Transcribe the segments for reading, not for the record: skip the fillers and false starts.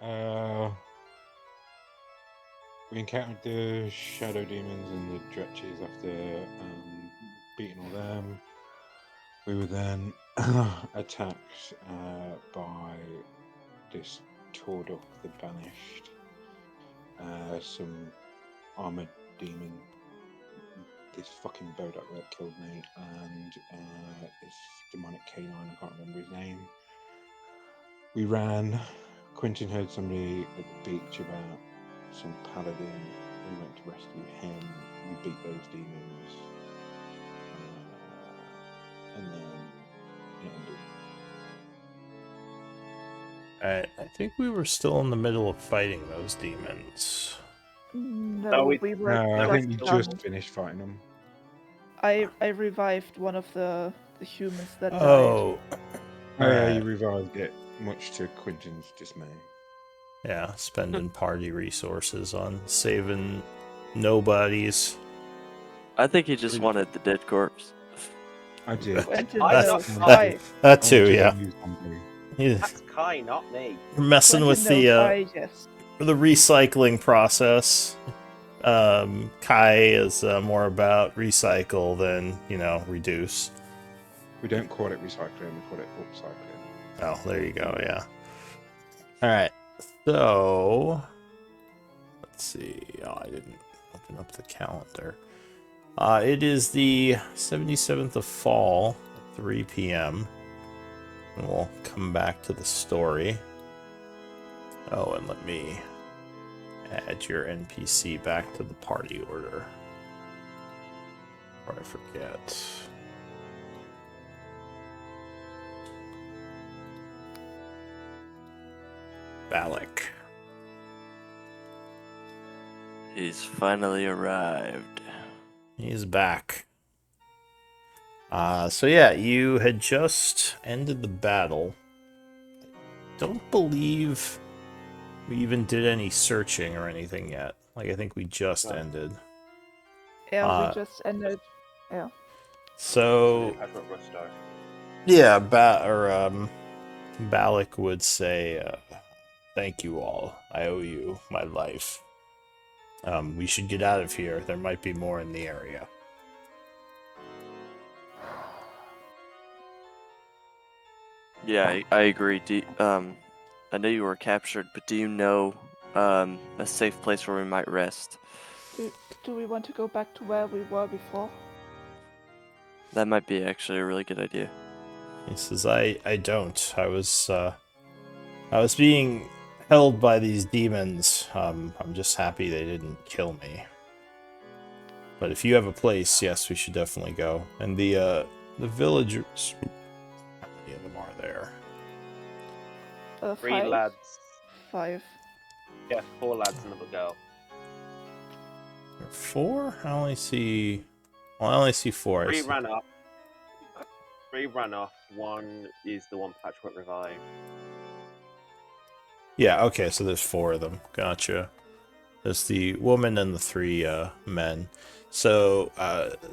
Uh, we encountered the shadow demons and the dretches after beating all them. We were then attacked by this Tordok the Banished, some armored demon, this fucking Bodak that killed me, and this demonic canine, I can't remember his name. We ran. Quentin heard somebody at the beach about some paladin. We went to rescue him. We beat those demons. And then it ended. I think we were still in the middle of fighting those demons. No, we were. No, I think we done. just finished fighting them. I revived one of the humans that died. Oh, Yeah, you revived it, much to Quentin's dismay. Yeah, spending party resources on saving nobodies. I think he just wanted the dead corpse. I did. That too, yeah. That's Kai, not me. You're messing with the recycling process. Kai is more about recycle than, reduce. We don't call it recycling, we call it upcycling. Oh, there you go, yeah. Alright, so... Let's see. Oh, I didn't open up the calendar. It is the 77th of fall, at 3 p.m. And we'll come back to the story. Oh, and let me add your NPC back to the party order. Before I forget. Balak. He's finally arrived. He's back. So yeah, you had just ended the battle. Don't believe we even did any searching or anything yet. I think we just ended. Yeah, we just ended. Yeah. So yeah, Balak would say, "Thank you all. I owe you my life. We should get out of here. There might be more in the area." Yeah, I agree. I know you were captured, but do you know a safe place where we might rest? Do we want to go back to where we were before? That might be actually a really good idea. He says, I don't. I was being held by these demons. I'm just happy they didn't kill me. But if you have a place, yes, we should definitely go. And the villagers, how many of them are there? 3 lads. 5. Yeah, 4 lads and a little girl. There are 4? I only see 4. 3 ran off. 3 ran off. 1 is the one Patchwork revived. Yeah, okay, so there's 4 of them. Gotcha. There's the woman and the 3 men. So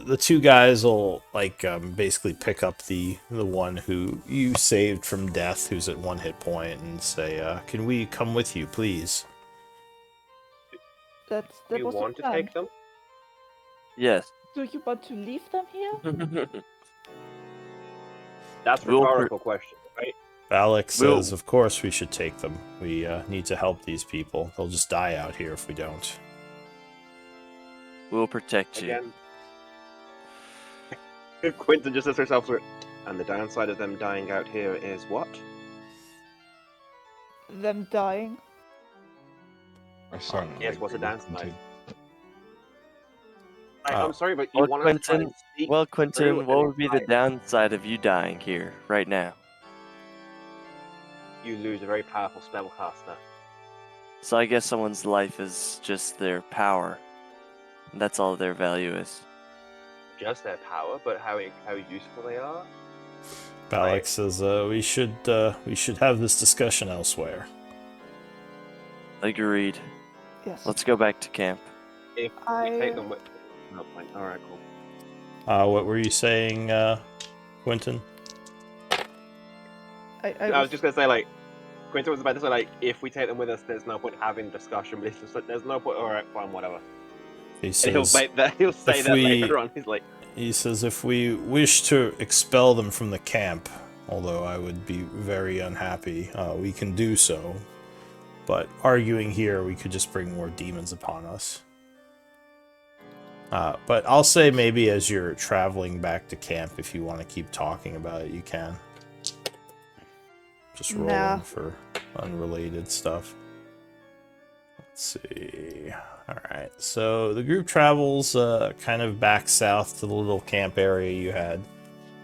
the 2 guys will basically pick up the one who you saved from death, who's at 1 hit point, and say, "Can we come with you, please?" That you was want the to plan. take them? Yes. Do you want to leave them here? That's a rhetorical question, right? Balak says, "Of course we should take them. We need to help these people. They'll just die out here if we don't." We'll protect you. Again, Quentin just says herself, and the downside of them dying out here is what? Them dying. Yes, what's the downside? I'm sorry, but you Well, want Quentin, to try and speak Quentin, through what and would be the downside of you dying here, right now? You lose a very powerful spellcaster. So I guess someone's life is just their power. That's all their value is. Just their power, but how useful they are? Balak says, we should have this discussion elsewhere." Agreed. Yes. Let's go back to camp. If we take them with... No point. Alright, cool. What were you saying, Quentin? I was just going to say, Quinton was about to say, like, if we take them with us, there's no point having discussion, but it's just like, there's no point, alright, fine, whatever. He And he'll, says, he'll say if that we- later on. He's like, he says, if we wish to expel them from the camp, although I would be very unhappy, we can do so. But arguing here, we could just bring more demons upon us. But I'll say maybe as you're traveling back to camp, if you want to keep talking about it, you can. Just rolling Nah. for unrelated stuff. Let's see. Alright, so the group travels kind of back south to the little camp area you had.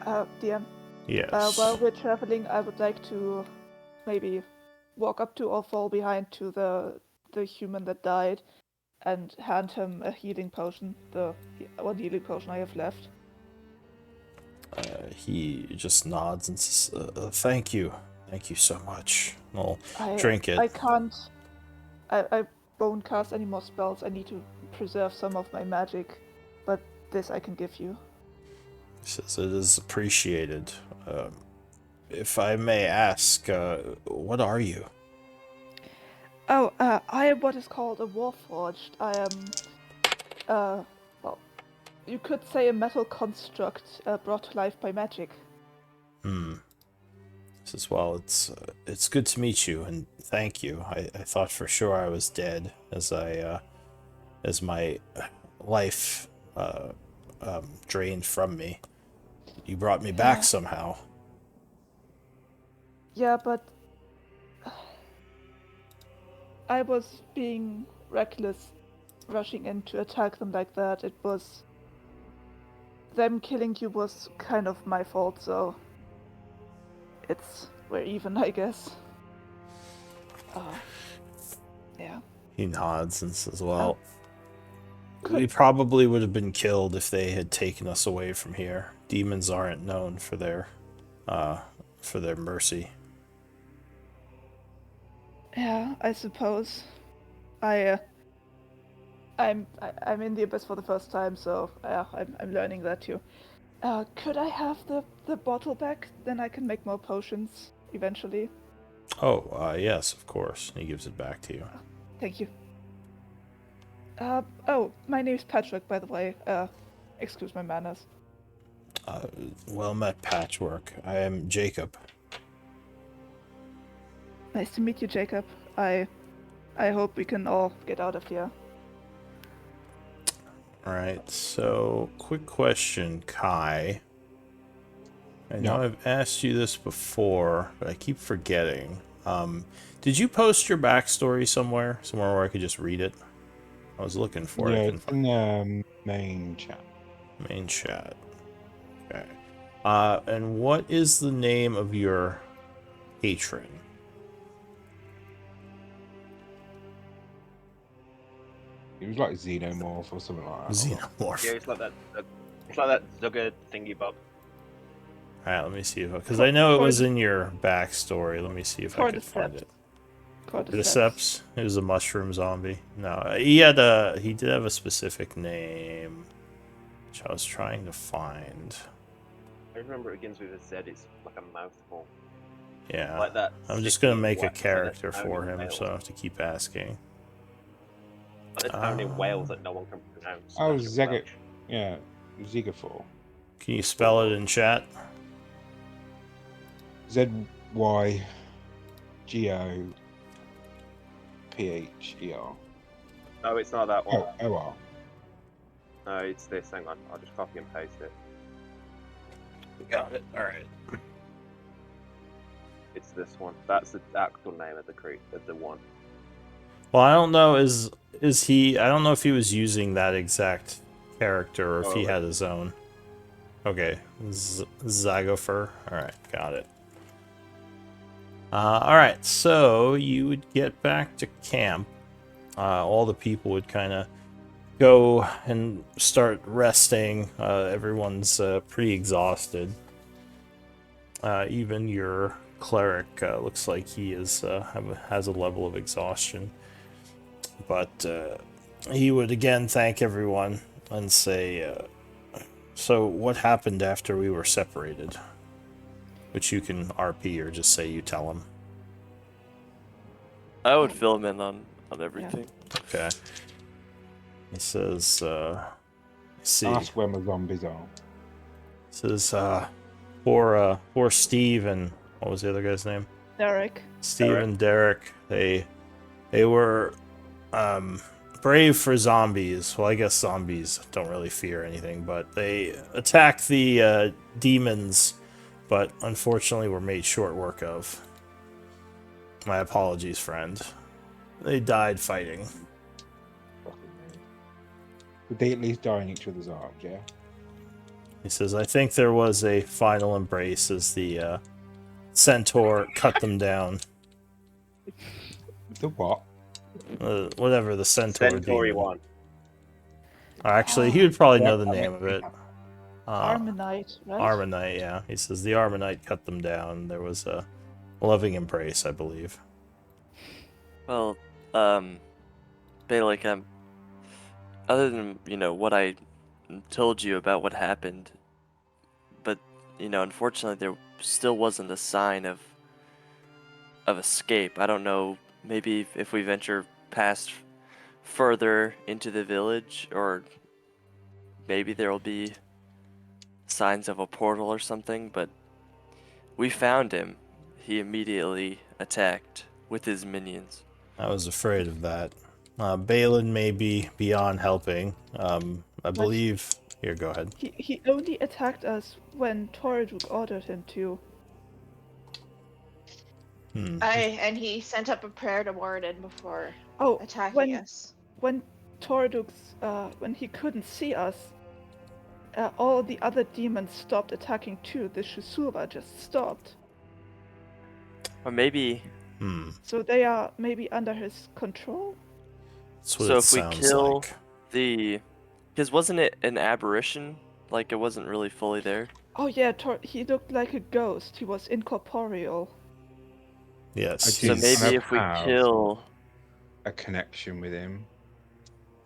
DM. Yes. While we're traveling, I would like to maybe walk up to or fall behind to the human that died and hand him a healing potion, the one healing potion I have left. He just nods and says, thank you. Thank you so much. I'll I drink it. I can't. I won't cast any more spells. I need to preserve some of my magic, but this I can give you. He says, it is appreciated. If I may ask, what are you? Oh, I am what is called a warforged. I am, well, you could say a metal construct brought to life by magic. Says, well, it's good to meet you, and thank you. I thought for sure I was dead as my life drained from me. You brought me back somehow. Yeah, but I was being reckless, rushing in to attack them like that. It was them killing you was kind of my fault, so we're even, I guess. Yeah. He nods and says, well, we probably would have been killed if they had taken us away from here. Demons aren't known for their mercy. Yeah, I suppose. I'm in the abyss for the first time, so yeah, I'm learning that too. Could I have the bottle back? Then I can make more potions eventually. Oh, yes, of course. He gives it back to you. Thank you. Oh, my name's Patrick, by the way. Excuse my manners. Well met, Patchwork. I am Jacob. Nice to meet you, Jacob. I hope we can all get out of here. Alright, so quick question, Kai. I know Yeah. I've asked you this before, but I keep forgetting. Did you post your backstory somewhere? Somewhere where I could just read it? I was looking for it. I Yeah, couldn't it's find in the main chat. main chat. Okay. And what is the name of your patron? It was like Xenomorph or something like that. Xenomorph. yeah, it's like that Zugger thingy bug. Alright, let me see if because I know it was in your backstory. Let me see if I could find it. Cordyceps. He was a mushroom zombie. No, he did have a specific name, which I was trying to find. I remember it begins with a Z. It's like a mouthful. Yeah, Like that. I'm just gonna sticky make a wax that character they for found in him, Wales. so I have to keep asking. Like it's found in Wales that no one can pronounce. Oh, That's in Zegga. Welsh. Yeah, Zegafor. Can you spell it in chat? ZYGOPHER. No, it's not that one. Oh, OR. No, it's this. Hang on, I'll just copy and paste it. Got it. All right. It's this one. That's the actual name of the one. Well, I don't know. Is he? I don't know if he was using that exact character or if he had his own. Okay, Zygofer. All right, got it. All right, so you would get back to camp. All the people would kind of go and start resting. Everyone's pretty exhausted. Even your cleric looks like he is has a level of exhaustion. But he would again thank everyone and say, so what happened after we were separated? Which you can RP or just say you tell him. I would fill him in on everything. Okay. He says, let's see. Ask where my zombies are. Says, poor Steve and what was the other guy's name? Derek. Steve and Derek. They were brave for zombies. Well, I guess zombies don't really fear anything, but they attacked the demons, but unfortunately were made short work of. My apologies, friend. They died fighting. Would they at least die in each other's arms, yeah? He says, I think there was a final embrace as the centaur cut them down. The what? Whatever the centaur Centauri demon. one. Actually, he would probably know the name of it. Armanite, right? Armanite, yeah. He says the Armanite cut them down. There was a loving embrace, I believe. Well, Balik, other than, what I told you about what happened, but, unfortunately there still wasn't a sign of escape. I don't know, maybe if we venture past further into the village, or maybe there will be signs of a portal or something, but we found him. He immediately attacked with his minions. I was afraid of that. Balin may be beyond helping. I believe... Here, go ahead. He only attacked us when Toraduk ordered him to. And he sent up a prayer to Warden before Oh, attacking us. when Toraduk's when he couldn't see us, all the other demons stopped attacking too. The Shisura just stopped. Or maybe... So they are maybe under his control? That's what So it if we sounds kill like. because wasn't it an aberration? Like, it wasn't really fully there? Oh yeah, he looked like a ghost. He was incorporeal. Yes. So maybe if we kill... a connection with him.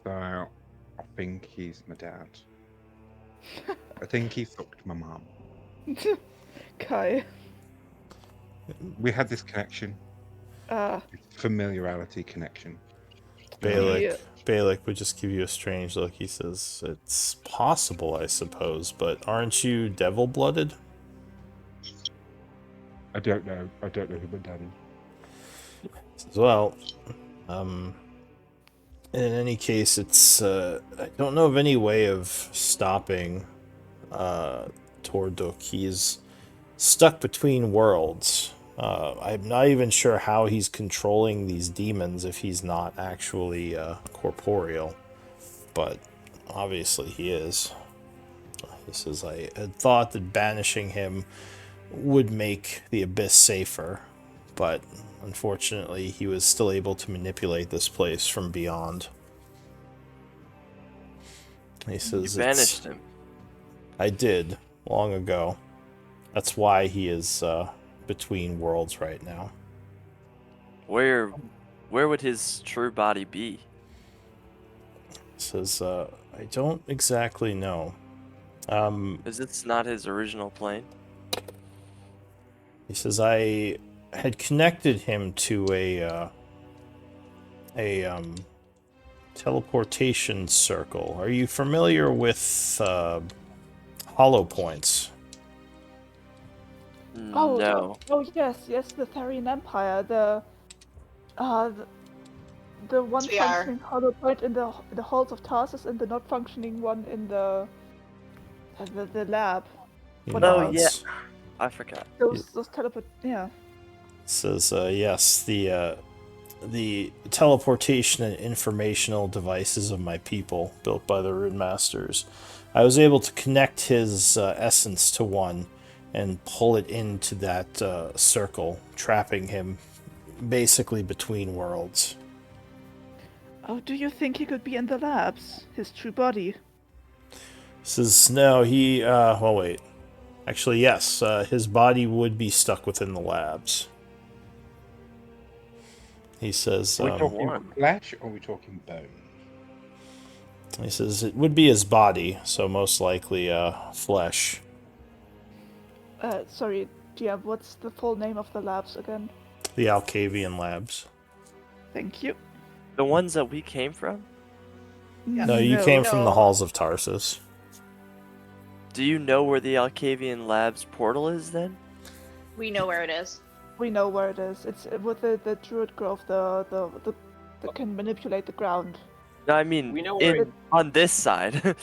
So I think he's my dad. I think he fucked my mum. Kai. We had this connection. Uh, Familiarity connection. Balak would just give you a strange look. He says, it's possible, I suppose, but aren't you devil-blooded? I don't know. I don't know who my dad is. As well, in any case, it's, I don't know of any way of stopping, Torduk. He's stuck between worlds. I'm not even sure how he's controlling these demons if he's not actually, corporeal. But, obviously he is. He says, I had thought that banishing him would make the Abyss safer, but unfortunately he was still able to manipulate this place from beyond. He says, You banished him. I did, long ago. That's why he is between worlds right now. Where would his true body be? He says, I don't exactly know. Is this not his original plane? He says, I had connected him to a teleportation circle. Are you familiar with hollow points? Oh, No. oh yes, the Therian Empire, the one We are. functioning hollow point in the halls of Tarsus and the not functioning one in the lab. He What Oh, else? yeah. nods. I forgot. Those teleport. Yeah. Says, yes, the teleportation and informational devices of my people, built by the Rune Masters. I was able to connect his essence to one and pull it into that circle, trapping him basically between worlds. Oh, do you think he could be in the labs? His true body? Says, no, he, well, wait. Actually, yes, his body would be stuck within the labs. He says, Are we talking One. flesh or are we talking bone? he says it would be his body, so most likely, flesh. Sorry, GM, what's the full name of the labs again? The Alcavian labs. Thank you. The ones that we came from? No, you came from the No. halls of Tarsus. Do you know where the Alcavian Labs portal is then? We know where it is. We know where it is. It's with the Druid Grove, that can manipulate the ground. No, I mean We know where on this side.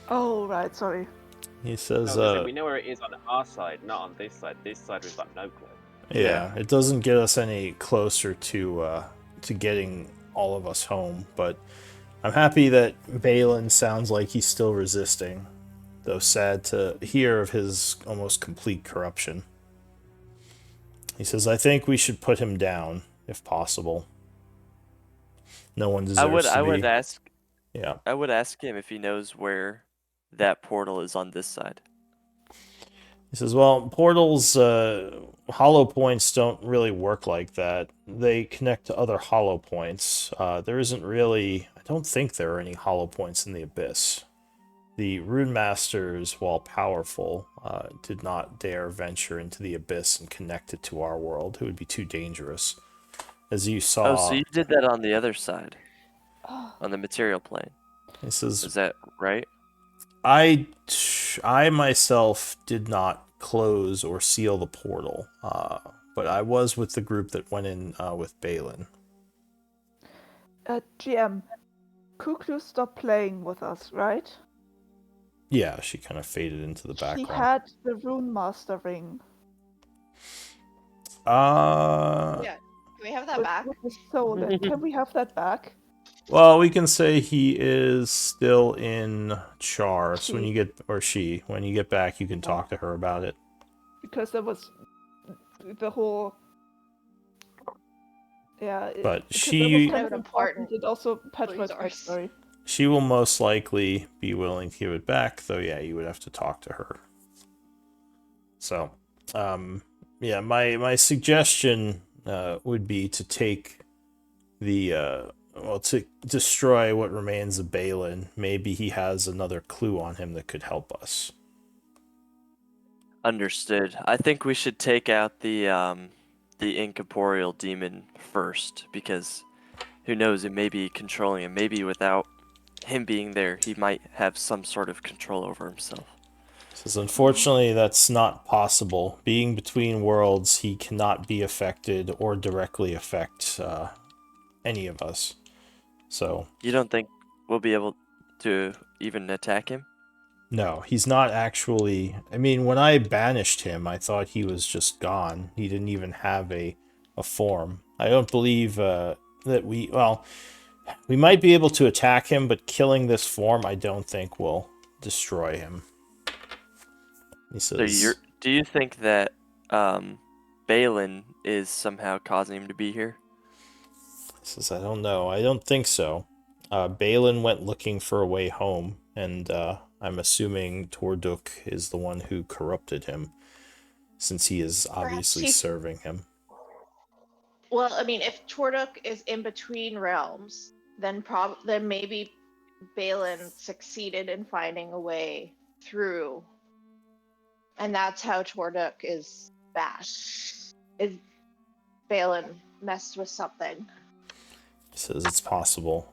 Oh, right, sorry. He says, we know where it is on our side, not on this side. This side we've got no clue. yeah, it doesn't get us any closer to getting all of us home, but I'm happy that Balin sounds like he's still resisting, though sad to hear of his almost complete corruption. He says, I think we should put him down, if possible. No one deserves to I be... would ask Yeah. I would ask him if he knows where that portal is on this side. He says, well, portals, hollow points don't really work like that. They connect to other hollow points. There isn't really... I don't think there are any hollow points in the Abyss. The Rune Masters, while powerful, did not dare venture into the Abyss and connect it to our world. It would be too dangerous. As you saw... Oh, so you did that on the other side. On the material plane. He says, Is that right? I myself did not close or seal the portal, but I was with the group that went in with Balin. GM, Kuklu stopped playing with us, right? Yeah, she kind of faded into the He background. had the Rune Master ring. Yeah. Can we have that back? With his soul. Can we have that back? Well, we can say he is still in Chaur. So when you get, or she, when you get back, you can talk to her about it. Because there was the whole. Yeah. But because she- that was kind An of important It also Petra's resource. backstory. She will most likely be willing to give it back, though, yeah, you would have to talk to her. So, yeah, my suggestion would be to take the, to destroy what remains of Balin. Maybe he has another clue on him that could help us. Understood. I think we should take out the incorporeal demon first, because who knows, it may be controlling him. Maybe without him being there, he might have some sort of control over himself. Says, unfortunately, that's not possible. Being between worlds, he cannot be affected or directly affect any of us. So, You don't think we'll be able to even attack him? no, he's not actually... I mean, when I banished him, I thought he was just gone. He didn't even have a form. I don't believe that we... Well, we might be able to attack him, but killing this form, I don't think will destroy him. He says... So do you think that Balin is somehow causing him to be here? He says, I don't know. I don't think so. Balin went looking for a way home, and I'm assuming Torduk is the one who corrupted him, since he is obviously he's- serving him. Well, I mean, if Torduk is in between realms, then maybe Balin succeeded in finding a way through, and that's how Torduk is bad. Is Balin messed with something, He says it's possible.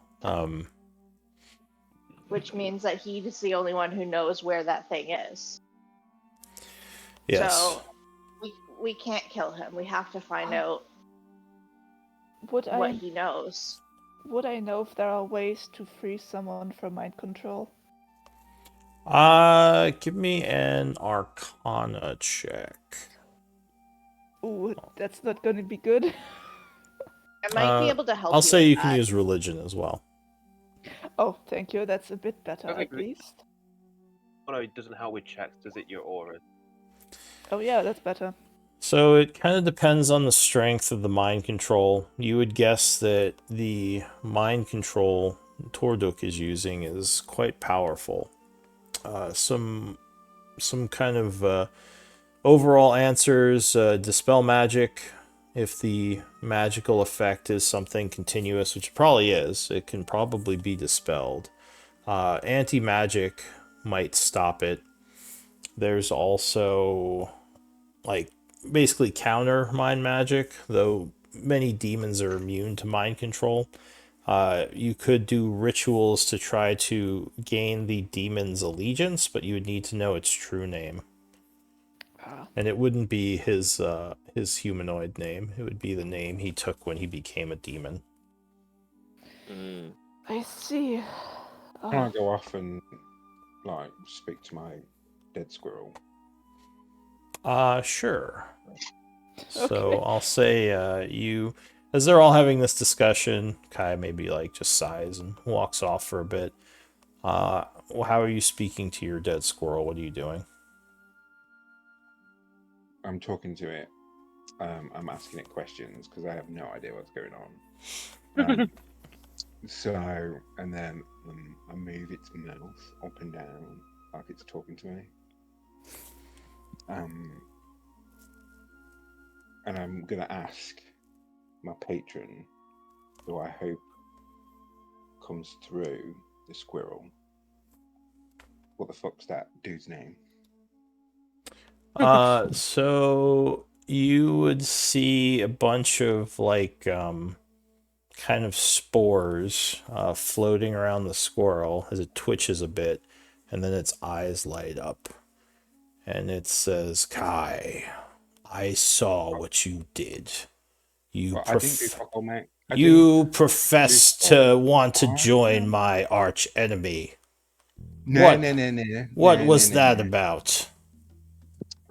which means that he's the only one who knows where that thing is. Yes. So we can't kill him. We have to find out Would what I he knows. would I know if there are ways to free someone from mind control? Give me an Arcana check. Ooh, that's not gonna be good. I might be able to help I'll you. say with you can that. use religion as well. Oh, thank you. That's a bit better, Okay, at great. least. Oh no, it doesn't help with checks, does it? Your aura. Oh yeah, that's better. So it kind of depends on the strength of the mind control. You would guess that the mind control Torduk is using is quite powerful. Some kind of overall answers: dispel magic. If the magical effect is something continuous, which it probably is, it can probably be dispelled. Anti-magic might stop it. There's also, like, basically counter mind magic, though many demons are immune to mind control. You could do rituals to try to gain the demon's allegiance, but you would need to know its true name. And it wouldn't be his humanoid name. It would be the name he took when he became a demon. Mm. I see. Can I go off and like speak to my dead squirrel? Sure. So Okay. I'll say you, as they're all having this discussion, Kai maybe like just sighs and walks off for a bit. Well, how are you speaking to your dead squirrel? What are you doing? I'm talking to it. I'm asking it questions because I have no idea what's going on. So, and then I move its mouth up and down like it's talking to me. And I'm gonna ask my patron, who I hope comes through the squirrel, what the fuck's that dude's name? So you would see a bunch of like kind of spores floating around the squirrel as it twitches a bit, and then its eyes light up, and it says, "Kai, I saw what you did. You Well, I didn't do fuck all, mate. I you didn't profess do to fuck want to all. join my arch enemy. No, What? no. What No, was no, that no. about?"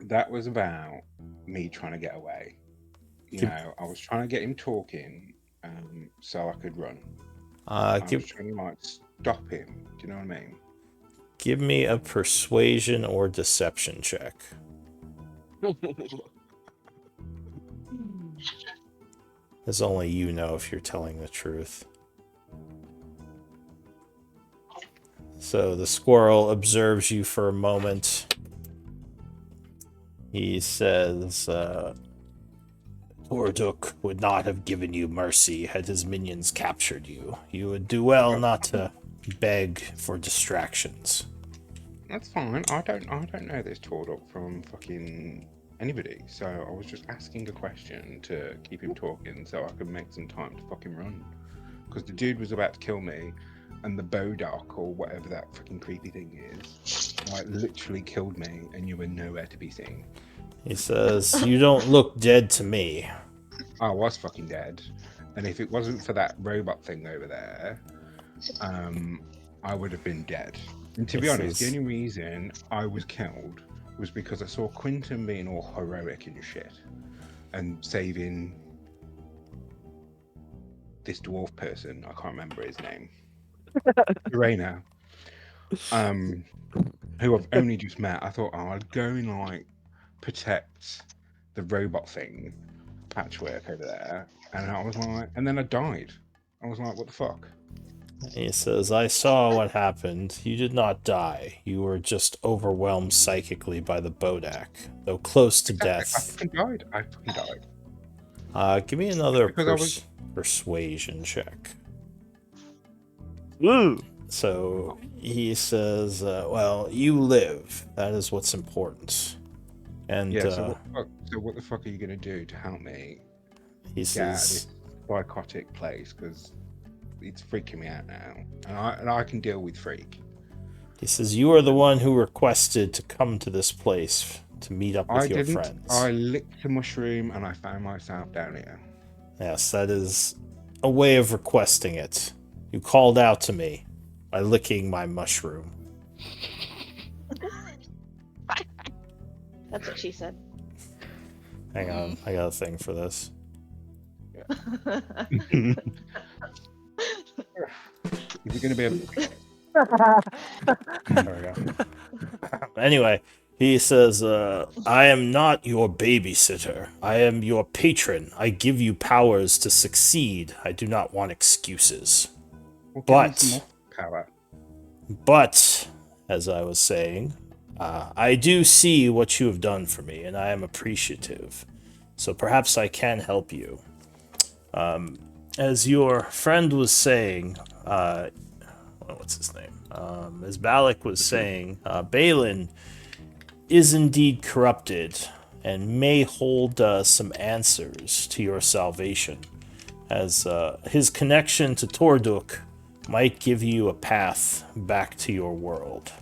That was about me trying to get away. You know, I was trying to get him talking, so I could run. I was trying to like stop him. Do you know what I mean? Give me a persuasion or deception check. As only you know if you're telling the truth. So the squirrel observes you for a moment. He says, Orduk would not have given you mercy had his minions captured you. You would do well not to beg for distractions. That's fine. I don't know this Tordok from fucking anybody. So I was just asking a question to keep him talking so I could make some time to fucking run. Because the dude was about to kill me, and the Bodak or whatever that fucking creepy thing is, like literally killed me, and you were nowhere to be seen. He says, you don't look dead to me. I was fucking dead, and if it wasn't for that robot thing over there, I would have been dead. And to be honest, the only reason I was killed was because I saw Quentin being all heroic and shit, and saving this dwarf person. I can't remember his name. Irena. Who I've only just met. I thought, oh, I'd go and like protect the robot thing, patchwork over there, and I was like, and then I died. I was like, what the fuck? He says, I saw what happened. You did not die. You were just overwhelmed psychically by the Bodak, though close to death. I fucking died. Give me another Because persuasion check. Woo! So he says, well, you live. That is what's important. And yeah, so what the fuck are you going to do to help me he get out of says, this psychotic place? Because it's freaking me out now. And I can deal with freak. He says, you are the one who requested to come to this place to meet up with your friends. I licked the mushroom and I found myself down here. Yes, that is a way of requesting it. You called out to me by licking my mushroom. That's what she said. Hang on, I got a thing for this. Is it going to be a... There we go. Anyway, he says, I am not your babysitter. I am your patron. I give you powers to succeed. I do not want excuses. Well, But, power. as I was saying, I do see what you have done for me, and I am appreciative. So perhaps I can help you. As your friend was saying, what's his name? As Balak was saying, Balin is indeed corrupted, and may hold some answers to your salvation, as his connection to Torduk might give you a path back to your world.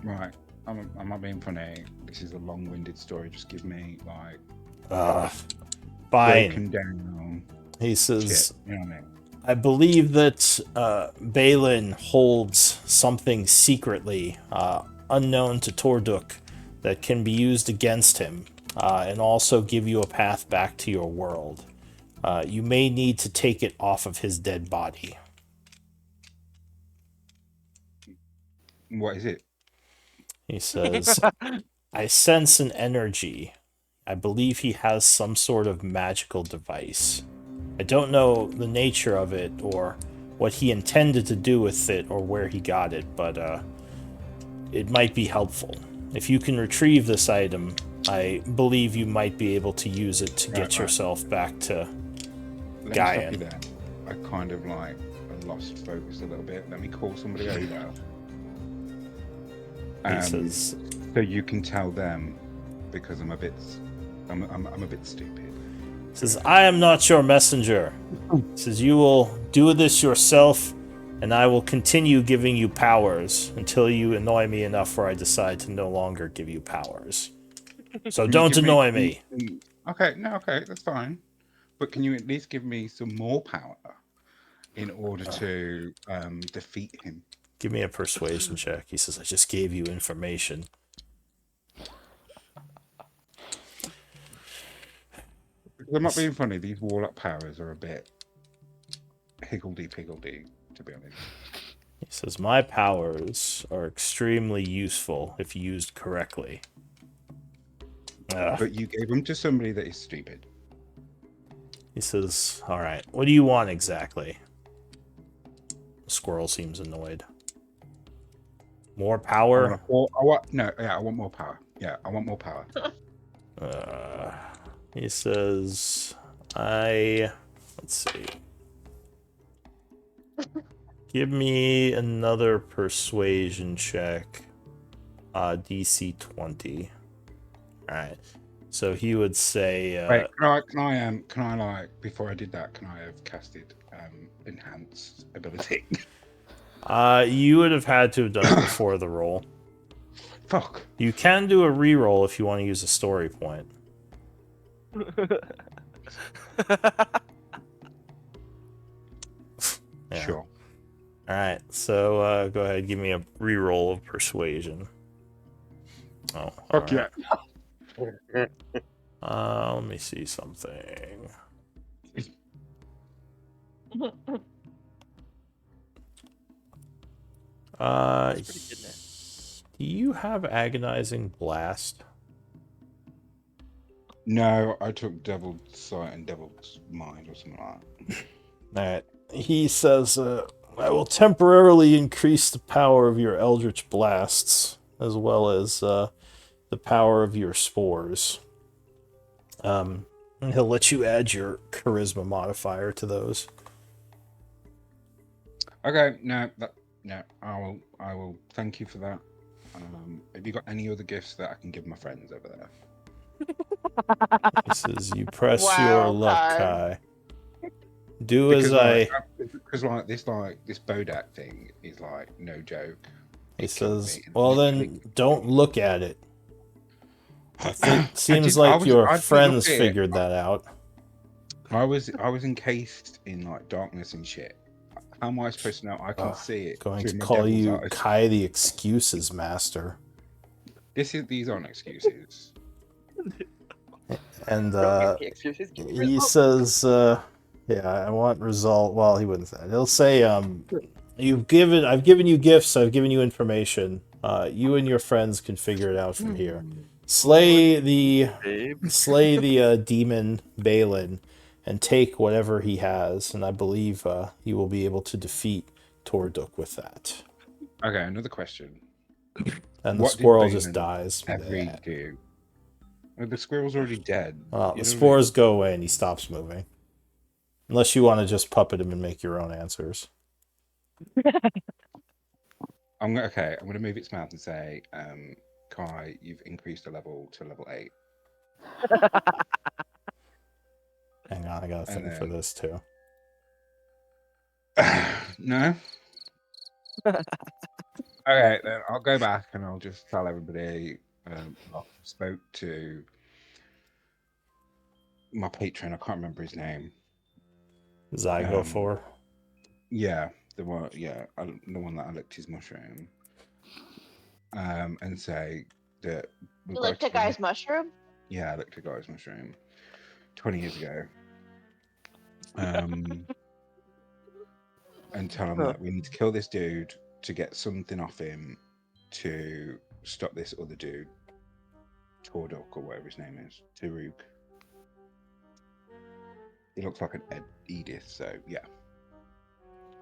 Right. I'm not being funny. This is a long-winded story. Just give me like Fine. broken down He says, shit. You know what I mean? I believe that Balin holds something secretly unknown to Torduk that can be used against him, and also give you a path back to your world. You may need to take it off of his dead body. What is it? He says, I sense an energy. I believe he has some sort of magical device. I don't know the nature of it or what he intended to do with it or where he got it, but it might be helpful. If you can retrieve this item, I believe you might be able to use it to get yourself back to Let me Gaian. stop you there. I kind of like I lost focus a little bit. Let me call somebody over. He says, so you can tell them because I'm a bit stupid. He says, I am not your messenger. He says, you will do this yourself, and I will continue giving you powers until you annoy me enough where I decide to no longer give you powers. So don't annoy me. Okay, that's fine. But can you at least give me some more power in order to defeat him? Give me a persuasion check. He says, I just gave you information. Because I'm not being funny, these warlock powers are a bit higgledy-piggledy, to be honest. He says, my powers are extremely useful if used correctly. But you gave them to somebody that is stupid. He says, all right, what do you want exactly? The squirrel seems annoyed. More power? I want more power. Yeah, I want more power. He says, let's see. Give me another persuasion check. DC 20. Alright. So he would say... Wait, can I like, before I did that, can I have casted enhanced ability? You would have had to have done it before the roll. Fuck. You can do a reroll if you want to use a story point. Yeah. Sure. Alright, so go ahead, give me a reroll of persuasion. Oh, Fuck right. yeah. Let me see something. Do you have agonizing blast? No, I took Devil's Sight and Devil's Mind or something like that. Alright. He says, I will temporarily increase the power of your Eldritch Blasts, as well as the power of your spores. And he'll let you add your charisma modifier to those. Okay, no, I will thank you for that. Have you got any other gifts that I can give my friends over there? He says, you press Wow, your luck, Kai. Kai. Do Because as I... this Bodak thing is like no joke. He It killed says, me. well then, don't look at it. I think seems I like your didn't friends look at it. figured that out. I was encased in like darkness and shit. How am I supposed to know? I can see it. Going through to my call devil's you eyes. Kai the Excuses Master. These aren't excuses. And Don't give me excuses. Give me he results. says, yeah, I want result. Well, he wouldn't say that. He'll say, I've given you gifts, I've given you information. You and your friends can figure it out from here. Slay the demon Balin and take whatever he has, and I believe you will be able to defeat Torduk with that. Okay, another question. And the What did squirrel just Balin dies. Every do. Well, the squirrel's already dead. The You know spores go away and he stops moving. Unless you want to just puppet him and make your own answers. I'm gonna move its mouth and say, Kai, you've increased a level to level 8. Hang on, I got a And thing for then- this too. No? Okay, then I'll go back and I'll just tell everybody I spoke to my patron. I can't remember his name. Zygo for. Yeah, the one. Yeah, the one that I licked his mushroom. And say that You licked a guy's mushroom? Yeah, I licked a guy's mushroom 20 years ago. And tell him that we need to kill this dude to get something off him to stop this other dude, Tordok or whatever his name is, Taruk. He looks like an Edith, so yeah.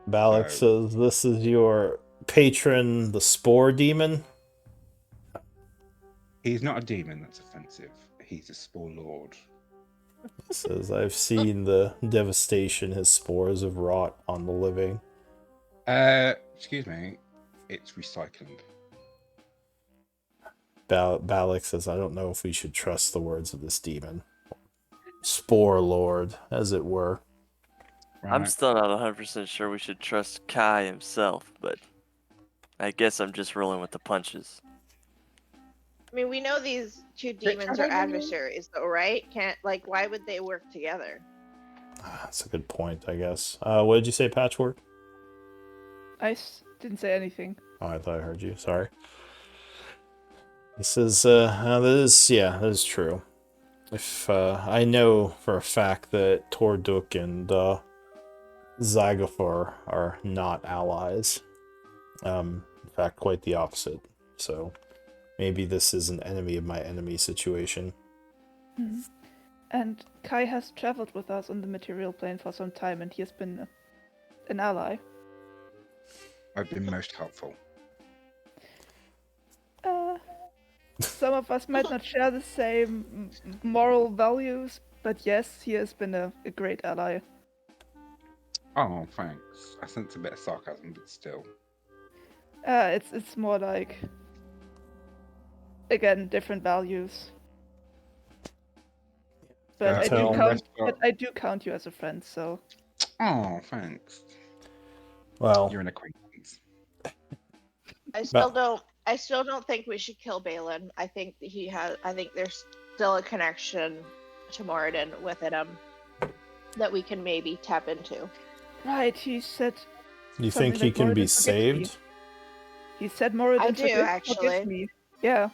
Balak says this is your patron, the Spore Demon. He's not a demon, that's offensive. He's a spore lord. He says, I've seen the devastation his spores have wrought on the living. Excuse me, it's recycling. Balak says, I don't know if we should trust the words of this demon. Spore Lord, as it were. Right? I'm still not 100% sure we should trust Kai himself, but I guess I'm just rolling with the punches. I mean, we know these two demons are adversaries, though, right? Why would they work together? That's a good point, I guess. What did you say, Patchwork? I didn't say anything. Oh, I thought I heard you. Sorry. He says, that is true. If I know for a fact that Torduk and Zygofor are not allies. In fact, quite the opposite. So maybe this is an enemy of my enemy situation. Mm-hmm. And Kai has traveled with us on the material plane for some time, and he has been an ally. I've been most helpful. Some of us might not share the same moral values, but yes, he has been a great ally. Oh, thanks. I sense a bit of sarcasm, but still. It's more like, again, different values. But I do count you as a friend, so. Oh, thanks. Well, you're an acquaintance. I still don't think we should kill Balin. I think there's still a connection to Moradin within him that we can maybe tap into. Right, he said. You think he can be saved? He said Moradin forgives me. Yeah.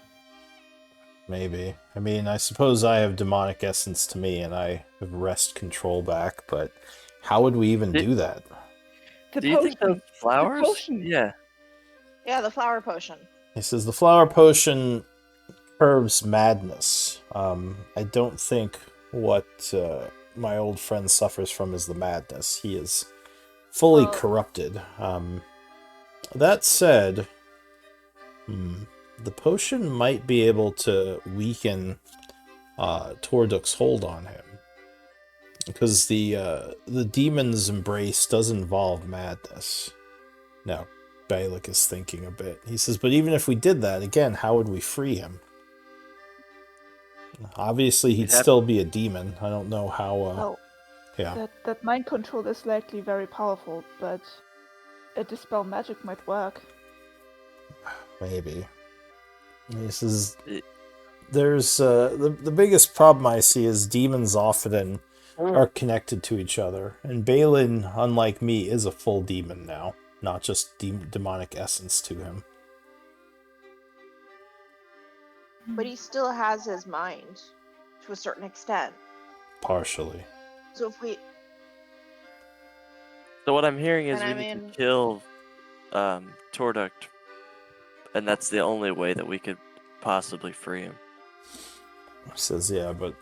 Maybe. I mean, I suppose I have demonic essence to me and I have wrest control back, but how would we even do that? The do you think those flowers? The potion. Yeah, the flower potion. He says the flower potion curbs madness. I don't think what my old friend suffers from is the madness. He is fully corrupted. That said, the potion might be able to weaken Torduk's hold on him. Because the demon's embrace does involve madness. Now, Balak is thinking a bit. He says, but even if we did that, again, how would we free him? Obviously, he'd still be a demon. I don't know how... That mind control is likely very powerful, but a dispel magic might work. Maybe. He says, there's... the biggest problem I see is demons often are connected to each other. And Balin, unlike me, is a full demon now. Not just demonic essence to him. But he still has his mind, to a certain extent. Partially. So if we... So what I'm hearing is we need to kill Torduk, and that's the only way that we could possibly free him. He says, yeah, but...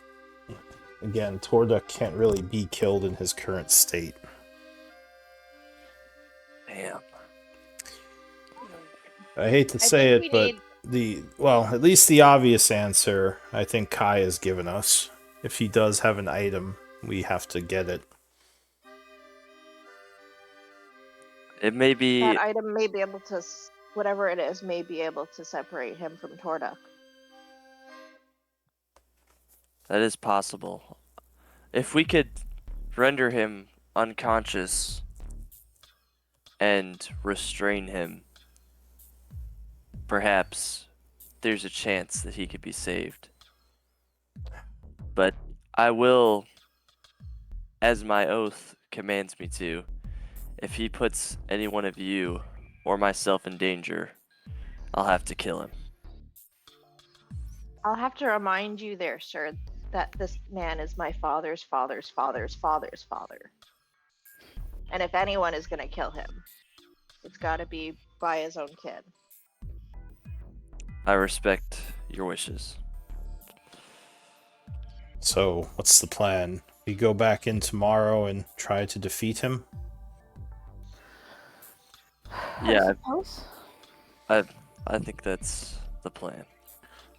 Again, Torduk can't really be killed in his current state. Damn. I hate to say it, but at least the obvious answer I think Kai has given us. If he does have an item, we have to get it. It may be... That item may be able to whatever it is may be able to separate him from Torduk. That is possible. If we could render him unconscious and restrain him, perhaps there's a chance that he could be saved. But I will, as my oath commands me to, if he puts any one of you or myself in danger, I'll have to kill him. I'll have to remind you there, sir, that this man is my father's father's father's father's father. And if anyone is going to kill him, it's got to be by his own kid. I respect your wishes. So, what's the plan? We go back in tomorrow and try to defeat him? Yeah, I suppose. I think that's the plan.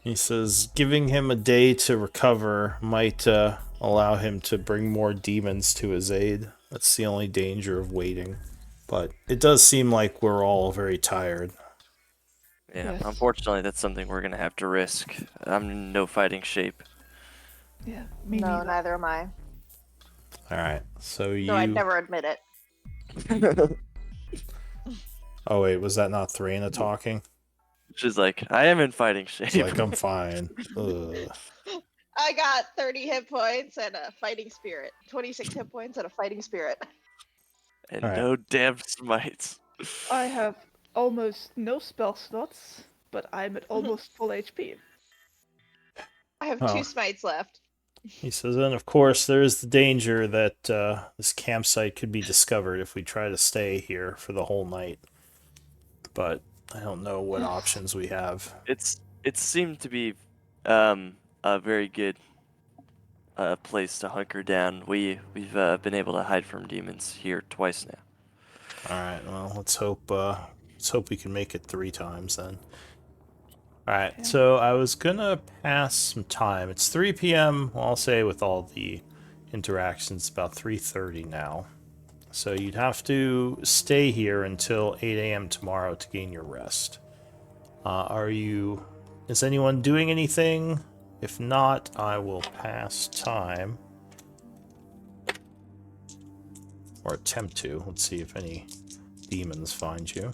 He says giving him a day to recover might allow him to bring more demons to his aid. That's the only danger of waiting. But it does seem like we're all very tired. Yeah, Yes. unfortunately, that's something we're gonna have to risk. I'm in no fighting shape. Yeah, me No, neither. neither am I. Alright, so you... Though I'd never admit it. Oh wait, was that not Threena talking? She's like, I am in fighting shape. It's like, I'm fine. Ugh. I got 30 hit points and a fighting spirit. 26 hit points and a fighting spirit. and Alright. no damn smites. I have almost no spell slots, but I'm at almost full HP. I have Oh. 2 smites left. He says, and of course, there is the danger that this campsite could be discovered if we try to stay here for the whole night. But I don't know what options we have. It seemed to be a very good place to hunker down. We've been able to hide from demons here twice now. Alright, well, let's hope we can make it 3 times then. Alright, Okay. so I was gonna pass some time. It's 3 p.m., well, I'll say with all the interactions, about 3:30 now. So you'd have to stay here until 8 a.m. tomorrow to gain your rest. Is anyone doing anything? If not, I will pass time. Or attempt to. Let's see if any demons find you.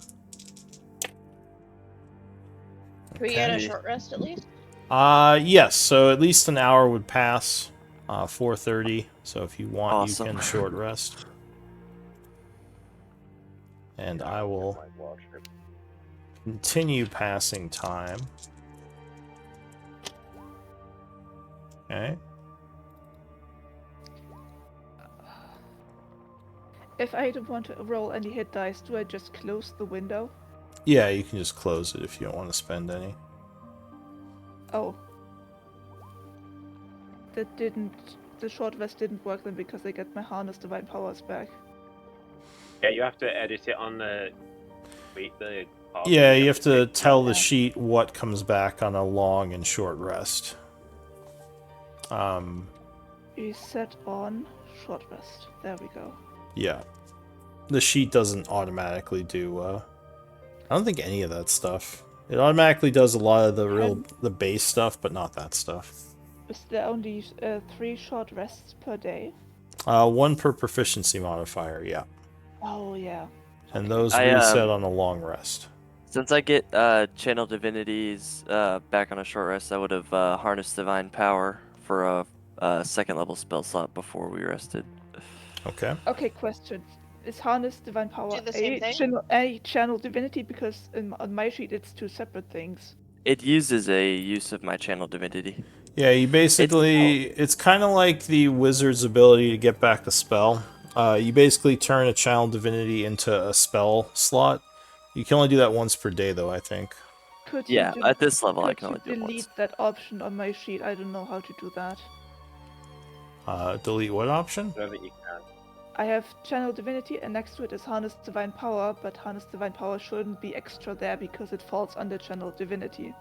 Can we get a Okay. short rest at least? Yes, so at least an hour would pass. 4:30. So if you want, Awesome. you can short rest. And I will My warship. continue passing time. Okay. If I don't want to roll any hit dice, do I just close the window? Yeah, you can just close it if you don't want to spend any. Oh. The short rest didn't work then because I get my harness divine powers back. Yeah, you have to edit it on the part Yeah, where you have to pick- tell the Yeah. sheet what comes back on a long and short rest. Reset on short rest. There we go. Yeah. The sheet doesn't automatically do, I don't think any of that stuff. It automatically does a lot of the base stuff, but not that stuff. Is there only 3 short rests per day? 1 per proficiency modifier, yeah. Oh yeah. And Okay. those I, reset on a long rest. Since I get channel divinities back on a short rest, I would have harnessed divine power for a second level spell slot before we rested. Okay. Okay, question. Is harness divine power Do the same thing? a channel divinity? Because on my sheet it's 2 separate things. It uses a use of my channel divinity. Yeah, you basically... It's kind of like the wizard's ability to get back a spell. You basically turn a channel divinity into a spell slot. You can only do that once per day, though, I think. Could Yeah, you at this level I could can only do you it delete once. that option on my sheet? I don't know how to do that. Delete what option? I don't think you can. I have channel divinity and next to it is harness divine power, but harness divine power shouldn't be extra there because it falls under channel divinity.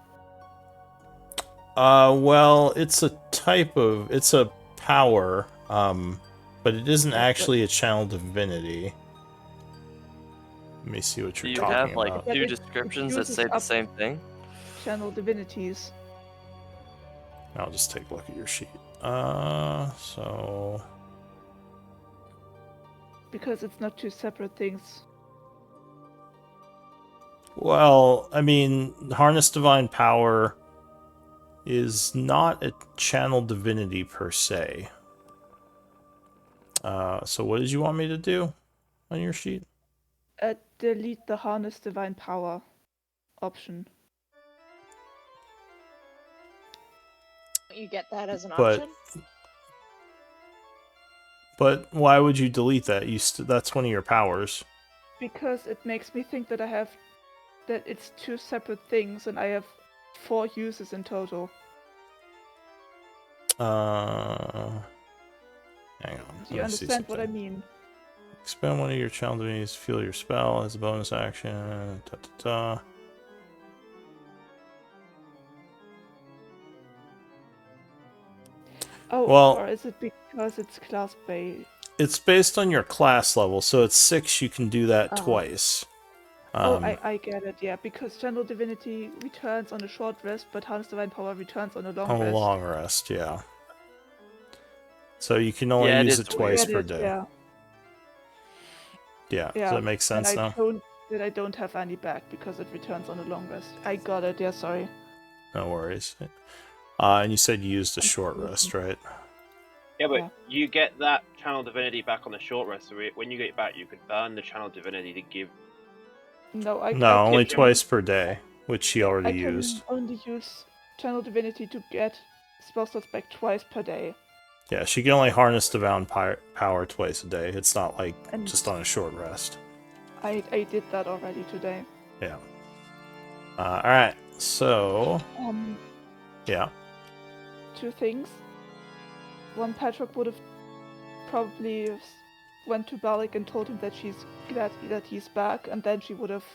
Well, it's a type of... It's a power, but it isn't actually a channel divinity. Let me see what Do you're you talking have like about. But two it descriptions that uses say the up- same thing? Channel divinities. I'll just take a look at your sheet. So Because it's not two separate things. well, I mean, harness divine power is not a channel divinity per se. So what did you want me to do on your sheet? Delete the harness divine power option. You get that as an But- option? But why would you delete that? That's one of your powers. Because it makes me think that that it's two separate things and I have 4 uses in total. Hang on. Do you let me see understand what I something. mean? Expend one of your channel divinities, fuel your spell as a bonus action. Oh, Well- or is it because it's class based? It's based on your class level, so at 6 you can do that Uh-huh. twice. I get it, yeah, because Channel Divinity returns on a short rest, but Harness Divine Power returns on a long on a rest. long rest, yeah. So you can only Yeah, it use is it twice Get per it, day. yeah. Yeah. Yeah, Does that make sense and now? I don't have any back because it returns on a long rest. I got it, yeah, sorry. No worries. And you said you used a I'm short confused. rest, right? Yeah, but Yeah. you get that channel divinity back on the short rest. So when you get it back, you could burn the channel divinity to give. No, I Only can- twice per day, which she already I can used. only use Channel Divinity to get spell slots back twice per day. Yeah, she can only harness divine power twice a day. It's not like And- just on a short rest. I did that already today. Yeah. Alright, so... Yeah. 2 things. One, Patrick would have probably went to Balik and told him that she's glad that he's back, and then she would have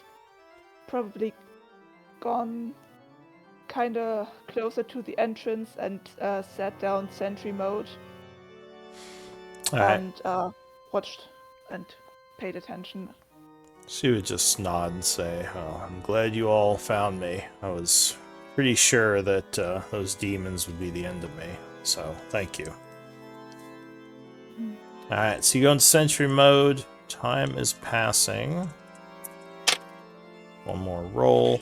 probably gone kinda closer to the entrance and sat down sentry mode Alright. and watched and paid attention. She would just nod and say, "Oh, I'm glad you all found me. I was pretty sure that those demons would be the end of me, so thank you." Alright, so you go into sentry mode. Time is passing. One more roll.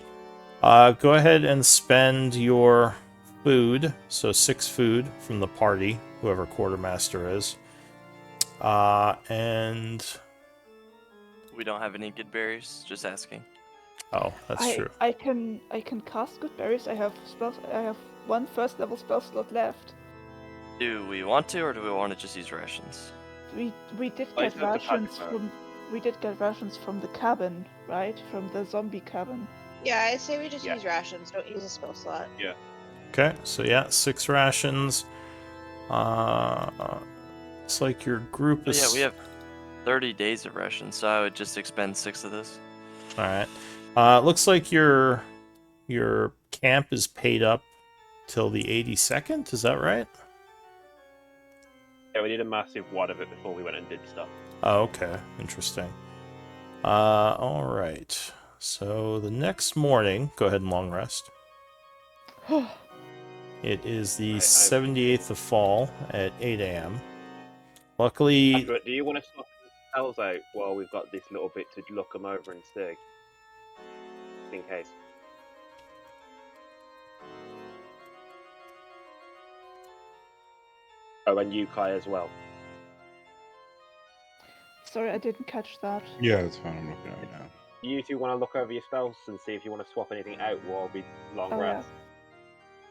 Go ahead and spend your food, so 6 food from the party, whoever quartermaster is. And... We don't have any good berries. Just asking. Oh, that's true. I can cast good berries. I have 1 first level spell slot left. Do we want to, or do we want to just use rations? We did Oh, get it's not the rations Patrick from the cabin, right? From the zombie cabin. Yeah, I say we just Yeah. use rations. Don't use a spell slot. Okay, so yeah, 6 rations. It's like your group Oh, is... yeah, we have 30 days of rations, so I would just expend 6 of this. Alright. Looks like your camp is paid up till the 82nd, is that right? Yeah, we did a massive wad of it before we went and did stuff. Oh, okay. Interesting. Alright. So the next morning, go ahead and long rest. It is the 78th of fall at 8 a.m. Luckily, Patrick, do you want to swap spells out while we've got this little bit to look them over and see? Just in case. Oh, and you, Kai, as well. Sorry, I didn't catch that. Yeah, that's fine. I'm looking at it now. You two want to look over your spells and see if you want to swap anything out while we long Oh, yeah. rest.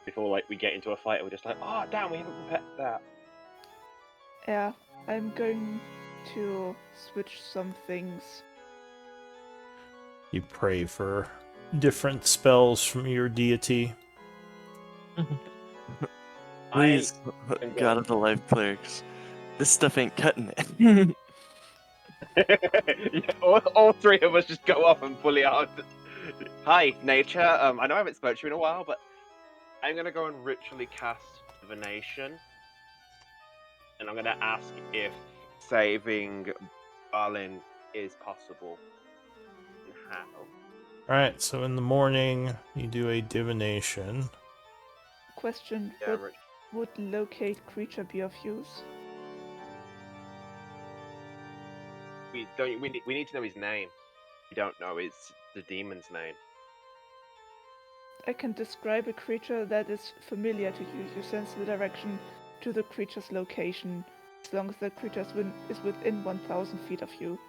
Before like we get into a fight and we're just like, oh damn, we haven't prepared that. Yeah, I'm going to switch some things. you pray for different spells from your deity. Please, I'm God good. of the Life Clerics. This stuff ain't cutting it. Yeah, all 3 of us just go off and bully out. Hi, nature. I know I haven't spoken to you in a while, but I'm gonna go and ritually cast divination, and I'm gonna ask if saving Balin is possible. how. Alright, so in the morning, you do a divination. Question: Yeah, would locate creature be of use? we don't. We need to know his name. We don't know the demon's name. I can describe a creature that is familiar to you. You sense the direction to the creature's location, as long as the creature is within 1,000 feet of you.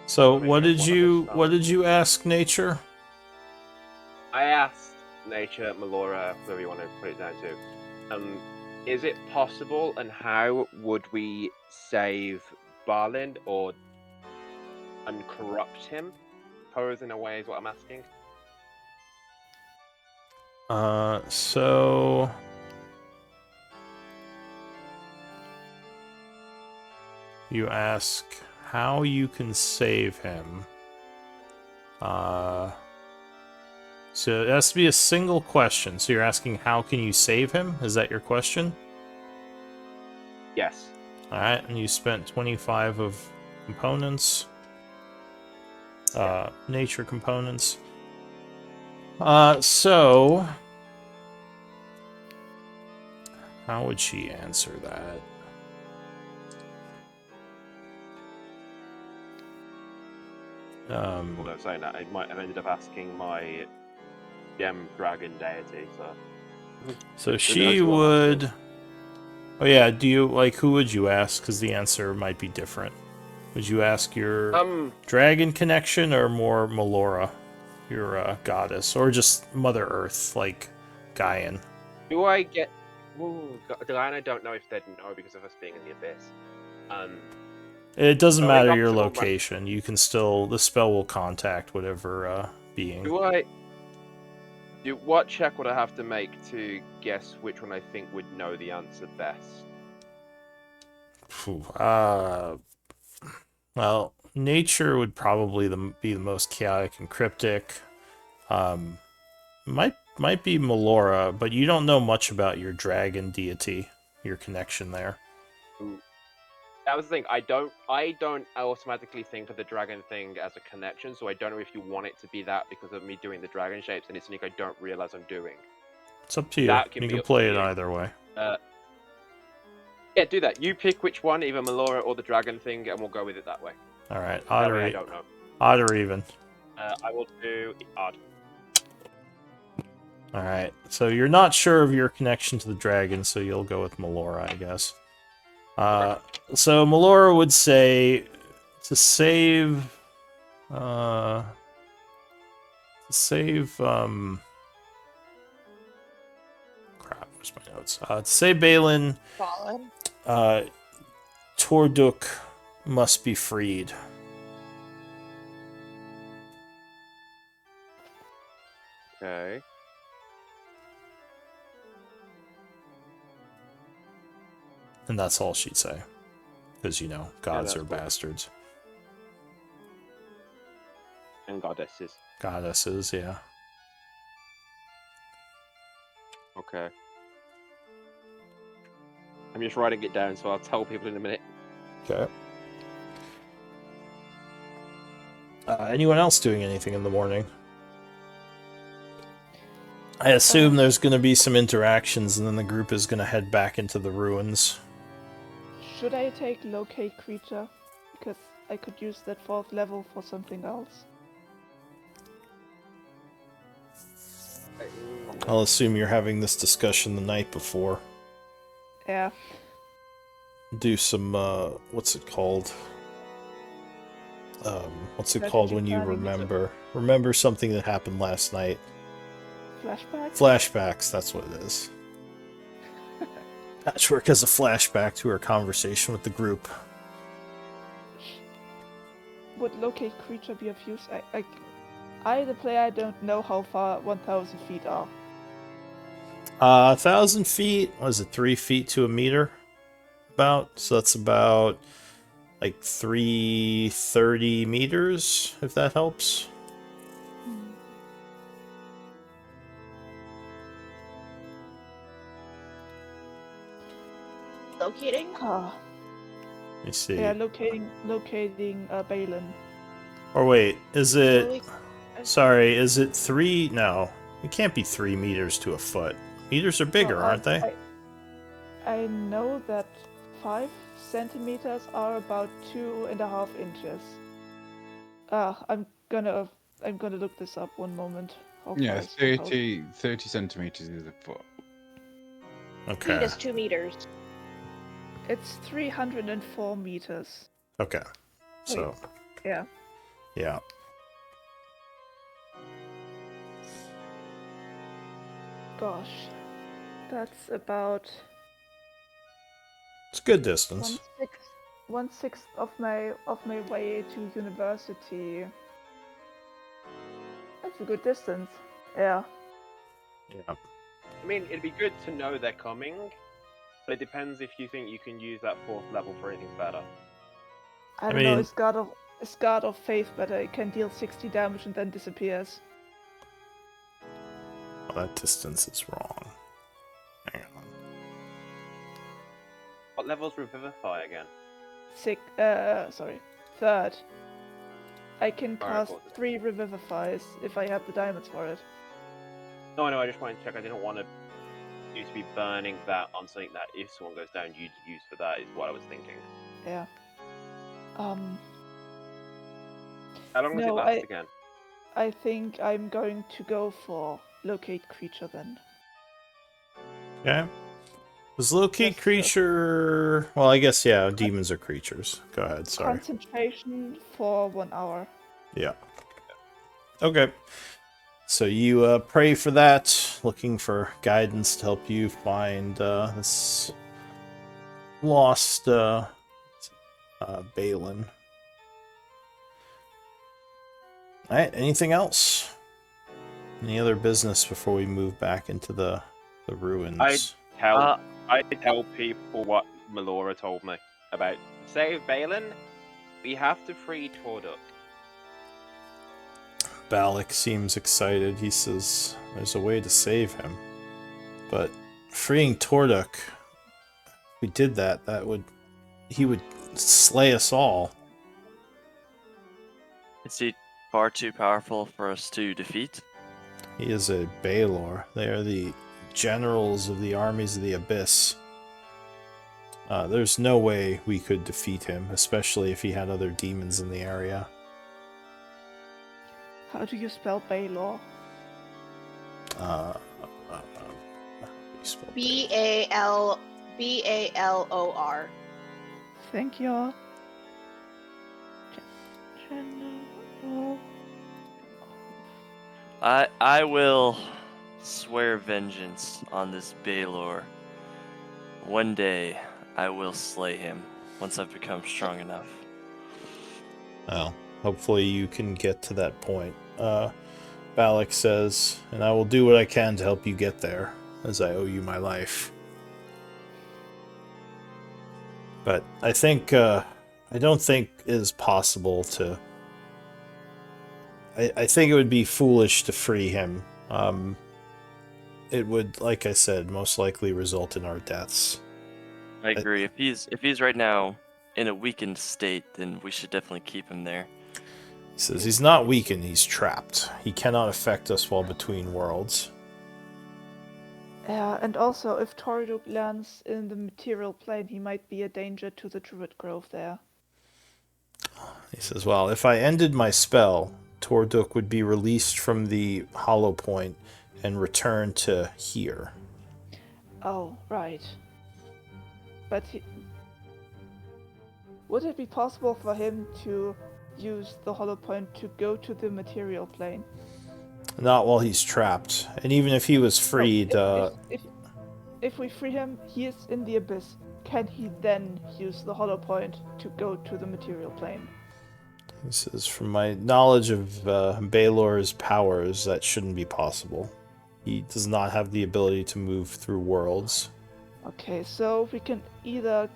So Let me check what did you ask nature? I asked nature, Melora, whoever you want to put it down to. Is it possible, and how would we save Barlind or uncorrupt him? Pose in a way is what I'm asking. So you ask how you can save him. So it has to be a single question. So you're asking how can you save him? Is that your question? Yes. Alright, and you spent 25 of components. Nature components. So how would she answer that? Although saying that, I might have ended up asking my gem dragon deity. So Who she knows who I'm would. asking. Oh yeah, do you like who would you ask? Because the answer might be different. Would you ask your dragon connection or more Melora, your goddess, or just Mother Earth, like Gaian? Do I get? Ooh, I don't know if they'd know because of us being in the abyss. It doesn't So matter in your optimal location. You can still the spell will contact whatever being. What check would I have to make to guess which one I think would know the answer best? Well, nature would probably be the most chaotic and cryptic. Might be Melora, but you don't know much about your dragon deity, your connection there. Ooh. That was the thing. I don't automatically think of the dragon thing as a connection, so I don't know if you want it to be that because of me doing the dragon shapes, and it's something I don't realize I'm doing. It's up to you. That You can play it either way. Yeah, do that. You pick which one, either Melora or the dragon thing, and we'll go with it that way. All right, That way I don't know. Odd or even. I will do odd. All right. So you're not sure of your connection to the dragon, so you'll go with Melora, I guess. So Melora would say to save crap, where's my notes? To save Balin, Fallen. Torduk must be freed. Okay. And that's all she'd say. Because, you know, gods are cool. bastards. And goddesses. Goddesses, yeah. Okay. I'm just writing it down, so I'll tell people in a minute. Okay. Anyone else doing anything in the morning? I assume there's going to be some interactions, and then the group is going to head back into the ruins. Should I take locate creature? Because I could use that 4th level for something else. I'll assume you're having this discussion the night before. Yeah. Do some, what's it called? What's it Strategy called when you planning, remember something that happened last night? Flashback? Flashbacks, that's what it is. Patchwork has a flashback to her conversation with the group. Would locate creature be of use? I, the player, don't know how far 1,000 feet are. 1,000 feet, what is it, 3 feet to a meter? About, so that's about like 330 meters, if that helps. Locating? Ah. Let me see. Yeah, locating Balin. Or wait, is it... Really? Sorry, is it 3? No. It can't be 3 meters to a foot. Meters are bigger, Well, aren't they? I know that 5 centimeters are about 2.5 inches. I'm gonna look this up one moment. How far Yeah, is the house? 30 centimeters is a foot. Feet Okay. is 2 meters. It's 304 meters. Okay. So, Yeah. yeah. Gosh, that's about It's a good distance. 1/6 of my way to university. That's a good distance. Yeah. Yeah. I mean, it'd be good to know they're coming, but it depends if you think you can use that 4th level for anything better. I don't know. mean- Is God of Faith better? It can deal 60 damage and then disappears. Well, that distance is wrong. Hang on. What level's Revivify again? Third. I can Alright, cast cool. 3 Revivifies if I have the diamonds for it. No, I just wanted to check. I didn't want you to be burning that on something that if someone goes down, you'd use for that, is what I was thinking. Yeah. How long does it No, last again? I think I'm going to go for locate creature then. Okay. Was locate Just, creature... Well, I guess, yeah, demons are creatures. Go ahead, sorry. Concentration for 1 hour. Yeah. Okay. So you pray for that, looking for guidance to help you find this lost Balin. Alright, anything else? Any other business before we move back into the ruins? I tell people what Melora told me about. Save Balin, we have to free Torduk. Balak seems excited. He says there's a way to save him. But freeing Torduk, if we did that, he would slay us all. Is he far too powerful for us to defeat? He is a Baelor. They are the generals of the armies of the Abyss. There's no way we could defeat him, especially if he had other demons in the area. How do you spell Baylor? How do you spell Balor. Thank you. I will swear vengeance on this Balor. One day, I will slay him once I've become strong enough. Well, hopefully you can get to that point. Balak says, and I will do what I can to help you get there, as I owe you my life. But I think, I don't think it is possible to... I think it would be foolish to free him. It would, like I said, most likely result in our deaths. I agree. If he's right now in a weakened state, then we should definitely keep him there. He says he's not weakened, he's trapped. He cannot affect us while between worlds. Yeah, and also if Toriduk lands in the material plane, he might be a danger to the Druid Grove there. He says, well, if I ended my spell, Torduk would be released from the hollow point and return to here. Oh, right. But would it be possible for him to use the hollow point to go to the material plane? Not while he's trapped. And even if he was freed, if we free him, he is in the abyss. Can he then use the hollow point to go to the material plane? He says, from my knowledge of Baelor's powers, that shouldn't be possible. He does not have the ability to move through worlds. Okay, so we can either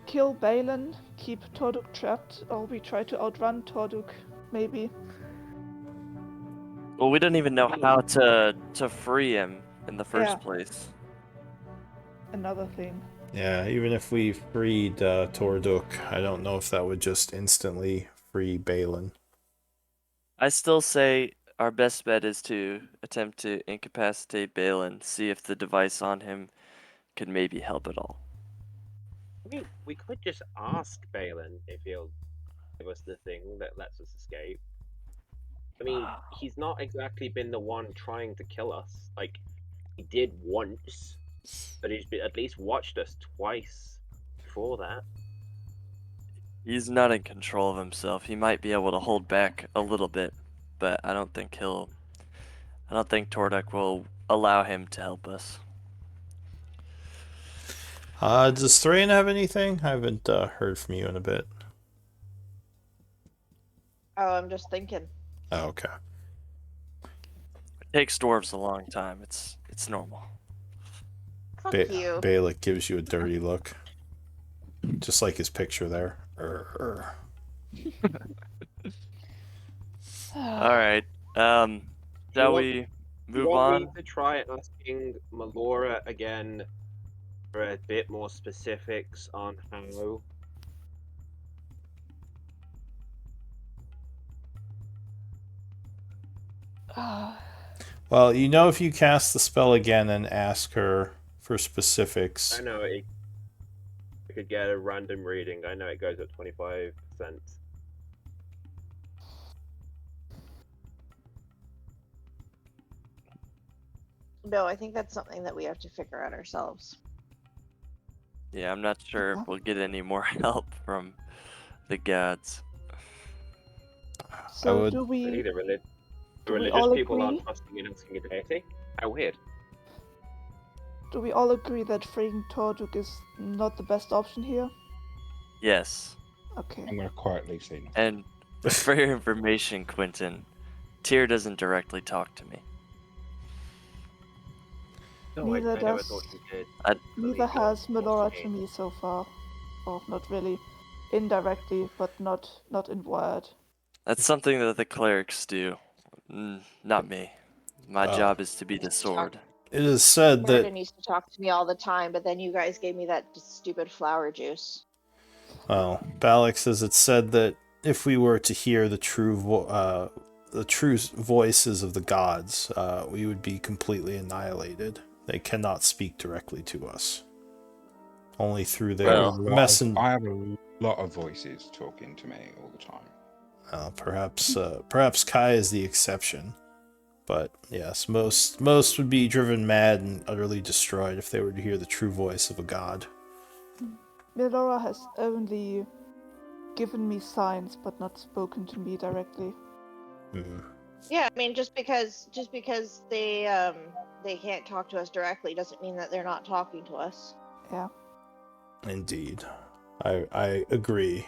kill Balin, keep Torduk trapped, or we try to outrun Torduk, maybe. Well, we don't even know how to free him in the first place. Another thing. Yeah, even if we freed Torduk, I don't know if that would just instantly free Balin. I still say our best bet is to attempt to incapacitate Balin, see if the device on him could maybe help at all. I mean, we could just ask Balin if he'll give us the thing that lets us escape. I mean, he's not exactly been the one trying to kill us. Like, he did once, but he's at least watched us twice before that. He's not in control of himself. He might be able to hold back a little bit, but I don't think Tordek will allow him to help us. Does Thrain have anything? I haven't heard from you in a bit. Oh, I'm just thinking. Oh, okay. It takes dwarves a long time. It's normal. Fuck you. Balak gives you a dirty look. Just like his picture there. All right. Shall we move want on? me to try asking Melora again for a bit more specifics on how? Well, if you cast the spell again and ask her for specifics. I know I could get a random reading. I know it goes at 25%. No, I think that's something that we have to figure out ourselves. Yeah, I'm not sure if we'll get any more help from the gods. So do Really, we? the do we religious all people agree? aren't trusting in asking a deity? How weird. Do we all agree that freeing Torduk is not the best option here? Yes. Okay. I'm going to quietly say nothing. And for your information, Quentin, Tyr doesn't directly talk to me. No, Neither I never does- thought he did. Neither has Melora to me so far. Or not really. Indirectly, but not in word. That's something that the clerics do. Not me. My job is to be the sword. It is said Jordan that used to talk to me all the time, but then you guys gave me that stupid flower juice. Balak says it's said that if we were to hear the true voices of the gods, we would be completely annihilated. They cannot speak directly to us. Only through their messenger. I have a lot of voices talking to me all the time. Perhaps Kai is the exception. But yes, most would be driven mad and utterly destroyed if they were to hear the true voice of a god. Melora has only given me signs, but not spoken to me directly. Yeah, I mean, just because they can't talk to us directly doesn't mean that they're not talking to us. Yeah. Indeed. I agree,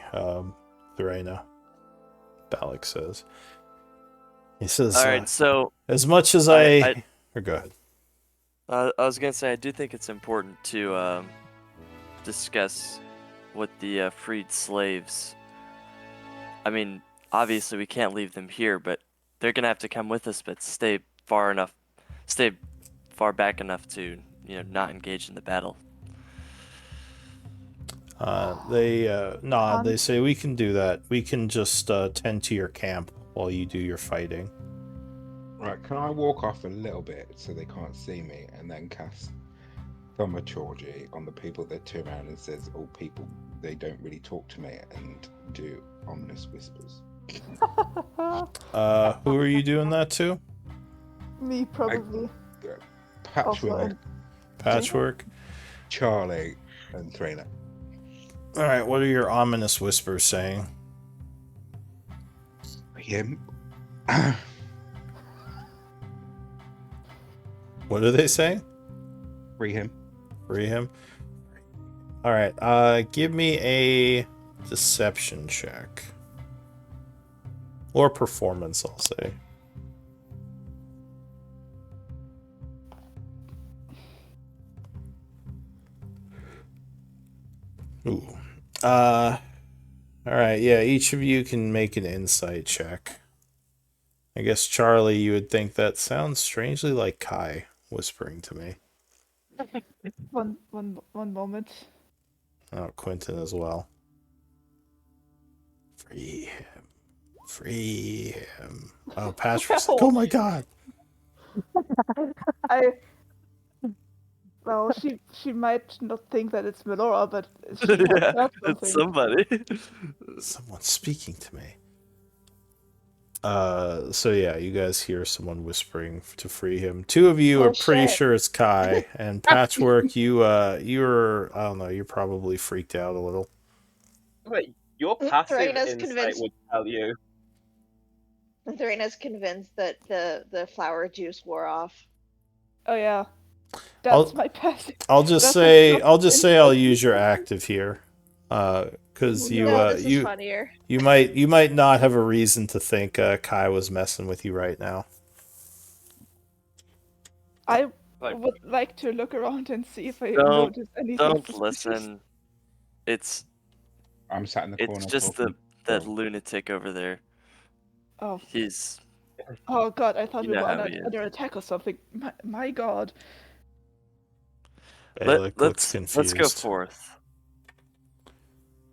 Thorena. Balak says. He says, All right, so as much as or go ahead. I was gonna say I do think it's important to discuss with the freed slaves. I mean, obviously we can't leave them here, but they're gonna have to come with us, but stay far back enough to not engage in the battle. They nod. They say, we can do that. We can just tend to your camp while you do your fighting. Right, can I walk off a little bit so they can't see me and then cast Thaumaturgy on the people that turn around and says, oh, people, they don't really talk to me, and do ominous whispers? Who are you doing that to? Me, probably. Patchwork, Patchwork? Charlie, and Thraina. Alright, what are your ominous whispers saying? Him. What are they saying? Free him. Free him? Alright, give me a deception check. Or performance, I'll say. Ooh. Alright, yeah, each of you can make an insight check. I guess, Charlie, you would think that sounds strangely like Kai whispering to me. One moment. Oh, Quentin as well. Free him. Free him. Oh, Patrick's like, oh my god. Well, she might not think that it's Melora, but she has Yeah, heard it's something. somebody. Someone's speaking to me. So yeah, you guys hear someone whispering to free him. Two of you Oh, are pretty shit. sure it's Kai, and Patchwork, you're I don't know, you're probably freaked out a little. Wait, your passive Thorina's insight convinced. would tell you. Thorina's convinced that the flower juice wore off. Oh yeah, I'll- that's my passive. I'll just That's say my I'll use your active here, because you No, this is you funnier. you might not have a reason to think Kai was messing with you right now. I Like, would like to look around and see if I Don't- notice anything Don't suspicious. listen. It's I'm sat in the corner. just talking. that Go on. lunatic over there. Oh, He's oh god! I thought You we know were how he is. under attack or something. My god. Balak looks let's confused. go forth.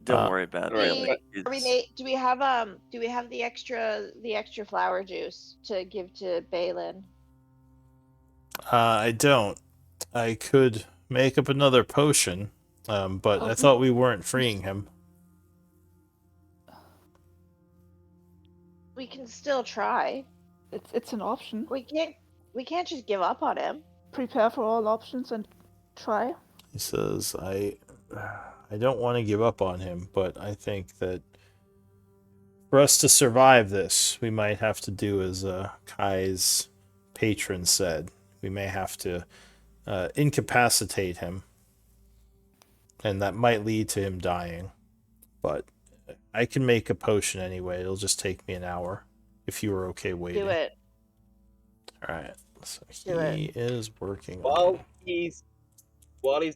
Don't worry about Alright, it. Do we have the extra flower juice to give to Balin? I don't. I could make up another potion, but Oh, I thought we weren't freeing him. We can still try. it's an option. We can't just give up on him. Prepare for all options and try. He says, I don't want to give up on him, but I think that for us to survive this, we might have to do as Kai's patron said. We may have to incapacitate him, and that might lead to him dying. But I can make a potion anyway. It'll just take me an hour, if you were okay waiting. Do it. All right. So Do it. he is working while on. he's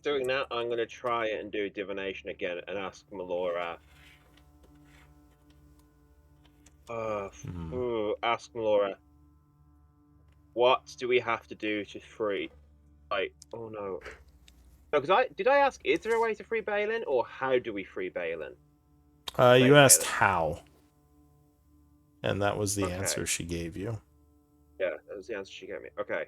doing that, I'm gonna try it and do divination again and ask Melora. Ask Melora. What do we have to do to free? Like, oh no. No, because did I ask? Is there a way to free Balin, or how do we free Balin? You Wait, asked wait. how, and that was the Okay. answer she gave you. Yeah, that was the answer she gave me. Okay.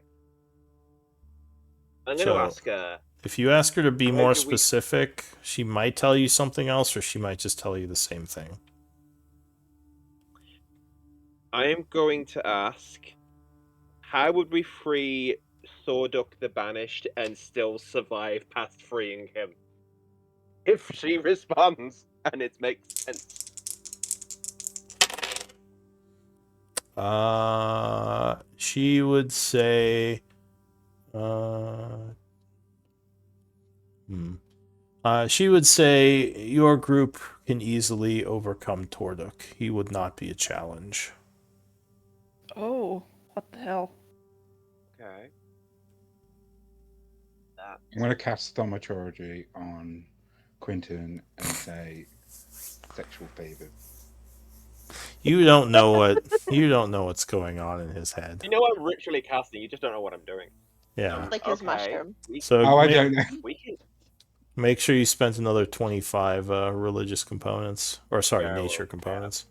I'm gonna So, ask her. If you ask her to be How more do we- specific, she might tell you something else, or she might just tell you the same thing. I am going to ask, how would we free Thorduk the Banished and still survive past freeing him? If she responds and it makes sense. She would say, she would say your group can easily overcome Torduk. He would not be a challenge. Oh, what the hell? Okay. I'm going to cast thaumaturgy on Quentin and say sexual favor. You don't know what's going on in his head. You know I'm ritually casting, you just don't know what I'm doing. Yeah. Like his Okay. mushroom. So Oh, I don't know. We can. make sure you spent another 25 religious components, or sorry, Yeah, I will. nature components.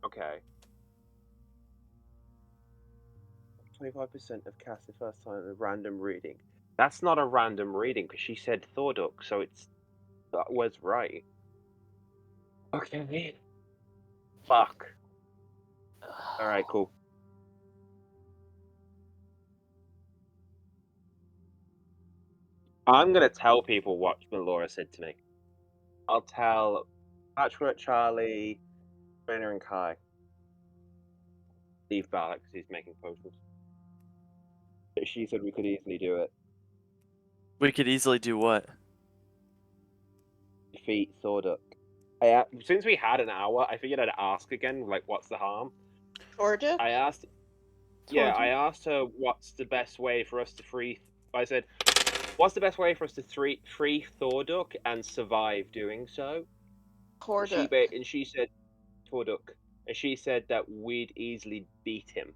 Okay. 25% of cast the first time a random reading. That's not a random reading because she said Thorduk, so that was right. Okay. Fuck. Alright, cool. I'm gonna tell people what Melora said to me. I'll tell Patchwork, Charlie, Rainer, and Kai. Leave Balak because he's making potions. She said we could easily do it. We could easily do what? Defeat Thorduk. Since we had an hour, I figured I'd ask again, like, what's the harm? Georgia? I asked. Yeah, Thorduk? I asked her what's the best way for us to free. I said, what's the best way for us to free Thorduk and survive doing so? Corduk. And she said, Thorduk. And she said that we'd easily beat him.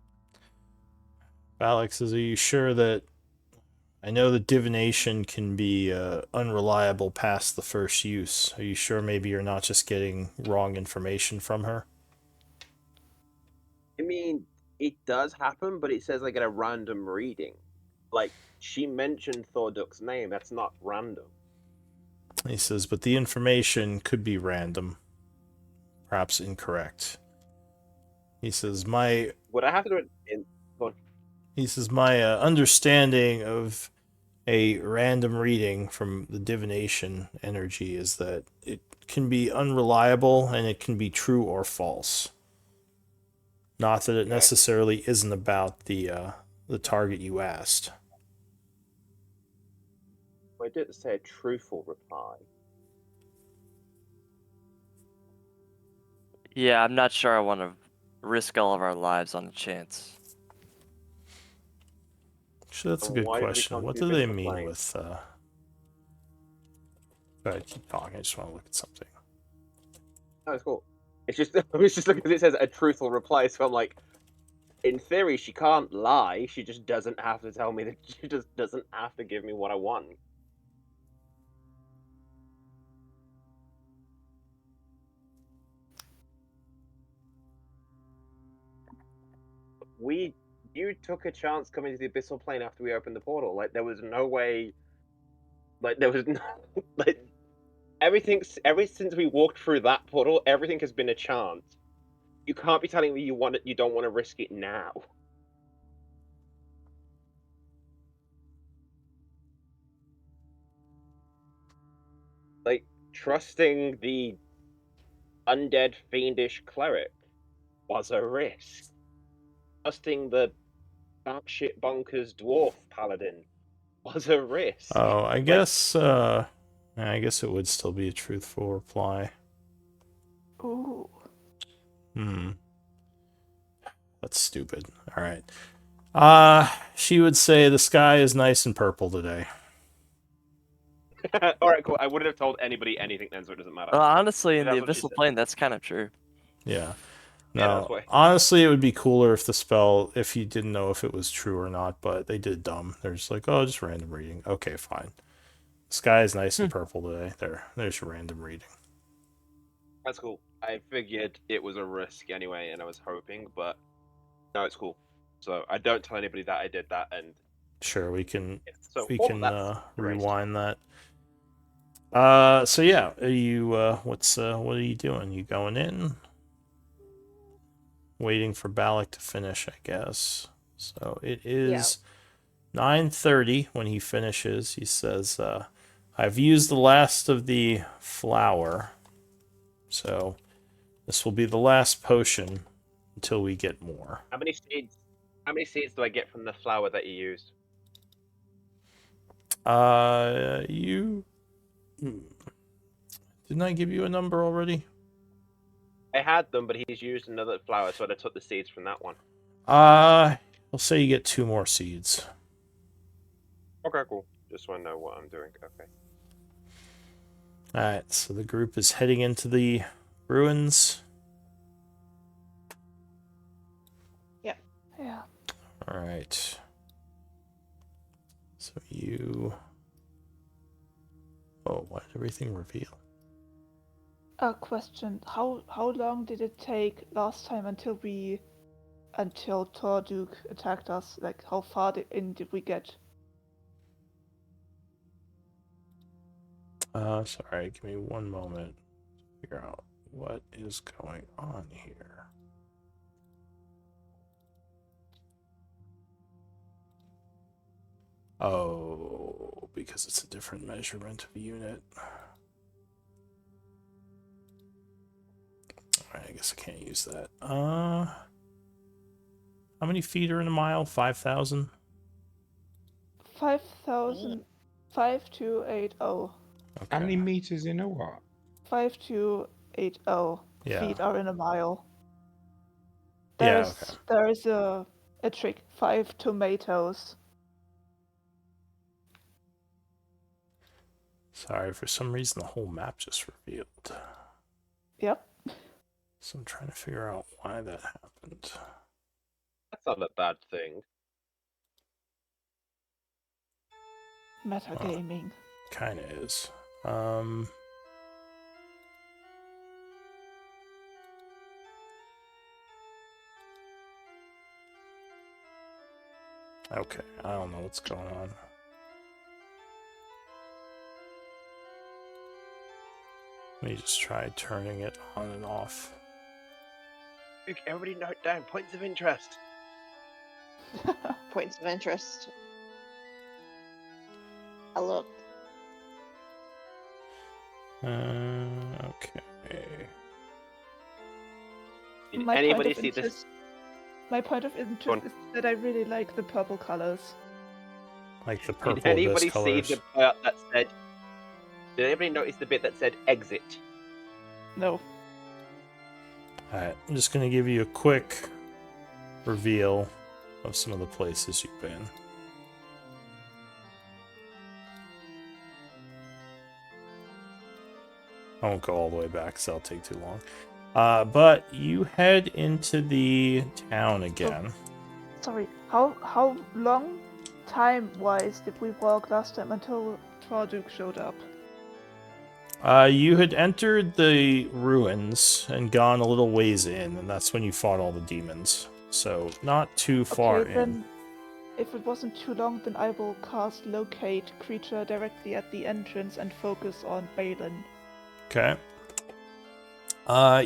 Alex, are you sure that I know that divination can be unreliable past the first use. Are you sure maybe you're not just getting wrong information from her? I mean, it does happen, but it says I get a random reading. Like, she mentioned Thorduck's name. That's not random. He says, but the information could be random, perhaps incorrect. He says, Would I have to do it in? Go on. my understanding of a random reading from the divination energy is that it can be unreliable and it can be true or false. Not that it necessarily isn't about the target you asked. I did say a truthful reply. Yeah, I'm not sure I want to risk all of our lives on a chance. Actually, that's a And good why did we question. come What to do they Abyssal mean Plane? with? Go ahead, keep talking. I just want to look at something. Oh, it's cool. It's just I was just looking. It says a truthful reply, so I'm like, in theory, she can't lie. She just doesn't have to tell me that. She just doesn't have to give me what I want. You took a chance coming to the Abyssal Plane after we opened the portal. Like, there was no way. Like, there was no. Like, everything. Ever since we walked through that portal, everything has been a chance. You can't be telling me you want it. You don't want to risk it now. Like, trusting the undead fiendish cleric was a risk. Trusting the batshit bonkers dwarf paladin was a risk. Oh, I Like, guess. I guess it would still be a truthful reply. Ooh. That's stupid. All right. She would say the sky is nice and purple today. all right, cool. I wouldn't have told anybody anything then, so it doesn't matter. Honestly, in the That's what she Abyssal said. Plane, that's kind of true. Yeah. Yeah, that's No, why. honestly, it would be cooler if the spell, if you didn't know if it was true or not, but they did dumb. They're just like, oh, just random reading. Okay, fine. The sky is nice and purple today. There's your random reading. That's cool. I figured it was a risk anyway, and I was hoping, but no, it's cool. So I don't tell anybody that I did that, and Sure, we can so all of that's erased. rewind that. So yeah, are you what are you doing? You going in? Waiting for Balak to finish, I guess. So it is 9:30 when he finishes. He says, I've used the last of the flour, so this will be the last potion until we get more. How many seeds? How many seeds do I get from the flower that you used? You didn't I give you a number already? I had them, but he's used another flower, so I took the seeds from that one. I'll say you get 2 more seeds. Okay, cool. Just want to know what I'm doing. Okay. Alright, so the group is heading into the ruins. Yeah. Alright. So you... Oh, why did everything reveal? A question. How long did it take last time until Torduk attacked us? Like, how far did we get? Sorry, give me one moment to figure out what is going on here. Oh, because it's a different measurement of a unit. Alright, I guess I can't use that. How many feet are in a mile? 5,000? 5,5280. How Okay. many meters in a what? 5280 Yeah. feet are in a mile. Yeah, okay. There is a trick. 5 tomatoes. Sorry, for some reason the whole map just revealed. Yep. So I'm trying to figure out why that happened. That's not a bad thing. Metagaming. Kind of is. Okay, I don't know what's going on. Let me just try turning it on and off. Everybody note down points of interest. Points of interest. I looked. Okay. Did My anybody point of see this? interest, my point of Go on. interest is that I really like the purple colors. Like the Did purple anybody abyss see colors. the part that said? Did anybody notice the bit that said exit? No. Alright, I'm just gonna give you a quick reveal of some of the places you've been. I won't go all the way back because that'll take too long. But you head into the town again. Sorry. How long time-wise did we walk last time until Traduke showed up? You had entered the ruins and gone a little ways in, and that's when you fought all the demons. So, not too far Okay, in. then if it wasn't too long, then I will cast Locate Creature directly at the entrance and focus on Balin. Okay.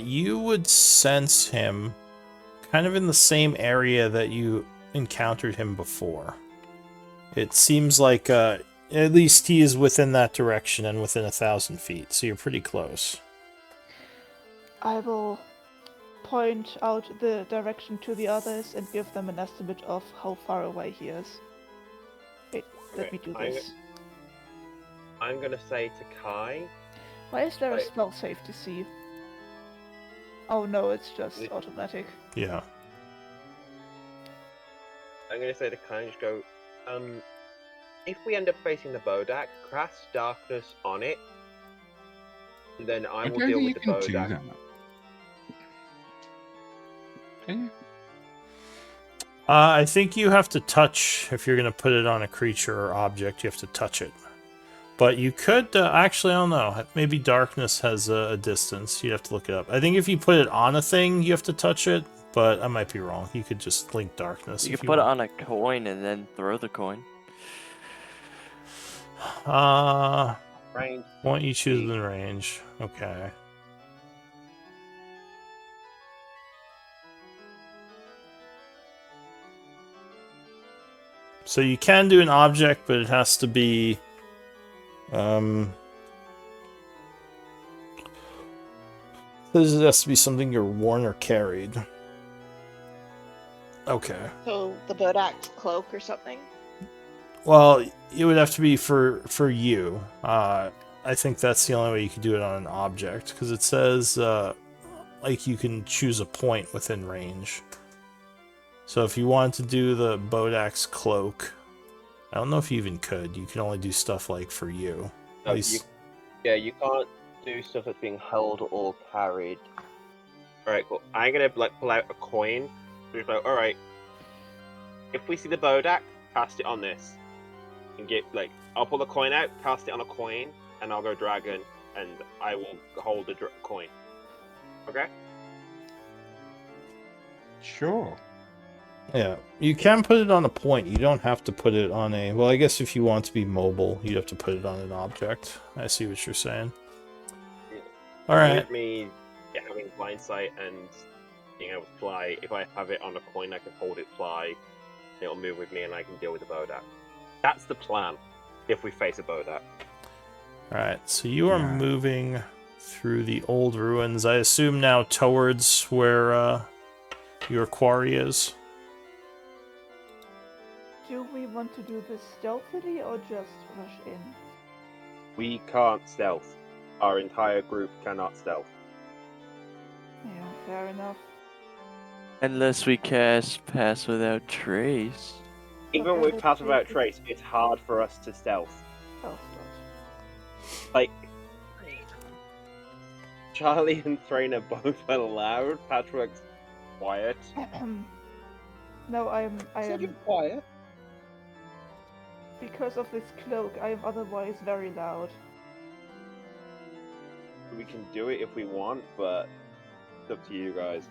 You would sense him kind of in the same area that you encountered him before. It seems like, at least he is within that direction and within 1,000 feet, so you're pretty close. I will point out the direction to the others and give them an estimate of how far away he is. Wait, let Okay, me do I'm this. I'm gonna say to Kai. Why is there a Wait. spell save to see? Oh no, it's just Wait. automatic. Yeah. I'm gonna say to Kai and just go. If we end up facing the Bodak, cast darkness on it. And then I will don't deal think with you the can do Bodak. that. Can you? I think you have to touch, if you're going to put it on a creature or object, you have to touch it. But you could, actually, I don't know, maybe darkness has a distance. You'd have to look it up. I think if you put it on a thing, you have to touch it, but I might be wrong. You could just link darkness You if could you put it want. on a coin and then throw the coin. Range. Why don't you choose the range? Okay. So you can do an object, but it has to be... This has to be something you're worn or carried. Okay. So the Bodak's cloak or something? Well, it would have to be for you. I think that's the only way you could do it on an object, because it says like you can choose a point within range. So if you wanted to do the Bodak's cloak, I don't know if you even could. You can only do stuff like for you. No, At least, you can't do stuff that's being held or carried. Alright, cool. I'm gonna pull out a coin. Just like, alright. If we see the Bodak, cast it on this. And I'll pull the coin out, cast it on a coin, and I'll go dragon, and I will hold the coin. Okay? Sure. yeah, you can put it on a point. You don't have to put it on a... Well, I guess if you want to be mobile, you'd have to put it on an object. I see what you're saying. Alright. With me having blind sight and being able to fly, if I have it on a coin, I can hold it, fly, it'll move with me, and I can deal with the Bodak. That's the plan, if we face a Bodak. Alright, so you are Yeah. moving through the old ruins, I assume now towards where your quarry is. Do we want to do this stealthily or just rush in? We can't stealth. Our entire group cannot stealth. Yeah, fair enough. Unless we cast Pass Without Trace. Even with Pass Without Trace, it's hard for us to stealth. Oh, Like, Charlie and Thrain are both allowed. Patrick's quiet. stop. No, I am quiet. because of this cloak, I am otherwise very loud. We can do it if we want, but it's up to you guys.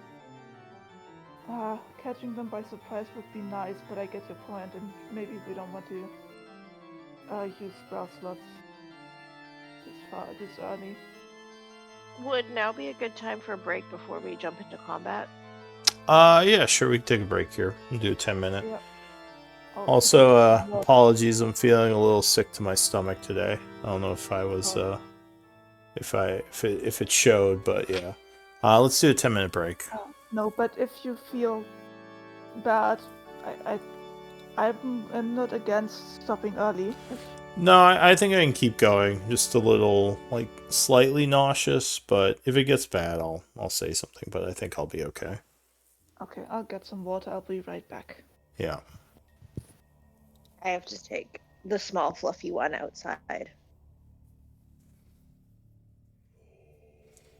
Catching them by surprise would be nice, but I get your point, and maybe we don't want to use spell slots this early. Would now be a good time for a break before we jump into combat? Yeah, sure, we can take a break here. We'll do a 10-minute. Yeah. Also, apologies, I'm feeling a little sick to my stomach today. I don't know if I was, if it showed, but yeah. Let's do a 10-minute break. No, but if you feel bad, I'm not against stopping early. No, I think I can keep going. Just a little, like, slightly nauseous, but if it gets bad, I'll say something, but I think I'll be okay. Okay, I'll get some water. I'll be right back. Yeah. I have to take the small fluffy one outside.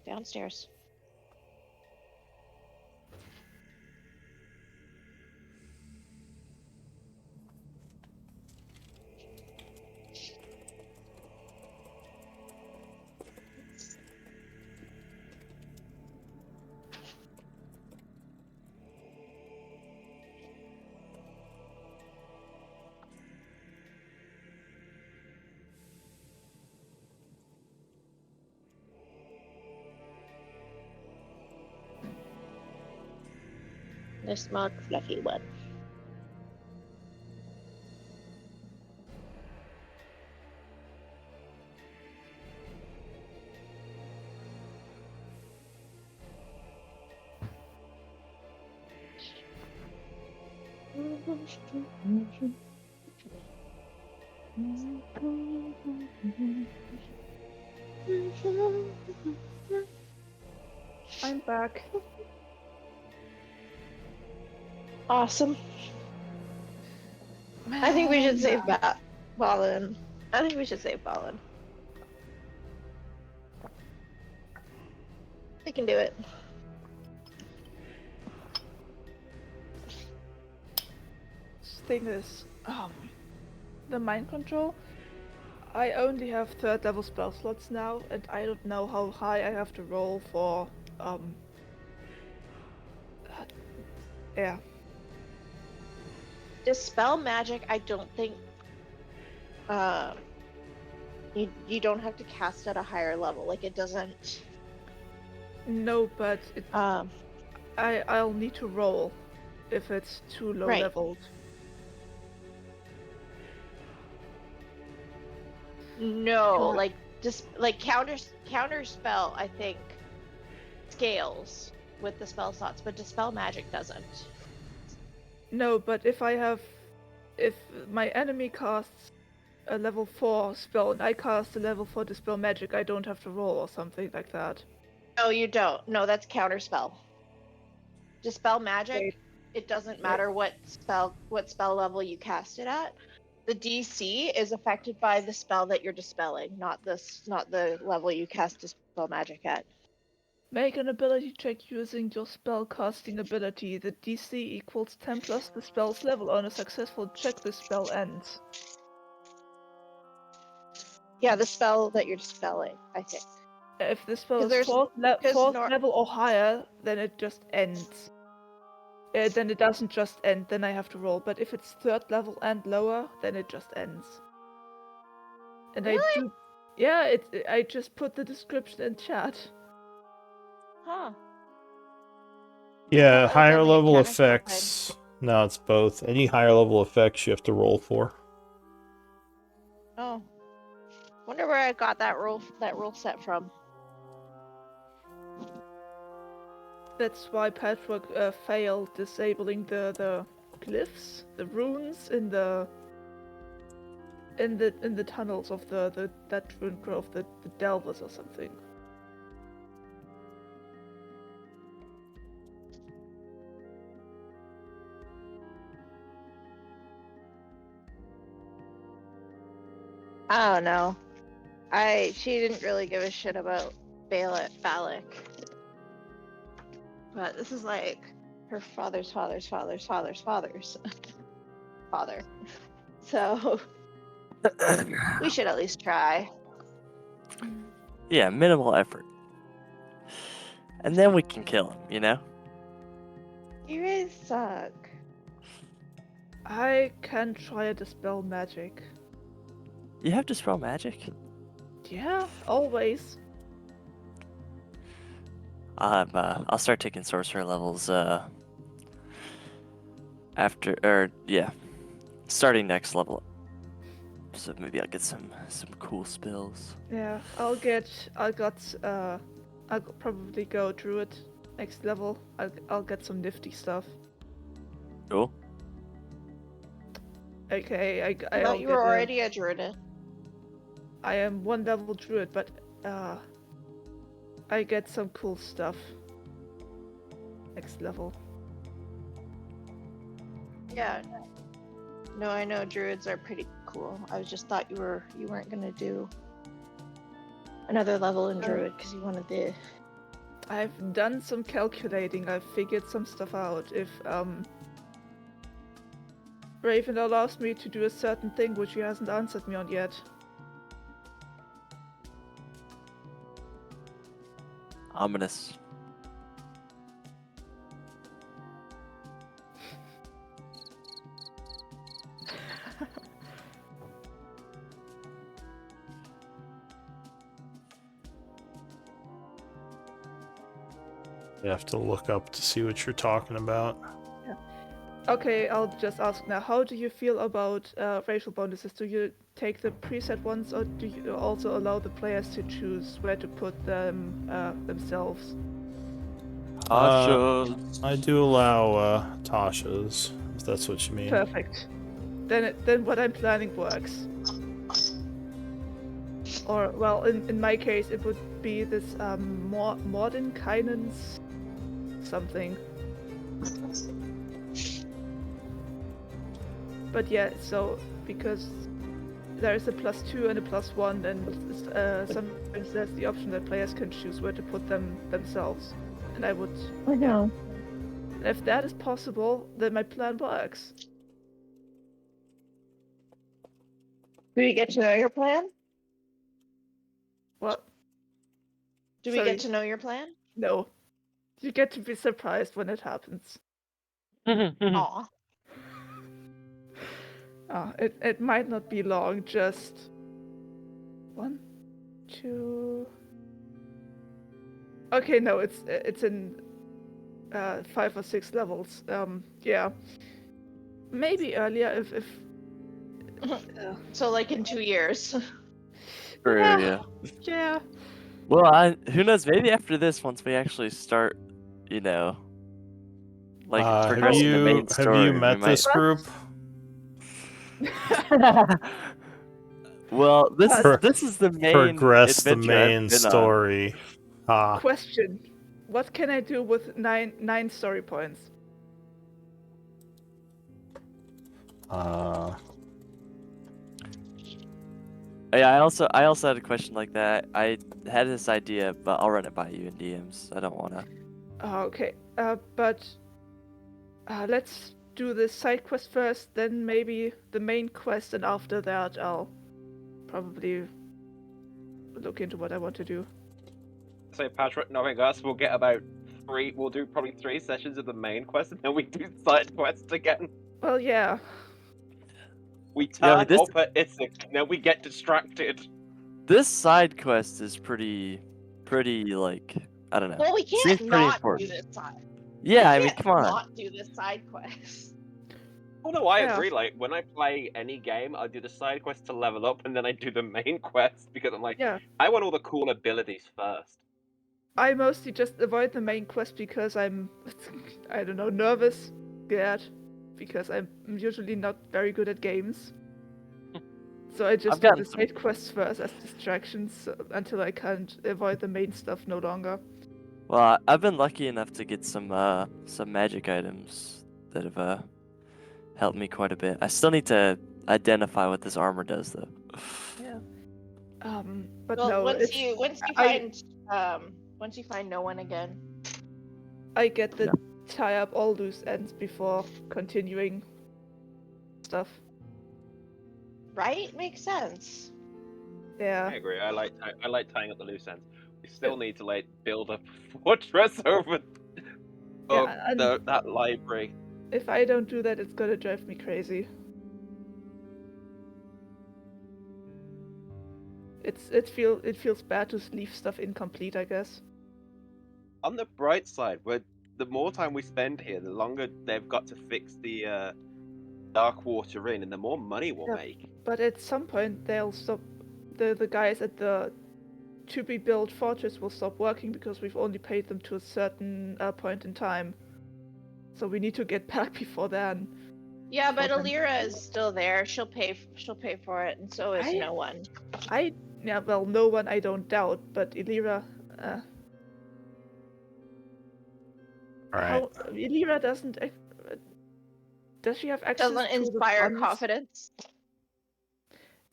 Downstairs. The small fluffy one. I'm back. Awesome. I think we should save Balin. I think we should save Balin. We can do it. Thing is, the mind control. I only have 3rd level spell slots now, and I don't know how high I have to roll for, yeah. Dispel magic, I don't think you don't have to cast at a higher level. Like it doesn't. No, but it, I'll need to roll if it's too low Right. leveled. No, like just like counter spell, I think scales with the spell slots, but dispel magic doesn't. No, but if my enemy casts a level 4 spell and I cast a level 4 dispel magic, I don't have to roll or something like that. No, you don't. No, that's counter spell. Dispel magic, it doesn't matter what spell level you cast it at. The DC is affected by the spell that you're dispelling, not the level you cast dispel magic at. Make an ability check using your spell casting ability. The DC equals 10 plus the spell's level. On a successful check, the spell ends. Yeah, the spell that you're dispelling, I think. If the spell 'Cause is there's- 4th nor- level or higher, then it just ends. Then it doesn't just end, then I have to roll. But if it's 3rd level and lower, then it just ends. And Really? I do. Yeah, I just put the description in chat. Huh. Yeah, That was higher only a level counter spell effects. No, it's both. Any higher level effects you have to roll for. Oh. Wonder where I got that rule set from. That's why Patrick failed disabling the glyphs, the runes in the tunnels of that rune grove, the Delvers or something. I don't know. She didn't really give a shit about Balak. But this is like her father's father. So We should at least try. Yeah, minimal effort. And then we can kill him, you know? You guys suck. I can try to dispel magic. You have Dispel Magic? Yeah, always. I'll start taking sorcerer levels starting next level. So maybe I'll get some cool spells. Yeah, I'll probably go druid next level. I'll get some nifty stuff. Cool. Okay, I thought you were already a druid. I am 1 level druid, but I get some cool stuff next level. Yeah. No, I know druids are pretty cool. I just thought you weren't gonna do another level in druid because you wanted the. I've done some calculating. I've figured some stuff out. If Raven allows me to do a certain thing which he hasn't answered me on yet. Ominous. You have to look up to see what you're talking about. Okay, I'll just ask now. How do you feel about racial bonuses? Do you take the preset ones, or do you also allow the players to choose where to put them themselves? I do allow Tasha's, if that's what you mean. Perfect. Then what I'm planning works. Or, well, in my case, it would be this Mordenkainen's something. But yeah, so because there is a +2 and a +1, and sometimes there's the option that players can choose where to put them themselves. And I would. I know. If that is possible, then my plan works. Do we get to know your plan? What? Do we Sorry. get to know your plan? No. You get to be surprised when it happens. Aw. It might not be long, just 1, 2. Okay, no, it's in 5 or 6 levels. Yeah, maybe earlier if So like in 2 years. True, Yeah. yeah. yeah. Well, who knows? Maybe after this, once we actually start, like progressing the main story, have you we met might... this group? Well, this is the main progress the adventure I've main been on. story. Question: what can I do with nine story points? Yeah, I also had a question like that. I had this idea, but I'll run it by you in DMs. I don't wanna. Okay. But let's do the side quest first, then maybe the main quest, and after that I'll probably look into what I want to do. So Patrick, knowing us, we'll get about 3. We'll do probably 3 sessions of the main quest, and then we do side quests again. Well, yeah. We turn this- up at Isaac, and then we get distracted. This side quest is pretty like, I don't know. Well, we Seems can't pretty not important. do this side. Yeah, I We mean, can't come on. Not do this side quest. Oh no, I Yeah. agree. Like when I play any game, I do the side quest to level up, and then I do the main quest because I'm like, Yeah. I want all the cool abilities first. I mostly just avoid the main quest because I'm, I don't know, nervous, scared, because I'm usually not very good at games. So I just do the side quests first as distractions until I can't avoid the main stuff no longer. Well, I've been lucky enough to get some magic items that have helped me quite a bit. I still need to identify what this armor does, though. Yeah. But Well, no, once you find no one again. I get to tie up all loose ends before continuing stuff. Right? Makes sense. Yeah. I agree. I like tying up the loose ends. We still need to like build up a fortress over Yeah, and that library. if I don't do that, it's gonna drive me crazy. It feels bad to leave stuff incomplete, I guess. On the bright side, the more time we spend here, the longer they've got to fix the dark water in, and the more money we'll Yeah. make. But at some point they'll stop. The guys at the to be built fortress will stop working because we've only paid them to a certain point in time. So we need to get back before then. Yeah, but Before then. Alira is still there. She'll pay for it, and so is I- no one. Yeah, well, no one I don't doubt, but Elira, All right. how Elira doesn't. Does she have access Doesn't to the inspire funds? confidence.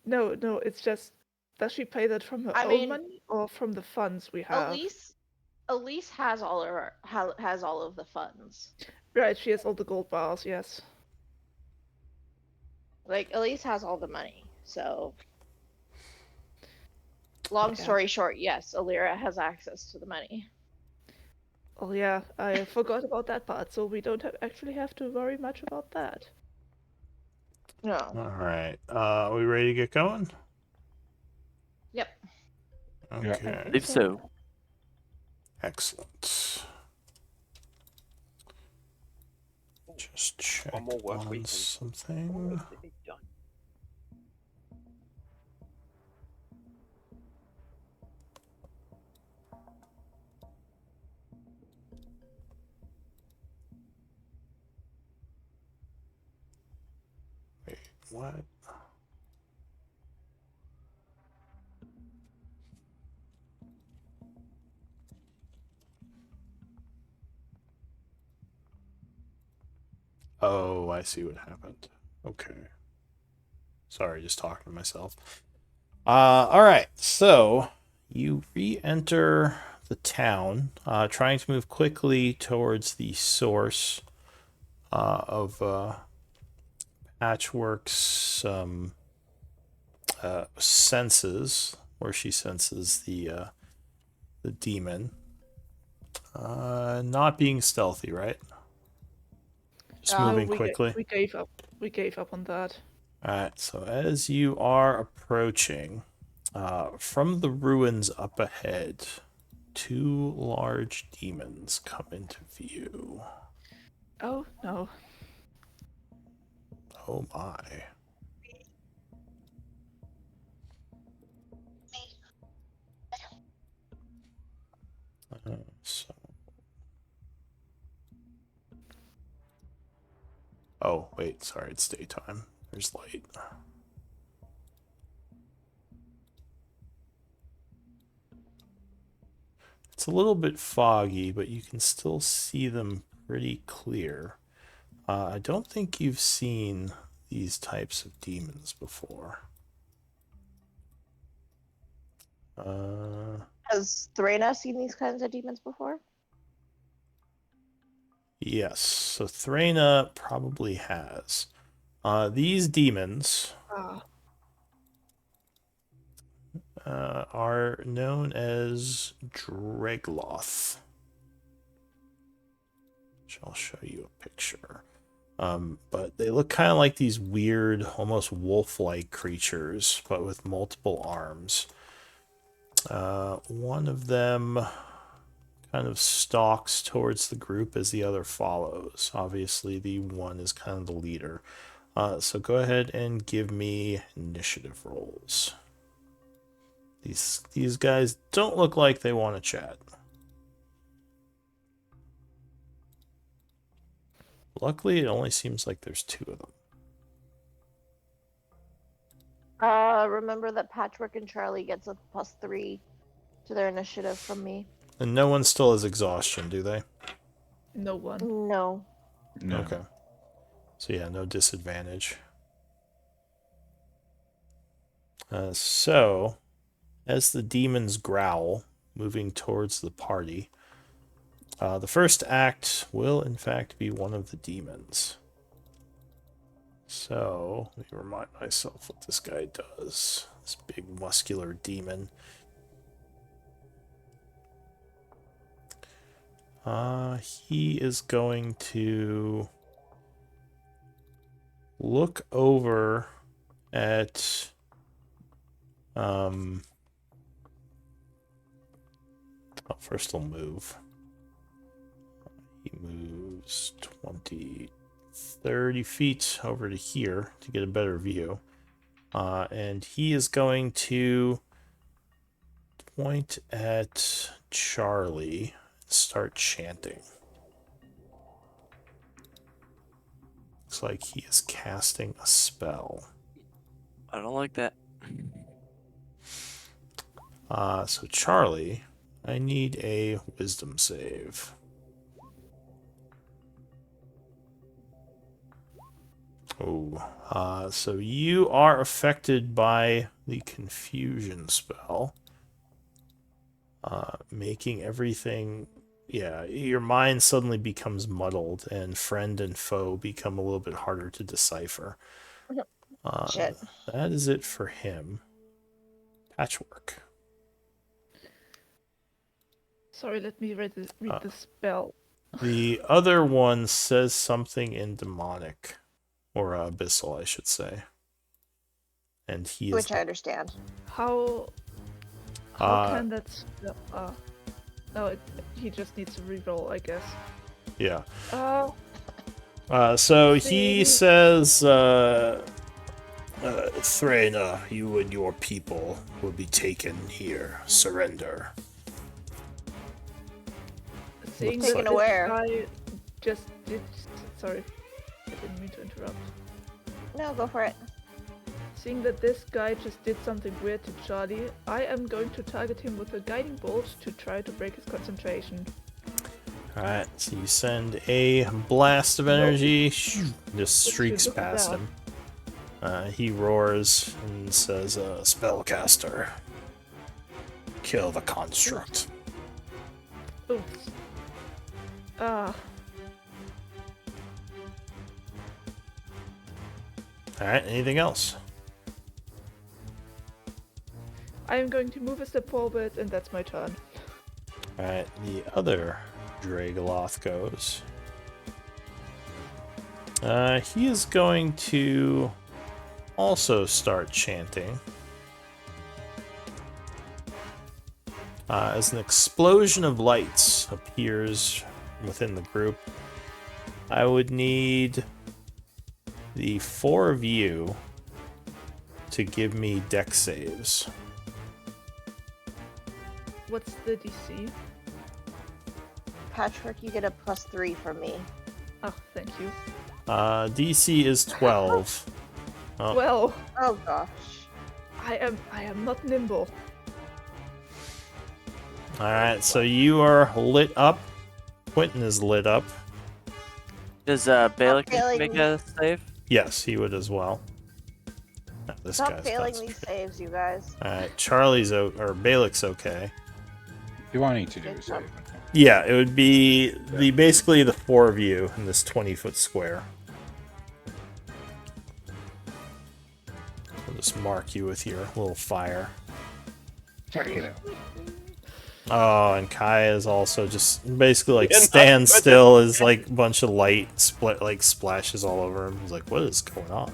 No, it's just. Does she pay that from her I own mean, money or from the funds we have? Elise has has all of the funds. Right, she has all the gold bars. Yes. Like Elise has all the money. So, long Yeah. story short, yes, Alira has access to the money. Oh yeah, I forgot about that part. So we don't actually have to worry much about that. No. All right. Are we ready to get going? Yep. Yeah. Okay. If so. Excellent. Just check One more work on week and something. almost done. Wait, what? Oh, I see what happened. Okay. Sorry, just talking to myself. All right. So you re-enter the town, trying to move quickly towards the source of Patchwork's senses, where she senses the demon. Not being stealthy, right? Just No, moving quickly. We gave up. We gave up on that. Alright, so as you are approaching, from the ruins up ahead, two large demons come into view. Oh no. Oh my. So. Oh, wait, sorry, it's daytime. There's light. It's a little bit foggy, but you can still see them pretty clear. I don't think you've seen these types of demons before. Has Threna seen these kinds of demons before? Yes, so Threna probably has. These demons are known as Dregloth. Which I'll show you a picture. But they look kind of like these weird, almost wolf-like creatures, but with multiple arms. One of them kind of stalks towards the group as the other follows. Obviously, the one is kind of the leader. So go ahead and give me initiative rolls. These guys don't look like they want to chat. Luckily, it only seems like there's two of them. Remember that Patchwork and Charlie gets a +3 to their initiative from me. And no one still has exhaustion, do they? No one. No. No. Okay. So yeah, no disadvantage. So, as the demons growl, moving towards the party, the first act will in fact be one of the demons. So, let me remind myself what this guy does. This big muscular demon. He is going to look over at first he'll move. He moves 20, 30 feet over to here to get a better view. And he is going to point at Charlie and start chanting. Looks like he is casting a spell. I don't like that. So Charlie, I need a wisdom save. Oh, so you are affected by the confusion spell, making everything, yeah, your mind suddenly becomes muddled, and friend and foe become a little bit harder to decipher. Shit. That is it for him. Patchwork. Sorry, let me read the spell. The other one says something in demonic, or abyssal, I should say. And he is Which I understand. How can that spell? No, he just needs to reroll, I guess. yeah. So He says, Threna, you and your people will be taken here. Surrender. seeing Taken that aware. this guy just did. Sorry, I didn't mean to interrupt. No, go for it. Seeing that this guy just did something weird to Charlie, I am going to target him with a guiding bolt to try to break his concentration. Alright, so you send a blast of energy, just streaks look at past that. him. He roars and says, Spellcaster, kill the construct. Oops. Ah, Alright, anything else? I am going to move a step forward, and that's my turn. Alright, the other Dragoloth goes. He is going to also start chanting. As an explosion of lights appears within the group, I would need the 4 of you to give me dex saves. What's the DC? Patchwork, you get a +3 from me. Oh, thank you. DC is 12. Oh. Well, Oh gosh. I am not nimble. Alright, so you are lit up. Quentin is lit up. Does Balak failing make me. a save? Yes, he would as well. No, this Stop guy's failing concentrating. these saves, you guys. Alright, Charlie's or Balak's okay. Do I need to do a Good save? job. Yeah, it would be basically the 4 of you in this 20-foot square. I'll just mark you with your little fire. Check it out. Oh, and Kai is also just basically like Yeah, stands not- still as like a bunch of light splashes all over him. He's like, what is going on?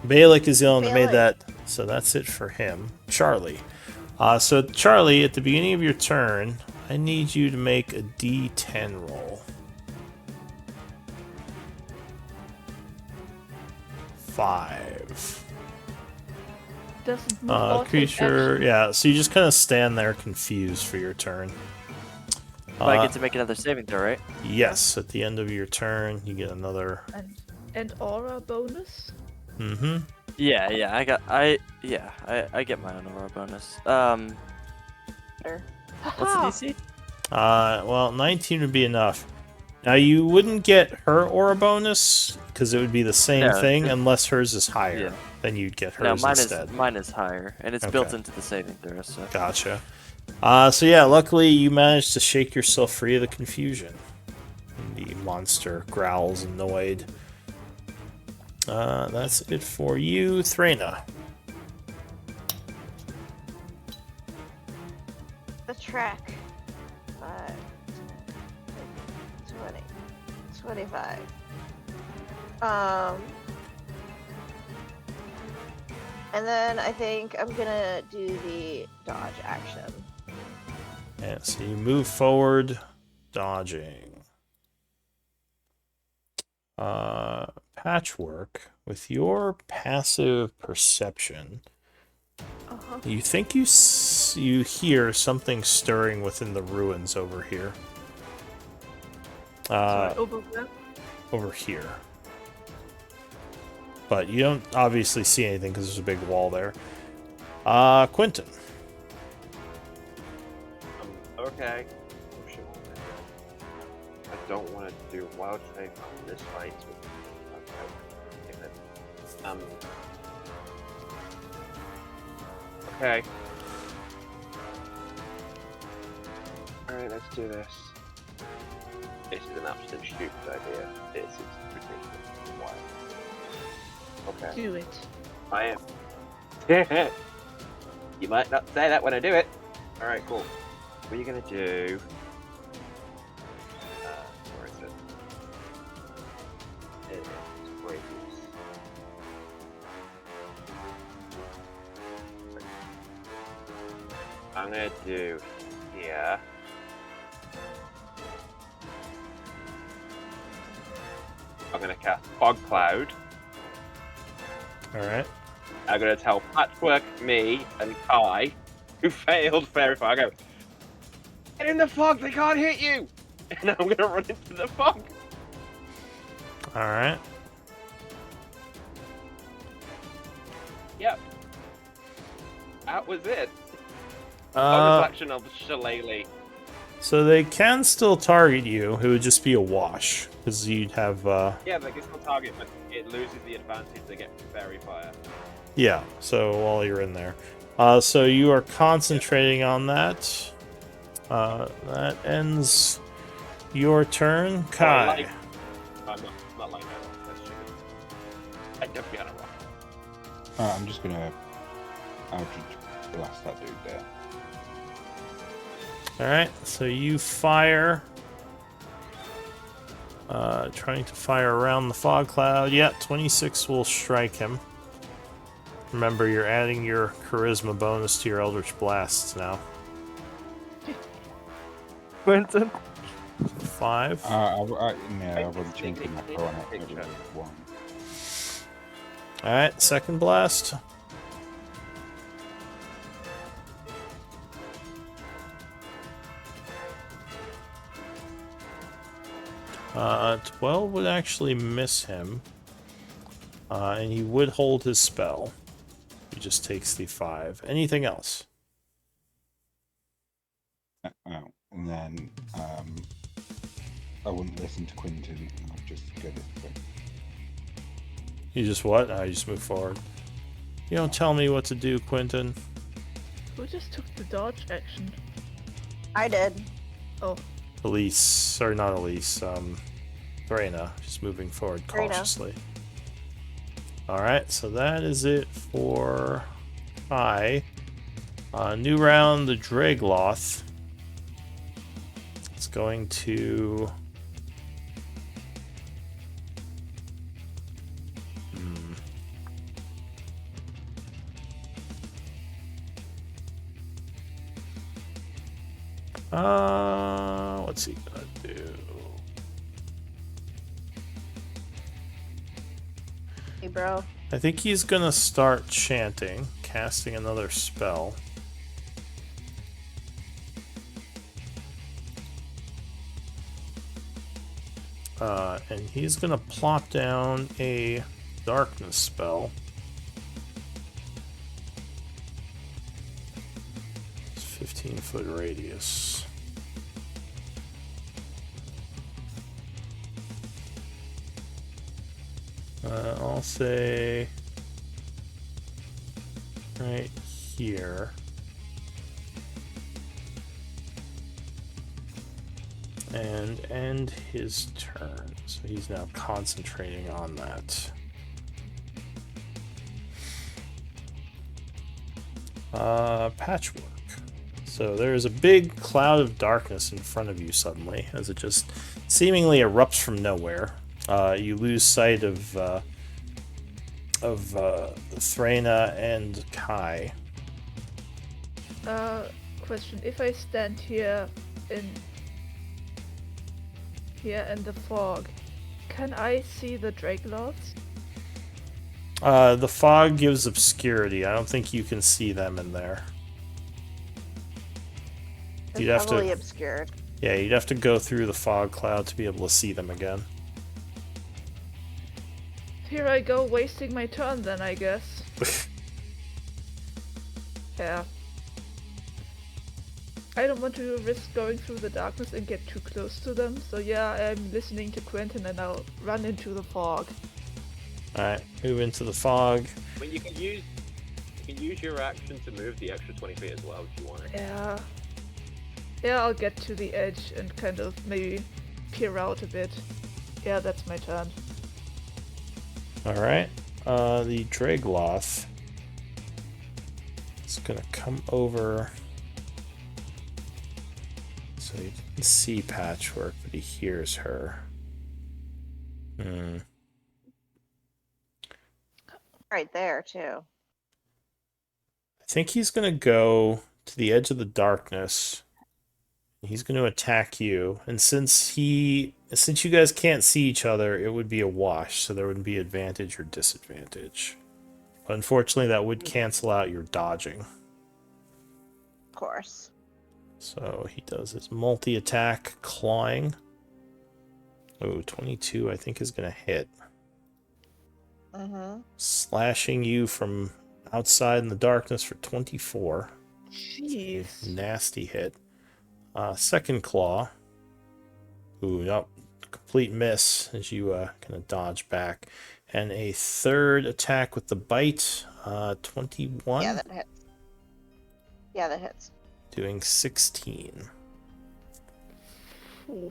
Balak is the one that made Balak. that, so that's it for him. Charlie. So Charlie, at the beginning of your turn, I need you to make a D10 roll. 5. Doesn't move or take Creature, action. yeah. So you just kind of stand there confused for your turn. But I get to make another saving throw, right? Yes, at the end of your turn, you get another. And aura bonus. Mm-hmm. Yeah, I get my own aura bonus. What's the DC? Well, 19 would be enough. Now you wouldn't get her aura bonus because it would be the same Yeah, thing it- unless hers is higher. yeah. Then you'd get No, hers instead. mine is higher, and it's built Okay. into the saving throw. So Gotcha. So yeah, luckily you managed to shake yourself free of the confusion. And the monster growls annoyed. That's it for you, Threna. The track. 5, 20, 25. And then I think I'm gonna do the dodge action. Yeah, so you move forward, dodging. Patchwork, with your passive perception, you think you hear something stirring within the ruins over here. Over there. Over here. But you don't obviously see anything because there's a big wall there. Quentin. Okay. Oh shit. I don't want to do wild shape on this fight. Okay. Alright, let's do this. This is an absolute stupid idea. This is ridiculous. Wild. Okay. Do it. I am. You might not say that when I do it. Alright, cool. What are you gonna do? Where is it? It's radius. I'm gonna do here. I'm gonna cast Fog Cloud. Alright. I'm gonna tell Patchwork, me, and Kai, who failed Fairy Fire, I go, get in the fog, they can't hit you! And I'm gonna run into the fog. Alright. Yep. That was it. Bonus action of Shillelagh. So they can still target you. It would just be a wash. Because you'd have, Yeah, but it's on target, but it loses the advantage they get from Fairy Fire. Yeah, so while you're in there. So you are concentrating on that. That ends your turn. Kai. I'm not like that. That's stupid. I definitely had a rock. I'm just gonna Eldritch Blast that dude there. Alright, so you fire. Trying to fire around the fog cloud. Yeah, 26 will strike him. Remember, you're adding your charisma bonus to your Eldritch Blasts now. Quentin. 5. I wasn't changing my phone up to one. Alright, second blast. 12 would actually miss him. And he would hold his spell. He just takes the 5. Anything else? And then I wouldn't listen to Quentin. I'd just get it. You just what? You just move forward. You don't tell me what to do, Quentin. Who just took the dodge action? I did. Oh, Elise, or not Elise, Reyna, just moving forward Reyna. cautiously. Alright, so that is it for Kai. New round, the Dragloth. It's going to... what's he gonna do? Hey, bro. I think he's gonna start chanting, casting another spell. And he's gonna plop down a darkness spell. It's 15-foot radius. I'll say right here. And end his turn. So he's now concentrating on that. Patchwork. So there is a big cloud of darkness in front of you suddenly, as it just seemingly erupts from nowhere. You lose sight of Threna and Kai. Question: if I stand here in the fog, can I see the Drakeloths? The fog gives obscurity. I don't think you can see them in there. It's You'd have heavily to, obscured. yeah, you'd have to go through the fog cloud to be able to see them again. Here I go, wasting my turn then, I guess. Yeah. I don't want to risk going through the darkness and get too close to them, so yeah, I'm listening to Quentin and I'll run into the fog. Alright, move into the fog. I mean, you can use your action to move the extra 20 feet as well if you want it. Yeah. Yeah, I'll get to the edge and kind of maybe peer out a bit. Yeah, that's my turn. Alright, the Dragloth is gonna come over. So he didn't see Patchwork, but he hears her. Right there, too. I think he's gonna go to the edge of the darkness. He's gonna attack you, and since you guys can't see each other, it would be a wash, so there wouldn't be advantage or disadvantage. But unfortunately, that would cancel out your dodging. Of course. So he does his multi-attack clawing. Oh, 22 I think is gonna hit. Slashing you from outside in the darkness for 24. Jeez. Nasty hit. Second claw. Ooh, nope. Complete miss as you kind of dodge back. And a third attack with the bite. 21. Yeah, that hits. Yeah, that hits. Doing 16. Ooh.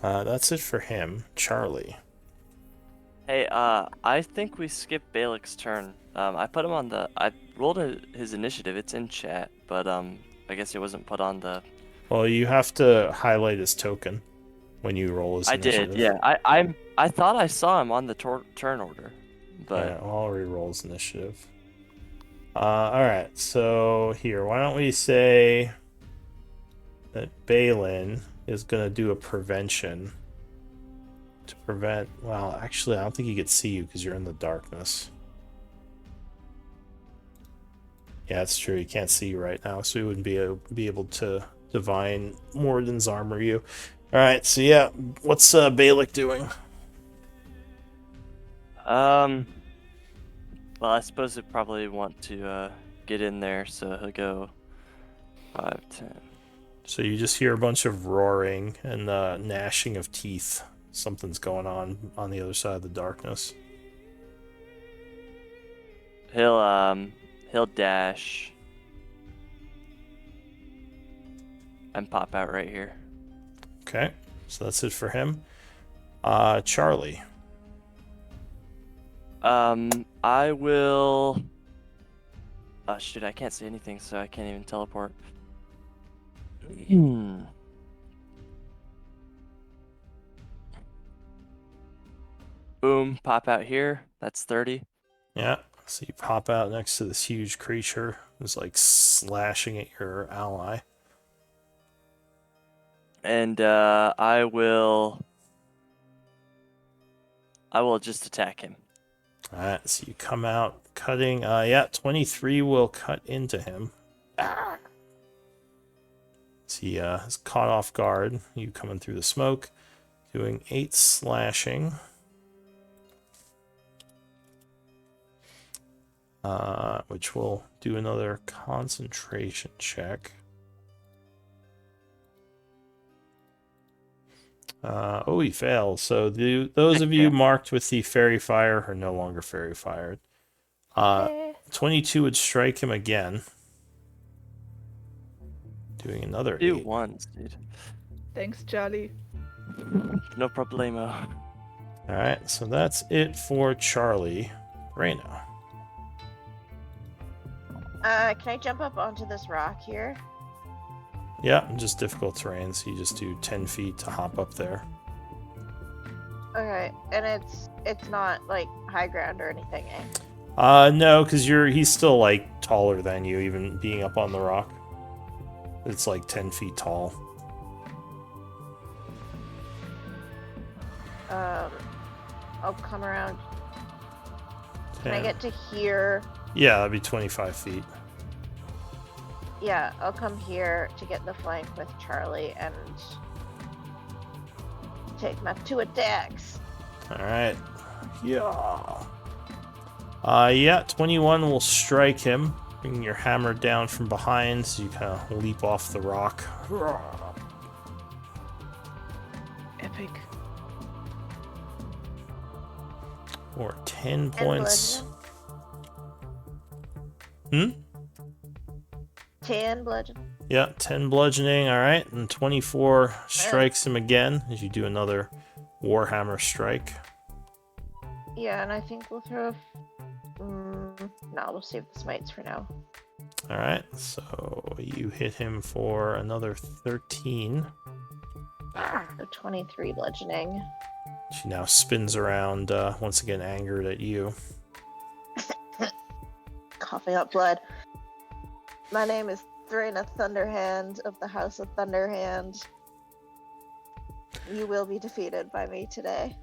That's it for him. Charlie. Hey, I think we skipped Balik's turn. I put him on I rolled his initiative. It's in chat, but I guess it wasn't put on the. Well, you have to highlight his token when you roll his I initiative. did, yeah. I thought I saw him on the turn order, but Yeah, I'll re-roll his initiative. Alright, so here, why don't we say that Balin is going to do a prevention to prevent... Well, actually, I don't think he could see you because you're in the darkness. Yeah, it's true. He can't see you right now, so he wouldn't be able to divine Morden's armor you. Alright, so yeah, what's Balik doing? well, I suppose he'd probably want to get in there, so he'll go 5, 10. So you just hear a bunch of roaring and gnashing of teeth. Something's going on the other side of the darkness. He'll dash and pop out right here. Okay, so that's it for him. Charlie. I will. Oh shoot! I can't see anything, so I can't even teleport. Boom! Pop out here. That's 30. Yeah, so you pop out next to this huge creature who's like slashing at your ally. And I will just attack him. Alright, so you come out cutting. Yeah, 23 will cut into him. So he is caught off guard. You coming through the smoke, doing 8 slashing. Which will do another concentration check. Oh, he fails. So those of you marked with the fairy fire are no longer fairy fired. 22 would strike him again. Doing another 2 8. ones, dude. Thanks, Charlie. No problemo. Alright, so that's it for Charlie. Reyna. Can I jump up onto this rock here? Yeah, just difficult terrain, so you just do 10 feet to hop up there. Okay, and it's not like high ground or anything, eh? No, because he's still like taller than you, even being up on the rock. It's like 10 feet tall. I'll come around. Can I 10. get to here? Yeah, that'd be 25 feet. Yeah, I'll come here to get the flank with Charlie and take my 2 attacks. Alright. Yeah. Yeah, 21 will strike him, bringing your hammer down from behind so you kind of leap off the rock. Epic. Or 10 And points. bludgeoning. 10 bludgeon. Yeah, 10 bludgeoning, alright. And 24 strikes him again as you do another Warhammer strike. Yeah, and I think we'll throw. No, we'll save the smites for now. Alright, so you hit him for another 13. So 23 bludgeoning. She now spins around, once again angered at you. Coughing up blood. My name is Thraina Thunderhand of the House of Thunderhand. You will be defeated by me today.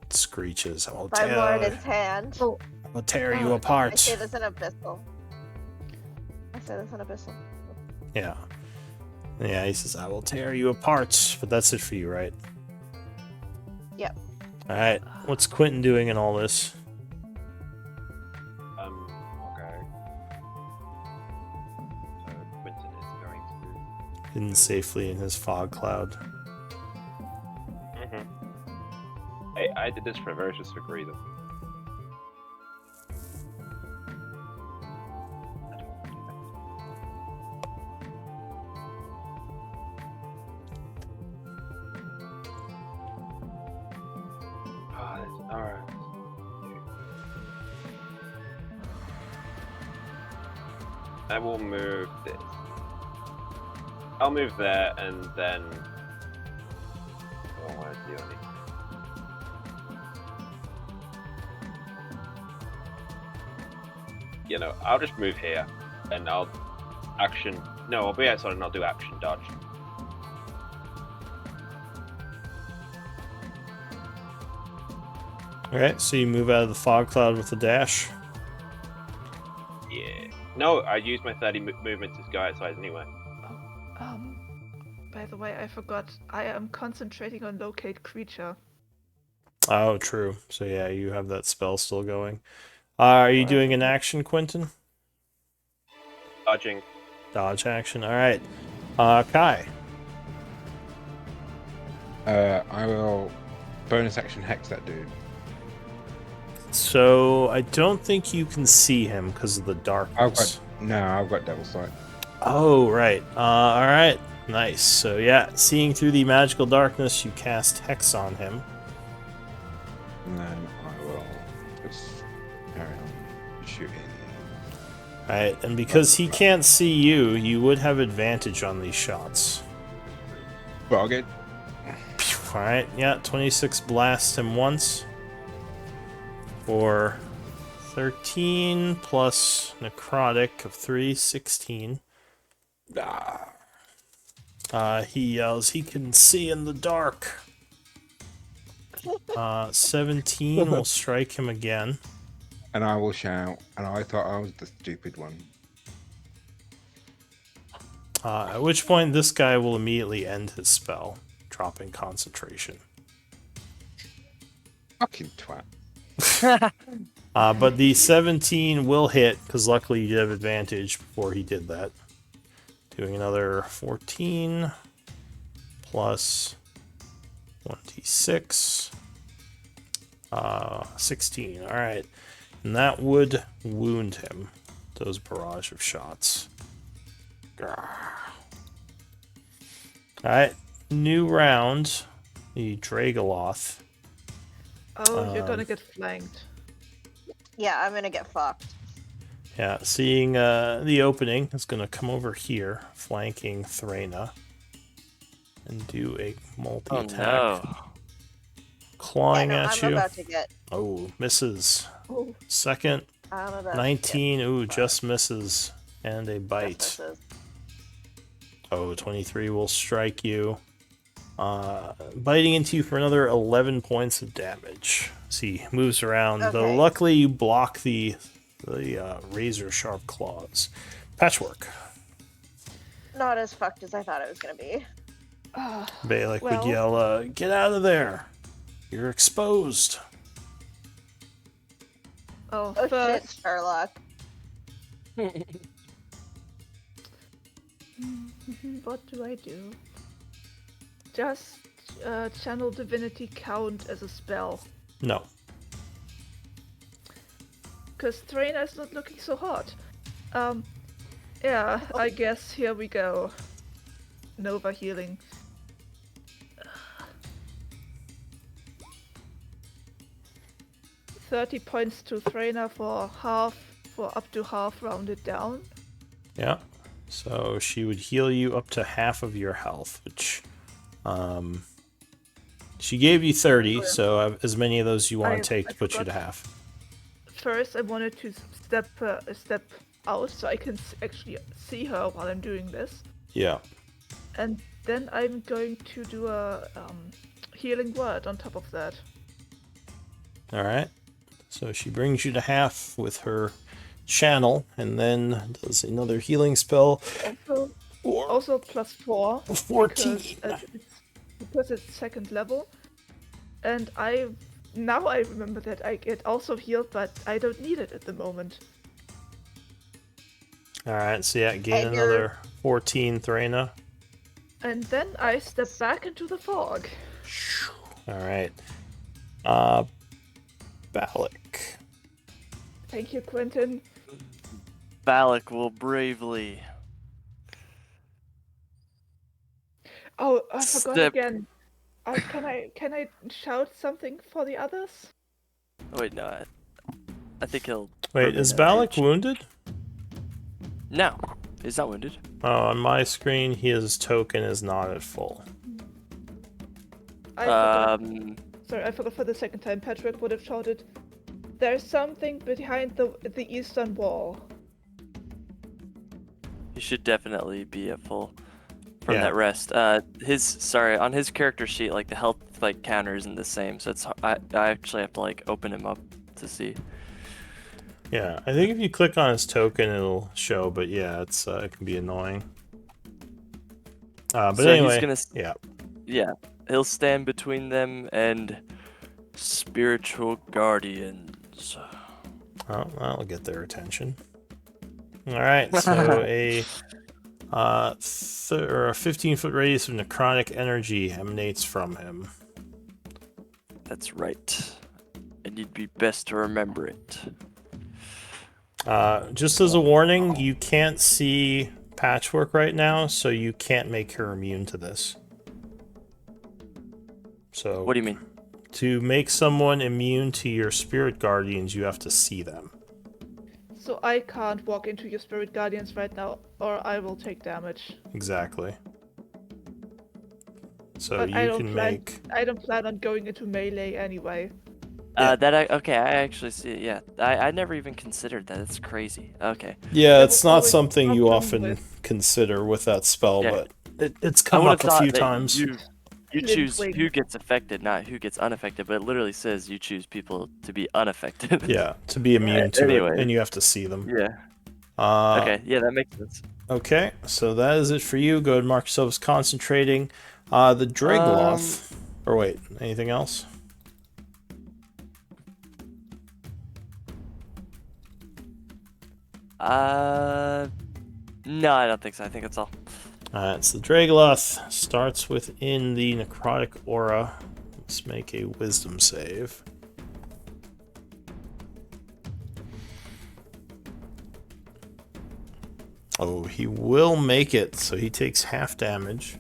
It screeches. I will By Moradin's hand. tear you I apart. say this in Abyssal. I say this in Abyssal. Yeah. Yeah, he says, I will tear you apart. But that's it for you, right? Yep. Alright, what's Quentin doing in all this? Okay. So Quentin is going to. Hidden safely in his fog cloud. Hey, I did this for a very specific reason. Alright. I will move this. I'll move there and then. I don't want to do anything. You know, I'll just move here and I'll action. No, I'll be outside and I'll do action dodge. Alright, so you move out of the fog cloud with a dash. Yeah. No, I used my 30 movement to go outside anyway. By the way, I forgot. I am concentrating on locate creature. Oh, true. So yeah, you have that spell still going. Are you doing an action, Quentin? Dodging. Dodge action. Alright. Kai. I will bonus action hex that dude. So I don't think you can see him because of the darkness. I've got devil sight. Oh, right. Alright. Nice. So yeah, seeing through the magical darkness, you cast Hex on him. And then I will just carry on shooting. Alright, and because he can't see you, you would have advantage on these shots. Bargain. Alright, yeah, 26 blast him once. For 13 plus necrotic of 3, 16. He yells, he can see in the dark. 17 will strike him again. And I will shout, and I thought I was the stupid one. At which point this guy will immediately end his spell, dropping concentration. Fucking twat. But the 17 will hit, because luckily you did have advantage before he did that. Doing another 14 plus 26. 16. Alright. And that would wound him. Those barrage of shots. Alright. New round. The Dragoloth. Oh, you're gonna get flanked. Yeah, I'm gonna get fucked. Yeah, seeing the opening, is going to come over here, flanking Threna, and do a Oh multi-attack. no. Clawing yeah, no, at I'm you. about to get. Oh, misses. Oh, Second, I'm about 19. To Ooh, fucked. just misses. And a get bite. just misses. Oh, 23 will strike you. Biting into you for another 11 points of damage. See, moves around, though Okay. luckily you block the razor sharp claws. Patchwork. Not as fucked as I thought it was gonna be. Balak would well, yell, get out of there! You're exposed! oh, Oh shit, first, Sherlock. what do I do? Just channel divinity count as a spell? No. Because Traina's not looking so hot. Yeah, I guess here we go. Nova healing. 30 points to Traina for up to half rounded down. Yeah. So she would heal you up to half of your health, which she gave you 30, so as many of those you want to take to put you to half. First, I wanted to step out so I can actually see her while I'm doing this. Yeah. And then I'm going to do a healing word on top of that. All right. So she brings you to half with her channel, and then does another healing spell. Also plus 4. 14. Because it's second level. And now I remember that I get also healed, but I don't need it at the moment. All right. So yeah, gain And you're- another 14, Threna. And then I step back into the fog. All right. Balak. Thank you, Quentin. Balak will bravely Oh, I forgot Step. again. Can I shout something for the others? Oh, wait, no. I think he'll. Wait, remain is at Balak range. wounded? No, he's not wounded. Oh, on my screen, his token is not at full. I forgot. Sorry, I forgot for the second time. Patrick would have shouted, "There's something behind the eastern wall." He should definitely be at full from Yeah. that rest. On his character sheet, like the health counter isn't the same, so I actually have to open him up to see. Yeah, I think if you click on his token, it'll show. But yeah, it can be annoying. But So anyway, he's gonna. Yeah, he'll stand between them and spiritual guardians. Oh, that'll get their attention. All right, so a 15-foot radius of necrotic energy emanates from him. That's right, and you'd be best to remember it. Just as a warning, you can't see Patchwork right now, so you can't make her immune to this. So, What do you mean? to make someone immune to your spirit guardians, you have to see them. So I can't walk into your spirit guardians right now, or I will take damage. Exactly. So But you I don't can plan. make. I don't plan on going into melee anyway. Yeah. Okay, I actually see it, yeah. I never even considered that. That's crazy. Okay. Yeah, There it's was not always something you problem often with- consider with that spell, Yeah. but it's I come would up have a thought few that times. you Limp choose wing. who gets affected, not who gets unaffected, but it literally says you choose people to be unaffected. Yeah, to be immune to Anyway. it, and you have to see them. Yeah. Okay, yeah, that makes sense. Okay, so that is it for you. Go ahead and mark yourself as concentrating. The Drigloth. Or wait, anything else? No, I don't think so. I think that's all. Alright, so the Dragloth starts within the necrotic aura. Let's make a wisdom save. Oh, he will make it, so he takes half damage.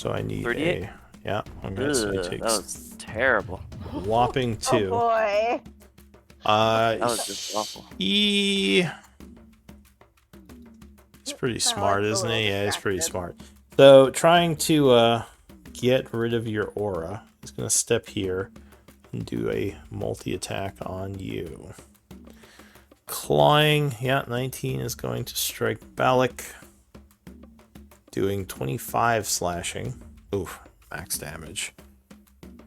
So I need 38? a... Yeah, okay, so he Ugh, that takes was terrible. whopping Oh 2. boy. That was just awful. He's pretty smart, Balik's a isn't little he? Yeah, he's pretty distracted. smart. So trying to get rid of your aura, he's gonna step here and do a multi-attack on you. Clawing, yeah, 19 is going to strike Balik, doing 25 slashing. Oof, max damage.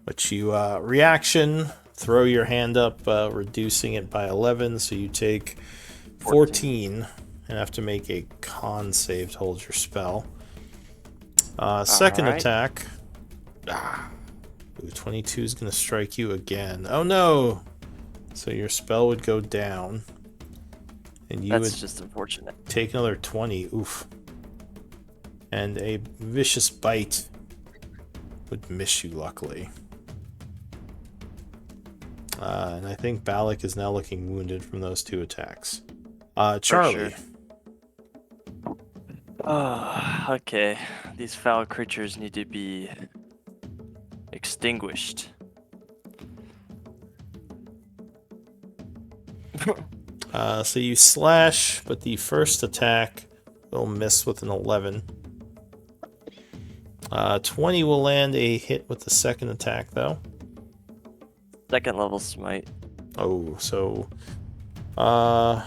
But you reaction, throw your hand up, reducing it by 11, so you take 14 and have to make a con save to hold your spell. Second Alright. attack. Ooh, 22 is going to strike you again. Oh no! So your spell would go down. And you That's would just unfortunate. take another 20. Oof. And a vicious bite would miss you, luckily. And I think Balik is now looking wounded from those 2 attacks. Charlie. sure. Oh, okay. These foul creatures need to be extinguished. So you slash, but the first attack will miss with an 11. 20 will land a hit with the second attack, though. Second level smite. Oh, so 4d8?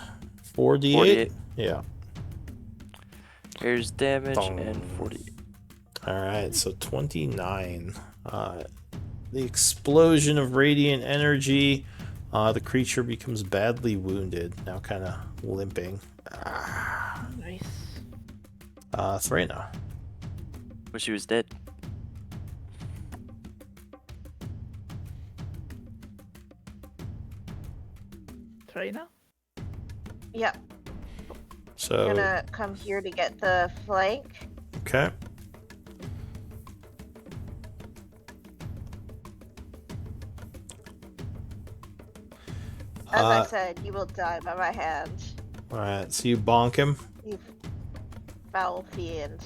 48. Yeah. Here's damage Boom. and 40. Alright, so 29. The explosion of radiant energy. The creature becomes badly wounded, now kind of limping. Nice. Threna. Wish he was dead. Trainer? Yep. So, Gonna come here to get the flank. okay. As I said, you will die by my hand. Alright, so you bonk him, You foul fiend.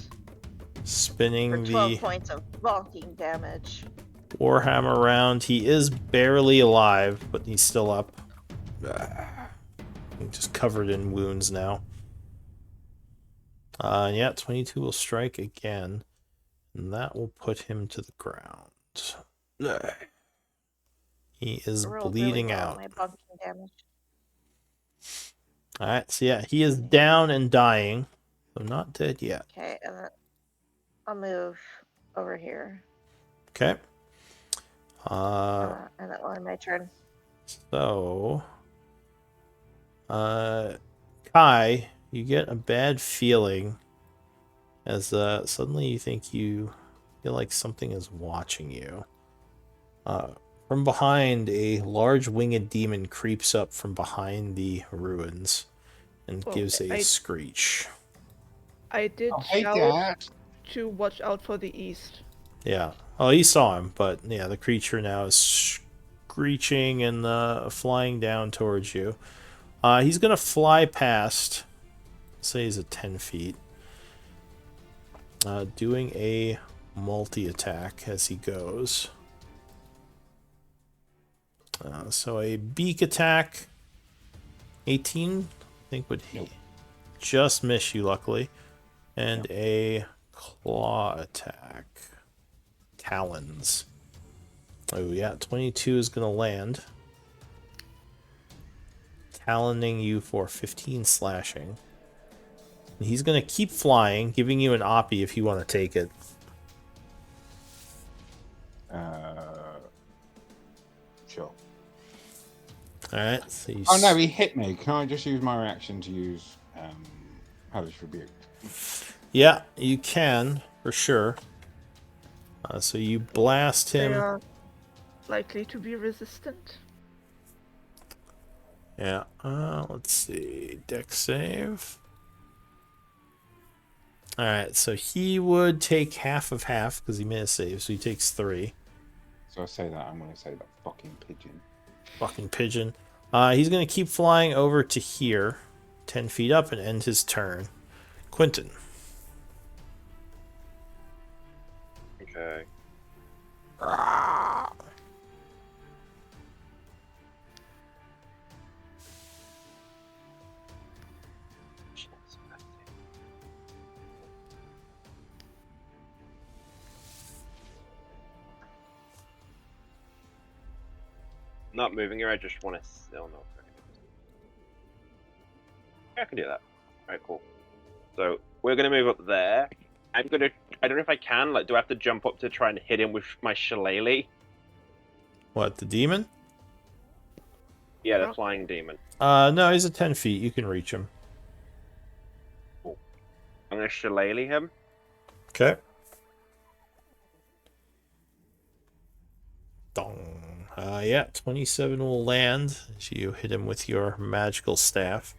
spinning For 12 the points of bonking damage. Warhammer around. He is barely alive, but he's still up. Just covered in wounds now. Yeah, 22 will strike again. And that will put him to the ground. He is Rolled bleeding really well out. on my bonking damage. Alright, so yeah, he is down and dying. So not dead yet. Okay, and then I'll move over here. Okay. And that will end my turn. So, Kai, you get a bad feeling as suddenly you think you feel like something is watching you. From behind, a large winged demon creeps up from behind the ruins and Oh, gives a I- screech. I did Oh, hey, shout Dad. to watch out for the east. Yeah. Oh, he saw him, but yeah, the creature now is screeching and flying down towards you. He's gonna fly past. Say he's at 10 feet. Doing a multi-attack as he goes. So a beak attack. 18, I think would Nope. just miss you, luckily. And a claw attack. Talons. Oh yeah, 22 is going to land. Taloning you for 15 slashing. And he's going to keep flying, giving you an oppie if you want to take it. Sure. Alright, so you Oh no, he hit me. Can I just use my reaction to use Hellish Rebuke? Yeah, you can, for sure. So you blast They him. are likely to be resistant. Yeah, let's see. Dex save. Alright, so he would take half of half because he made a save, so he takes 3. So I say that, I'm going to say that fucking pigeon. Fucking pigeon. He's going to keep flying over to here, 10 feet up, and end his turn. Quentin. Okay. Not moving here. I just want to. Oh no. I can do that. Alright, cool. So we're gonna move up there. I'm gonna. I don't know if I can. Like, do I have to jump up to try and hit him with my shillelagh? What, the demon? Yeah, the flying demon. No, he's at 10 feet. You can reach him. Cool. I'm gonna shillelagh him. Okay. Dong. Yeah, 27 will land as you hit him with your magical staff.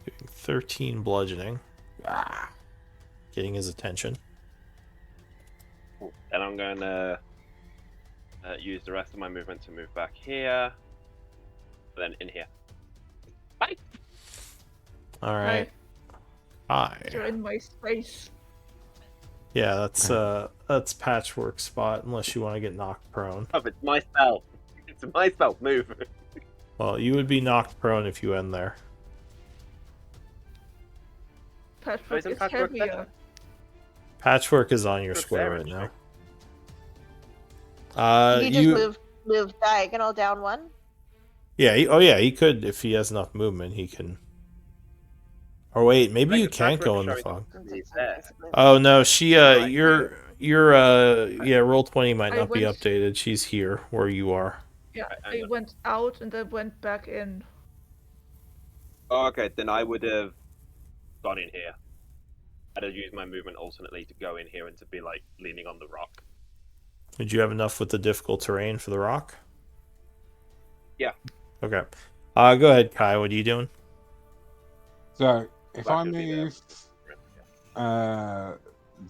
Doing 13 bludgeoning. Getting his attention. Cool. And I'm gonna use the rest of my movement to move back here. Then in here. Bye. All right. Hi. You're in my space. Yeah, that's Patchwork spot unless you want to get knocked prone. Oh, it's my spell. It's my spell. Move. Well, you would be knocked prone if you end there. Patchwork Isn't is Patchwork heavier. better? Patchwork is on your Patchwork's square there, right now. Can you just move diagonal down one? Yeah, he could if he has enough movement. He can. Or wait, maybe you can't go in the fog. Oh no, she your roll 20 might I not be went- updated. She's here where you are. Yeah, I I went out and then went back in. Oh, okay, then I would have gone in here. I'd have used my movement alternately to go in here and to be like leaning on the rock. Did you have enough with the difficult terrain for the rock? Yeah. Okay. Go ahead, Kai. What are you doing? So if That I could be there. move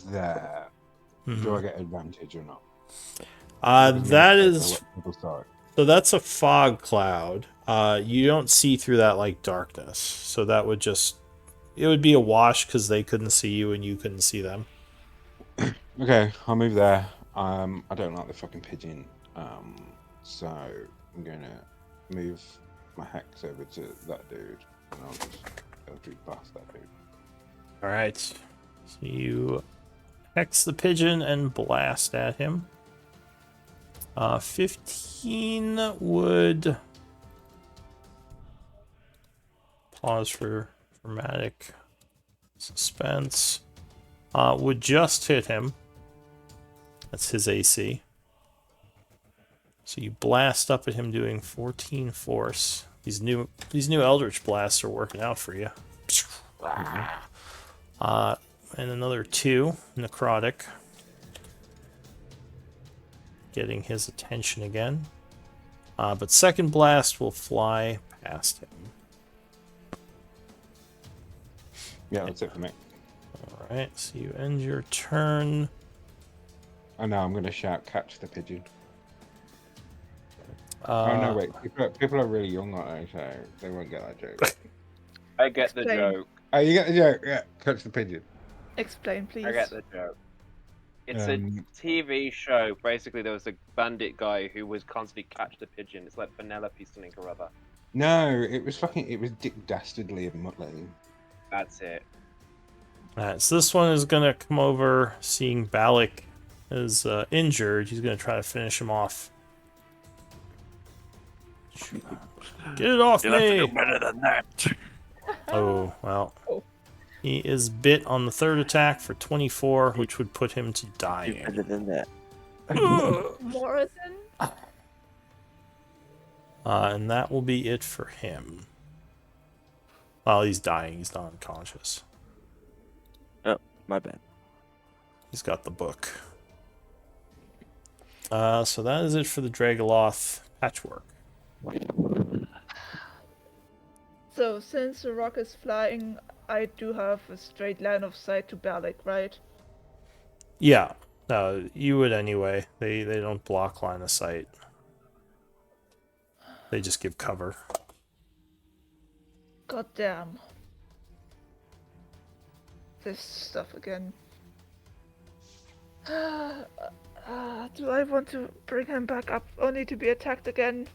there, do I get advantage or not? That is Sorry. so. That's a fog cloud. You don't see through that like darkness. So that would it would be a wash because they couldn't see you and you couldn't see them. Okay, I'll move there. I don't like the fucking pigeon. So I'm gonna move my hex over to that dude, and I'll just go through past that dude. All right. So you hex the pigeon and blast at him. 15 would pause for dramatic suspense. Would just hit him. That's his AC. So you blast up at him doing 14 force. These new Eldritch blasts are working out for you. And another 2 necrotic. Getting his attention again. But second blast will fly past him. Yeah, that's it for me. Alright, so you end your turn. And now I'm gonna shout, "Catch the pigeon!" Oh no, wait. People are really young, aren't they? So they won't get that joke. I get the Explain. joke. Oh, you get the joke? Yeah, catch the pigeon. Explain, please. I get the joke. It's a Um, TV show. Basically, there was a bandit guy who was constantly catch the pigeon. It's like Penelope something or other. No, it was Dick Dastardly of Muttley. That's it. Alright, so this one is gonna come over, seeing Balak is injured. He's gonna try to finish him off. Get it off You'll have to do me! better than that. Oh, well. Oh. He is bit on the third attack for 24, which would put him to Do dying. better than that. More than? And that will be it for him. Well, he's dying. He's not unconscious. Oh, my bad. He's got the book. So that is it for the Dragoloth patchwork. So, since the rock is flying, I do have a straight line of sight to Balak, right? Yeah. No, you would anyway. They don't block line of sight. They just give cover. God damn. This stuff again. Do I want to bring him back up only to be attacked again?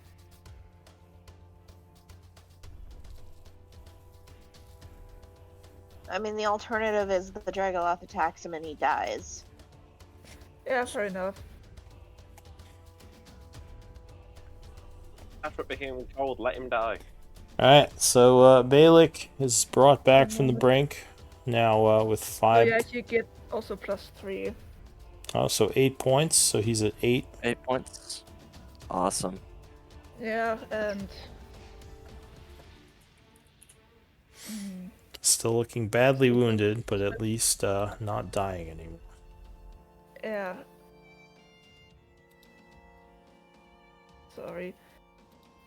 I mean, the alternative is the Dragoloth attacks him and he dies. Yeah, fair enough. That's what became told. Let him die. Alright, so Balik is brought back from the brink. Now with Oh 5. yeah, you get also +3. Oh, so 8 points. So he's at 8. 8 points. Awesome. Yeah, and Still looking badly wounded, but at least not dying anymore. yeah. Sorry.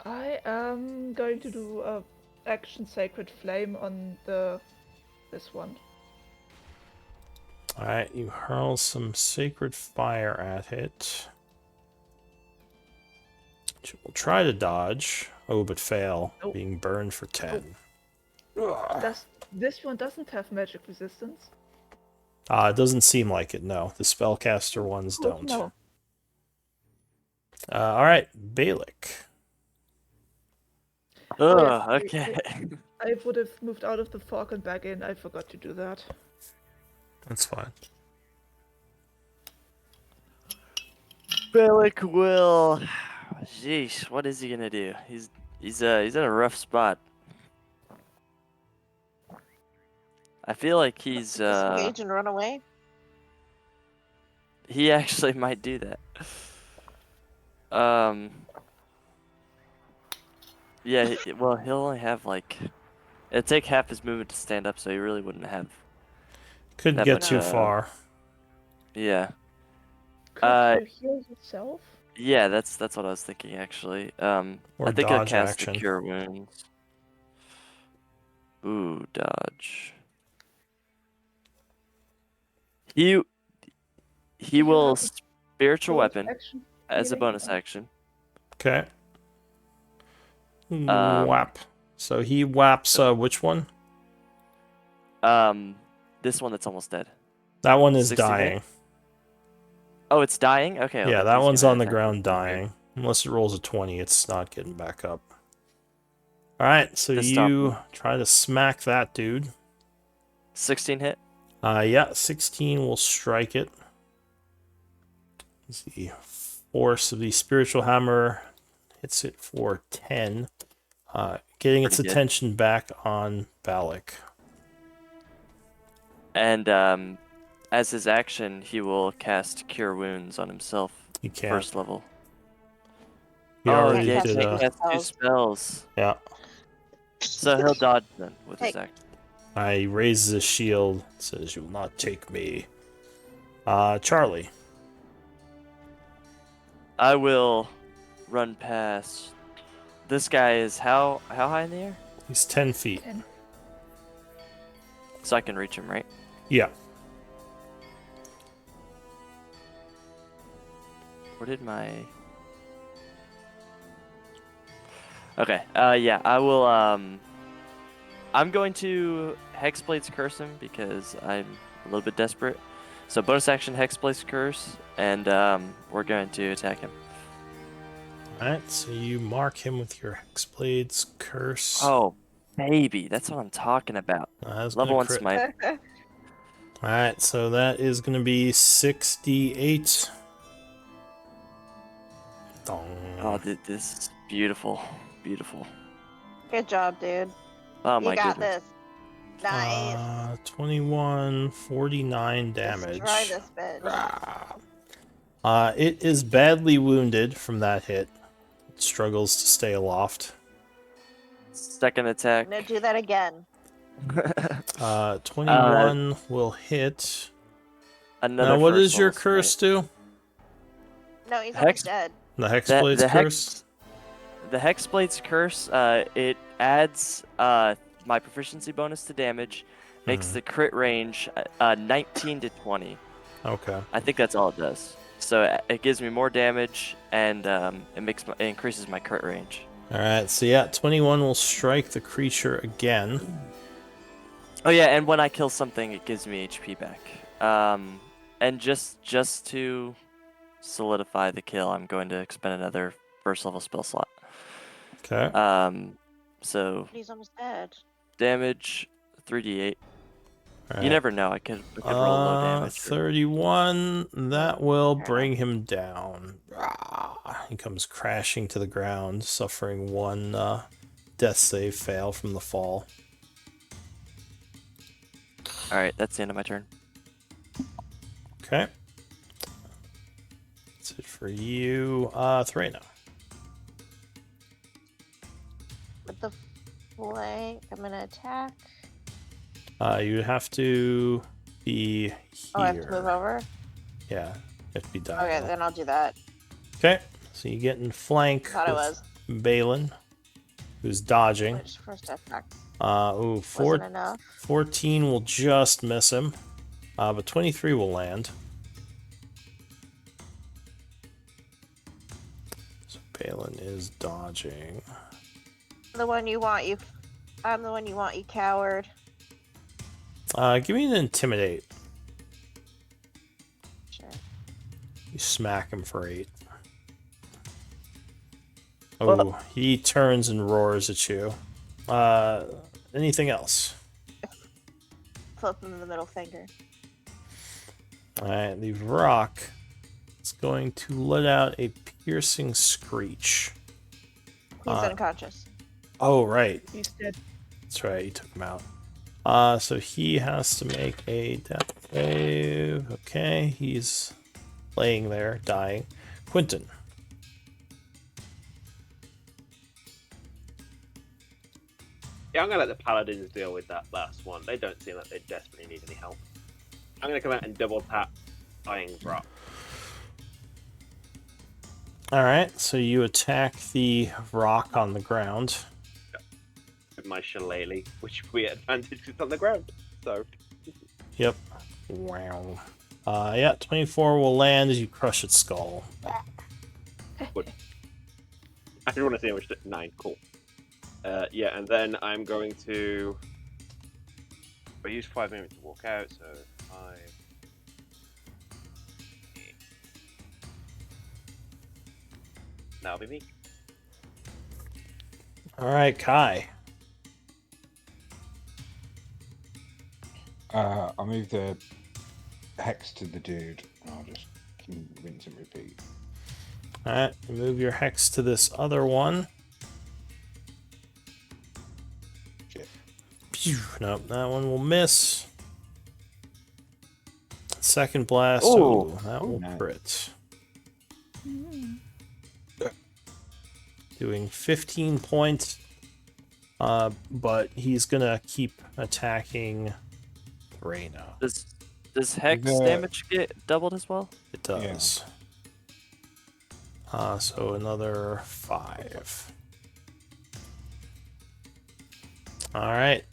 I am going to do a action Sacred Flame on this one. Alright, you hurl some sacred fire at it. She will try to dodge. Oh, but fail. Oh. Being burned for 10. This one doesn't have magic resistance. It doesn't seem like it, no. The spellcaster ones Good don't. to know. Alright, Balik. Oh, Ugh, yeah, okay. I would have moved out of the fog and back in. I forgot to do that. That's fine. Balik will. Jeez, what is he gonna do? He's in a rough spot. I feel like he's Disengage and run away? he actually might do that. Yeah, well, he'll only have like it'd take half his movement to stand up, so he really wouldn't have. Couldn't That get much, too far. Yeah. Could you heal yourself? Yeah, that's what I was thinking actually. Or I think I'll dodge cast action. the Cure Wounds. Ooh, dodge. He will have a spiritual bonus weapon action as a healing? bonus action. Okay. Whap. So he whaps which one? This one that's almost dead. That one is 16 hit? dying. Oh, it's dying? Okay. well, Yeah, then that he's one's gonna on the attack ground me. dying. Unless it rolls a 20, it's not getting back up. Alright, so Just stop you him. try to smack that dude. 16 hit. Yeah, 16 will strike it. The force of the spiritual hammer hits it for 10. Getting its Pretty good. attention back on Balik. And as his action, he will cast Cure Wounds on himself. You can't. First level. He Oh, already yeah, did he a... cast 2 spells. Yeah. So he'll dodge then with his Hey. action. He raises his shield, says, "You will not take me." Charlie. I will run past. This guy is how high in the air? He's 10 feet. So I can reach him, right? Yeah. Where did my... Okay, yeah, I will, I'm going to Hexblade's Curse him because I'm a little bit desperate. So bonus action Hexblade's Curse, and we're going to attack him. Alright, so you mark him with your Hexblade's Curse. Oh, baby, that's what I'm talking about. That's Level gonna 1 crit. smite. Alright, so that is going to be 68. Dong. Oh, this is beautiful. Beautiful. Good job, dude. Oh You my got goodness. this. Nice. 21, 49 damage. Destroy this bitch. It is badly wounded from that hit. It struggles to stay aloft. Second attack. No, do that again. 21 will hit. Another Now, what first does your level curse smite. do? No, he's Hex- almost dead. The Hexblade's the Curse? The Hexblade's Curse, it adds my proficiency bonus to damage, makes the crit range 19 to 20. Okay. I think that's all it does. So it gives me more damage, and it increases my crit range. Alright, so yeah, 21 will strike the creature again. Oh yeah, and when I kill something, it gives me HP back. And just to solidify the kill, I'm going to expend another first level spell slot. Okay. So He's almost dead. damage 3d8. All You right. never know. I could roll low damage. or- 31. That will Fair bring him down. He comes crashing to the ground, suffering one death save fail from the fall. All right, that's the end of my turn. Okay. That's it for you, Threna. With the flank, I'm gonna attack. You have to be here. Oh, I have to move over? Yeah, you have to be Okay, diagonal. then I'll do that. Okay, so you get in flank Thought it with was. Balin, who's dodging. Which first attack 14 wasn't enough. will just miss him, but 23 will land. So Balin is dodging. The one you want, you. I'm the one you want, you coward. Give me an intimidate. Sure. You smack him for 8. Oh, he turns and roars at you. Anything else? Flip him the middle finger. Alright, the rock is going to let out a piercing screech. He's unconscious. Oh, right. He's dead. That's right, you took him out. So he has to make a death save. Okay, he's laying there, dying. Quentin. Yeah, I'm gonna let the paladins deal with that last one. They don't seem like they desperately need any help. I'm gonna come out and double tap Dying Rock. Alright, so you attack the rock on the ground. With my shillelagh, which we advantage is on the ground. So Yep. Wow. Yeah, 24 will land as you crush its skull. good. I just want to see how much 9. Cool. Yeah, and then I'm going to. I use 5 minutes to walk out, so 5. 8. That'll be me. Alright, Kai. I'll move the hex to the dude. I'll just rinse and repeat. Alright, move your hex to this other one. Shit. Phew, nope, that one will miss. Second blast. Ooh. Oh, that will Nice. crit. Doing 15 points. But he's gonna keep attacking Reyna. Does hex The- damage get doubled as well? It does. So another 5. Alright.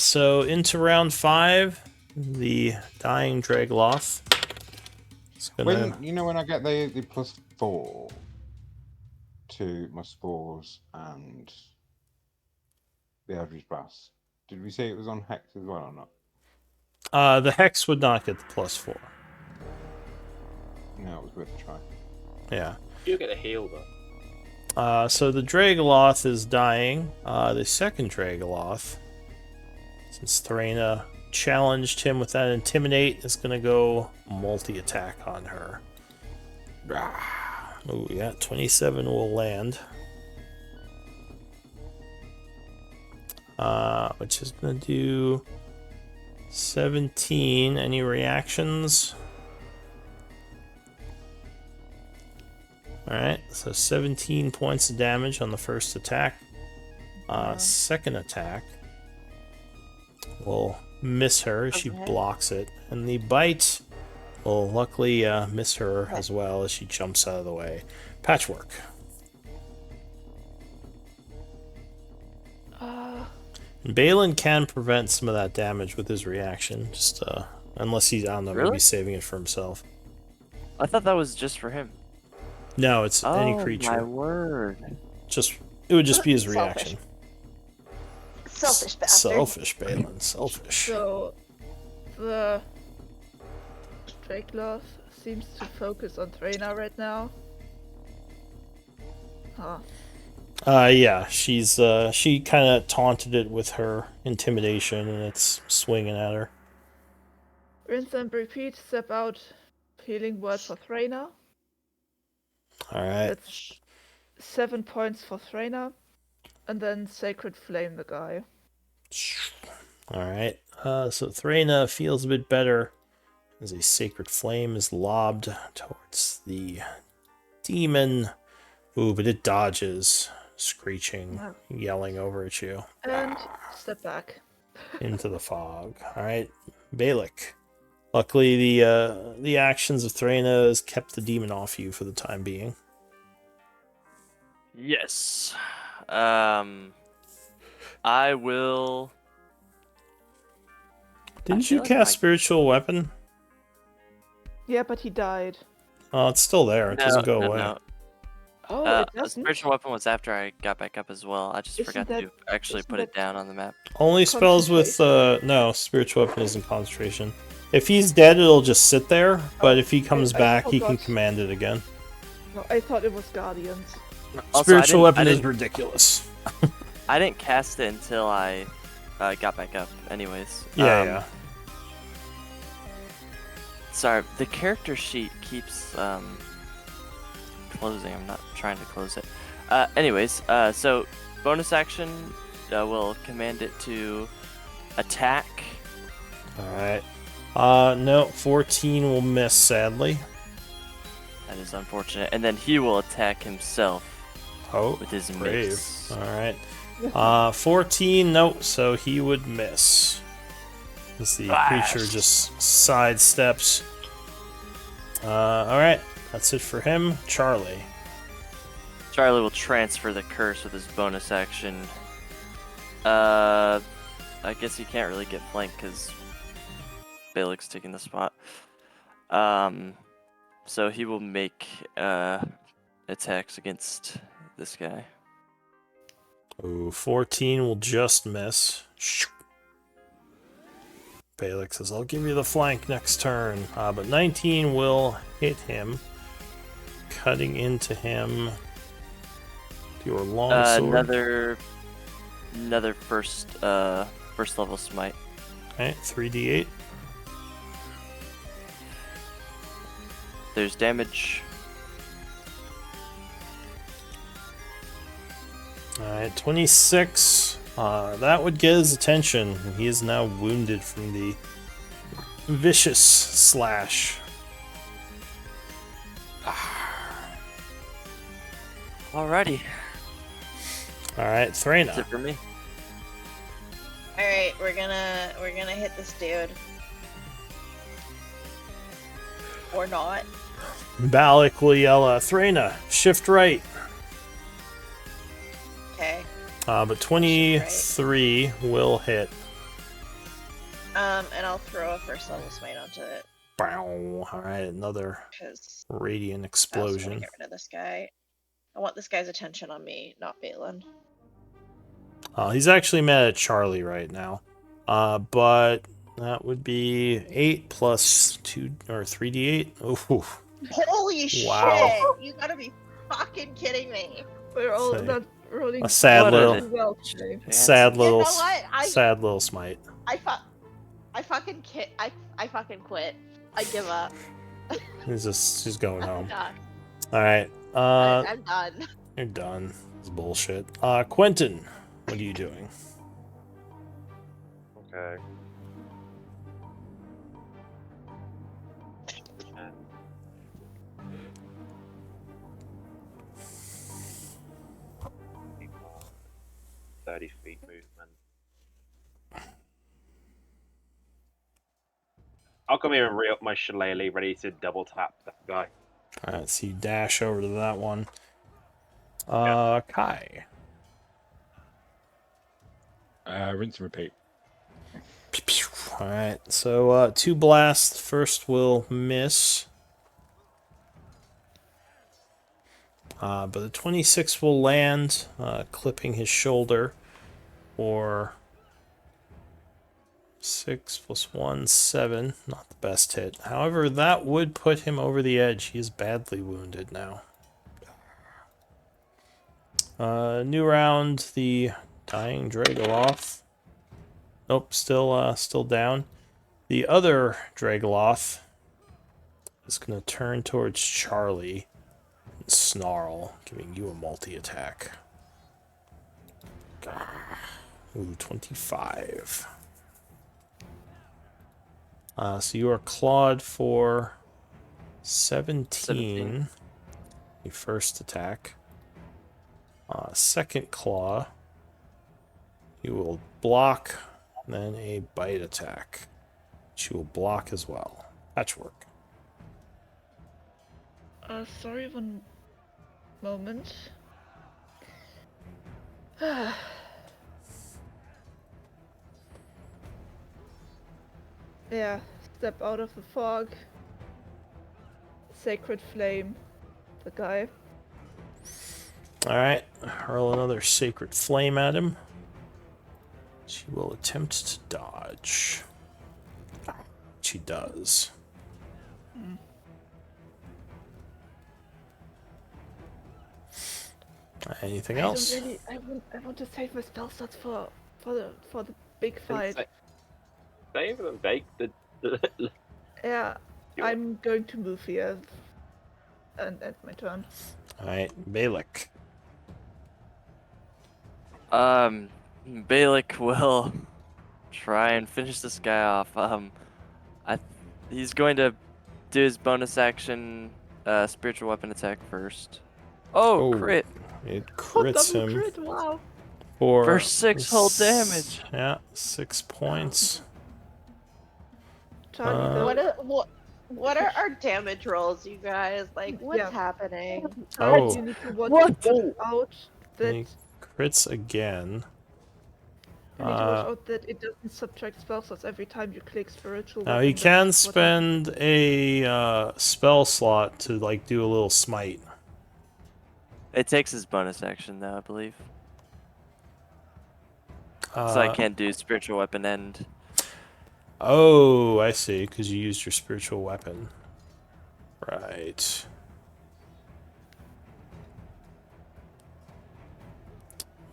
So into round 5, the dying Dragloth is gonna. When I get the +4 to my spores and the average blast, did we say it was on hex as well or not? The hex would not get the +4. No, it was worth a try. Yeah. You get a heal though. So the Dragoloth is dying. The second Dragoloth, since Therena challenged him with that Intimidate, is going to go multi-attack on her. Oh, yeah, 27 will land. Which is going to do 17. Any reactions? Alright, so 17 points of damage on the first attack. Second attack will miss her. She Okay. blocks it. And the bite will luckily miss her as well as she jumps out of the way. Patchwork. And Balin can prevent some of that damage with his reaction, just unless he's, I don't know, Really? maybe saving it for himself. I thought that was just for him. No, it's any My creature. word. It would just be his Selfish. reaction. Selfish bastard. Selfish, Balin. Selfish. So the Dracloth seems to focus on Traina right now. Huh. Yeah, she kind of taunted it with her intimidation, and it's swinging at her. Rinse and repeat, step out, healing word for Traina. All right. That's 7 points for Traina. And then Sacred Flame the guy. All right. So Threna feels a bit better as a sacred flame is lobbed towards the demon. Ooh, but it dodges, screeching, Wow. yelling over at you And step back. into the fog. All right, Balik. Luckily, the actions of Threna has kept the demon off you for the time being. Yes. I will. Didn't feel you like cast my- spiritual weapon? Yeah, but he died. Oh, it's still there. It doesn't go away. No. Oh, it The doesn't? spiritual weapon was after I got back up as well. I just Isn't forgot that- to actually isn't put it that- down on the map. Only spells with no spiritual weapon isn't concentration. If he's dead, it'll just sit there. But if he comes I back, he can forgot. command it again. No, I thought it was Guardians. Also, Spiritual weapon I is didn't, ridiculous. I didn't cast it until I got back up. Anyways. Yeah. Sorry, the character sheet keeps closing. I'm not trying to close it. Anyways, so bonus action will command it to attack. All right. No, 14 will miss, sadly. That is unfortunate. And then he will attack himself Oh, with his brave. mace. All right. 14, no, so he would miss. As the creature just sidesteps. All right, that's it for him. Charlie. Charlie will transfer the curse with his bonus action. I guess he can't really get flanked because Balik's taking the spot. So he will make attacks against this guy. Ooh, 14 will just miss. Balik says, I'll give you the flank next turn. But 19 will hit him, cutting into him. Your long sword. Another first level smite. Okay, 3d8. There's damage. Alright, 26. That would get his attention. He is now wounded from the vicious slash. Alrighty. Alright, That's Threna. it for me. Alright, we're gonna hit this dude. Or not. Balik will yell, Threna, shift right. Okay. But 23 will hit. And I'll throw a first level smite onto it. Bow. Alright, another Because radiant I also want to explosion. get rid of this guy. I want this guy's attention on me, not Balin. He's actually mad at Charlie right now. But that would be 8 plus 2 or 3d8. Ooh. Holy Wow. shit! You gotta be fucking kidding me. We're all Say, not rolling a sad What little, a- well today. sad little, You know what? sad little smite. I fucking quit. I give up. She's going I'm home. done. All right. I'm done. You're done. It's bullshit. Quentin, what are you doing? Okay. And 30 feet movement. I'll come here and re up my shillelagh, ready to double tap that guy. All right, so you dash over to that one. Kai. Rinse and repeat. All right, so 2 blasts. First will miss. But the 26 will land, clipping his shoulder for 6 plus 1, 7. Not the best hit. However, that would put him over the edge. He is badly wounded now. New round, the dying Dragoloth. Nope, still down. The other Dragoloth is going to turn towards Charlie and snarl, giving you a multi-attack. Ooh, 25. So you are clawed for 17. Your first attack. Second claw. You will block, then a bite attack. She will block as well. Patchwork. Sorry, one moment. Yeah, step out of the fog. Sacred Flame, the guy. Alright, hurl another Sacred Flame at him. She will attempt to dodge. She does. Anything else? I want to save my spell slots for the big fight. Save them, bake the. Yeah, I'm going to move here and end my turn. Alright, Balak. Balak will try and finish this guy off. He's going to do his bonus action, spiritual weapon attack first. Oh, crit! It crits Double him crit, wow. for 6 whole damage. Yeah, 6 points. Charlie, What are our damage rolls, you guys? Like, what's happening? Oh. you need to watch out that He crits again. you need to watch out that it doesn't subtract spell slots every time you click spiritual. Now weapon. he can That's what spend a spell slot to like do a little smite. It takes his bonus action, though, I believe. So I can't do spiritual weapon end. Oh, I see, because you used your spiritual weapon. Right.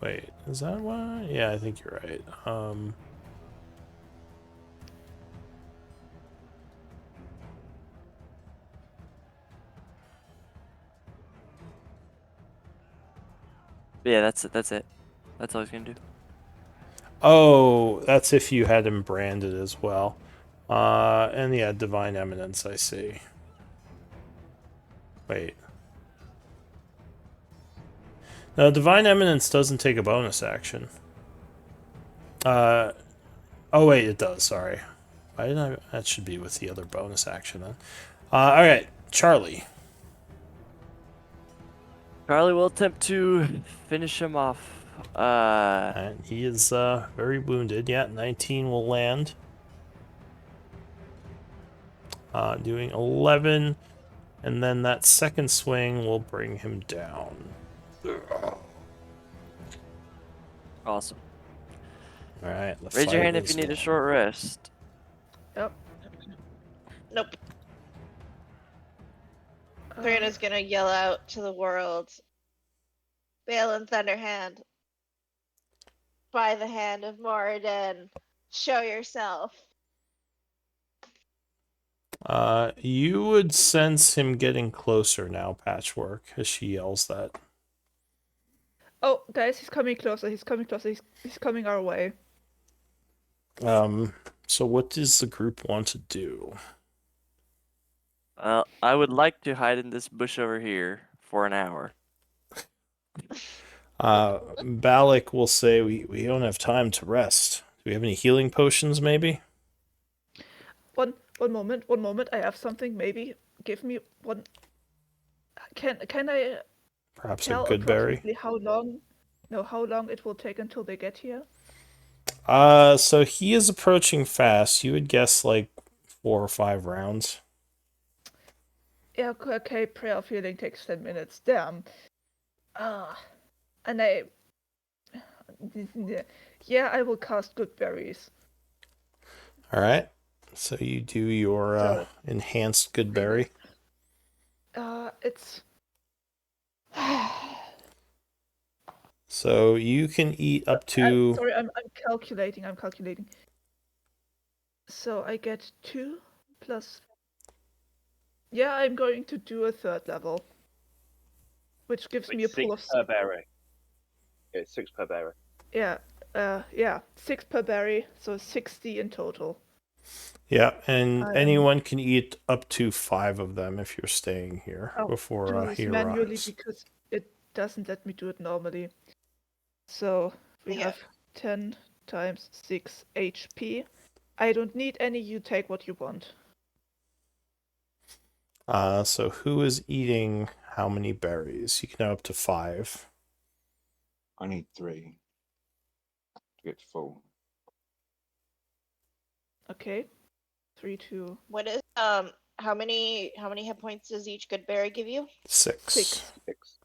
Wait, is that why? Yeah, I think you're right. Yeah, that's it. That's all he's gonna do. Oh, that's if you had him branded as well. And yeah, Divine Eminence, I see. Wait. No, Divine Eminence doesn't take a bonus action. Oh wait, it does, sorry. Why did I... That should be with the other bonus action then. Alright, Charlie. Charlie will attempt to finish him off. And he is very wounded. Yeah, 19 will land. Doing 11, and then that second swing will bring him down. Awesome. All right. Raise your hand if you need a short rest. Yep. Nope. Threna's gonna yell out to the world, Balin Thunderhand, by the hand of Moradin, show yourself. You would sense him getting closer now, Patchwork, as she yells that. Oh, guys, he's coming closer. He's coming closer. He's coming our way. So what does the group want to do? I would like to hide in this bush over here for an hour. Balak will say we don't have time to rest. Do we have any healing potions, maybe? One moment. I have something. Maybe give me one. Can I Perhaps tell a good berry? approximately how long it will take until they get here? So he is approaching fast. You would guess like 4 or 5 rounds. Yeah, okay, Prayer of Healing takes 10 minutes. Damn. And I will cast Good Berries. All right. So you do your So- enhanced good berry. It's. So you can eat up to. Sorry, I'm calculating. I'm calculating. So I get 2 plus. Yeah, I'm going to do a 3rd level, which gives me a Wait, pool 6 of. per berry. Yeah, 6 per berry. Yeah, 6 per berry, so 60 in total. Yeah, and I am- anyone can eat up to 5 of them if you're staying here I'll before do this he manually arrives. because it doesn't let me do it normally. So we Yeah. have 10 times 6 HP. I don't need any, you take what you want. So who is eating how many berries? You can have up to 5. I need 3 to get full. Okay. 3, 2, What is how many hit points does each good berry give you? 6. 6. 6.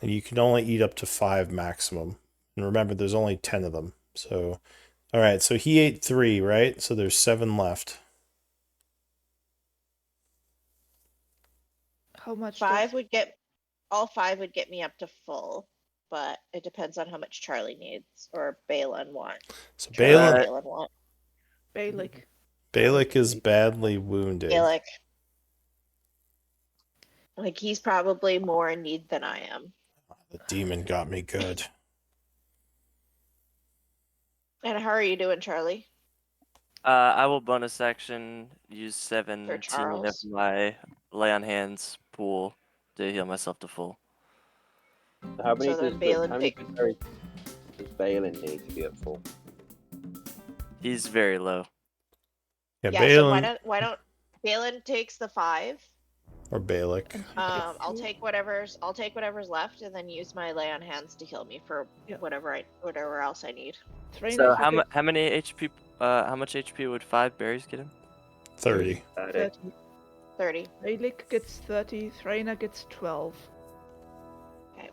And you can only eat up to 5 maximum. And remember, there's only 10 of them. So, all right. So he ate 3, right? So there's 7 left. How much? All 5 would get me up to full, but it depends on how much Charlie needs or Balin want. So Charlie or Balin, Balin want. Balik. Balik is badly wounded. Balin. Like he's probably more in need than I am. The demon got me good. And how are you doing, Charlie? I will bonus action use 17 of Charles. my lay on hands pool to heal myself to full. How many So then does Balin how many take- good berries does Balin need to be at full? He's very low. Yeah, Yeah, so Balin why don't Balin takes the 5. or Balik. And he gets I'll 2. take whatever's left and then use my lay on hands to heal me for Yeah. whatever else I need. Trainer, So you how get many HP? How much HP would 5 berries get him? 30. 30. 30. Balik gets 30. Trainer gets 12. Okay.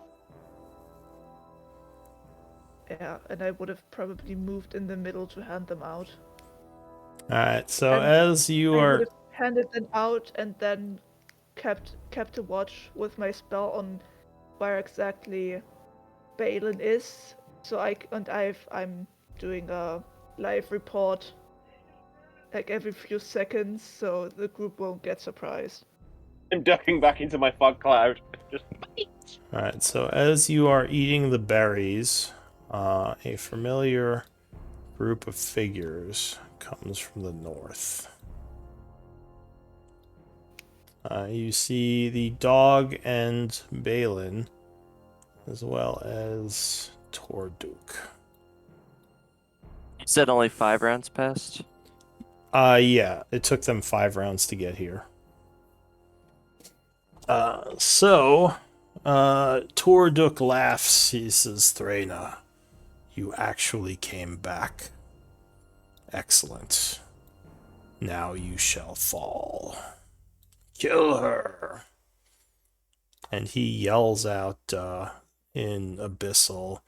Yeah, and I would have probably moved in the middle to hand them out. All right. So And as you I are. would have handed them out and then kept a watch with my spell on where exactly Balin is. So I'm doing a live report like every few seconds, so the group won't get surprised. I'm ducking back into my fog cloud. Just All right. So as you are eating the berries, a familiar group of figures comes from the north. You see the dog and Balin, as well as Torduk. You said only 5 rounds passed? Yeah, it took them 5 rounds to get here. So, Torduk laughs. He says, Threna, you actually came back. Excellent. Now you shall fall. Kill her. And he yells out in Abyssal,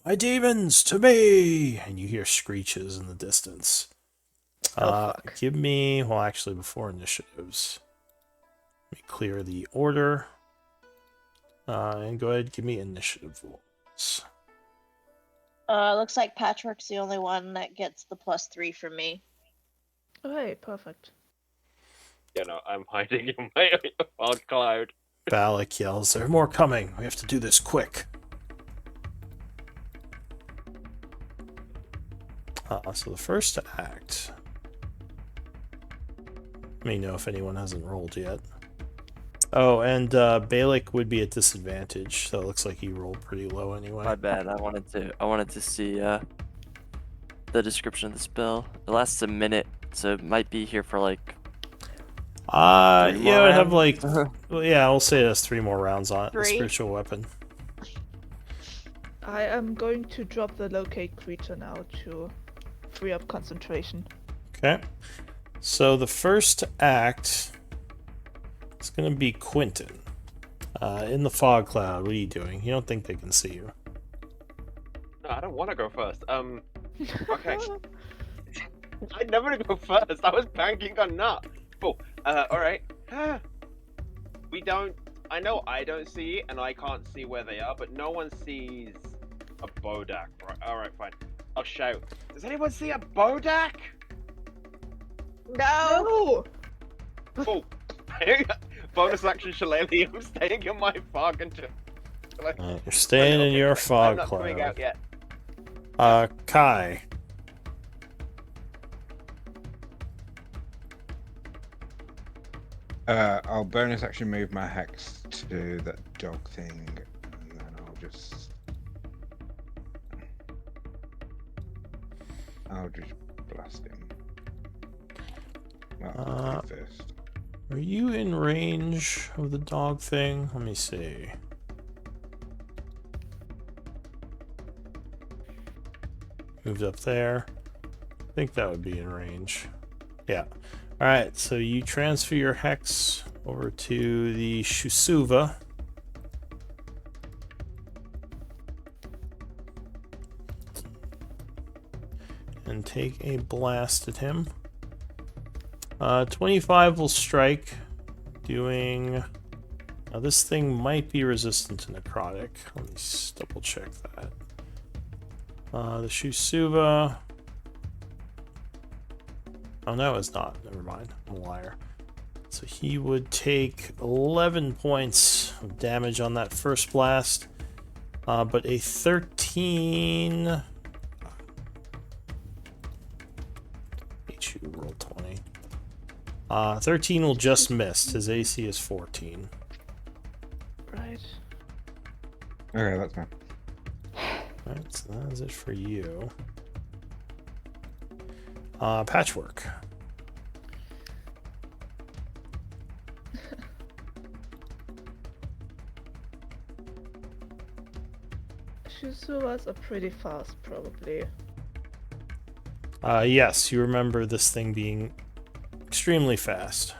my demons, to me! And you hear screeches in the distance. Fuck. Give me, well, actually, before initiatives, let me clear the order. And go ahead, give me initiative rolls. Looks like Patrick's the only one that gets the +3 from me. Oh, hey, perfect. I'm hiding in my fog cloud. Balak yells, there are more coming. We have to do this quick. So the first act. Let me know if anyone hasn't rolled yet. Oh, and Balik would be at disadvantage, so it looks like he rolled pretty low anyway. My bad. I wanted to see the description of the spell. It lasts a minute, so it might be here for like. 3 Yeah, more I have rounds? like, well, yeah, I'll say it has 3 more rounds on it. The 3? spiritual weapon. I am going to drop the locate creature now to free up concentration. Okay. So the first act is going to be Quentin. In the fog cloud, what are you doing? You don't think they can see you. No, I don't want to go first. Okay. I never gonna go first. I was banking on not. Cool. All right. We don't. I know I don't see it, and I can't see where they are, but no one sees a Bodak. Right. All right. Fine. I'll shout. Does anyone see a Bodak? No. Cool. Bonus action shillelagh. I'm staying in my fog until. You're staying in your I'm fog not coming cloud. out yet. Kai. I'll bonus action move my hex to that dog thing, and then I'll just blast him. Well, first. Are you in range of the dog thing? Let me see. Moved up there. I think that would be in range. Yeah. Alright, so you transfer your hex over to the Shusuva. And take a blast at him. 25 will strike, doing... Now this thing might be resistant to necrotic. Let me double check that. The Shusuva... Oh no, it's not. Never mind. I'm a liar. So he would take 11 points of damage on that first blast. But a 13... HU roll 20. 13 will just miss. His AC is 14. Right. Okay, that's fine. Alright, so that is it for you. Patchwork. Shusuas are pretty fast, probably. Yes, you remember this thing being extremely fast.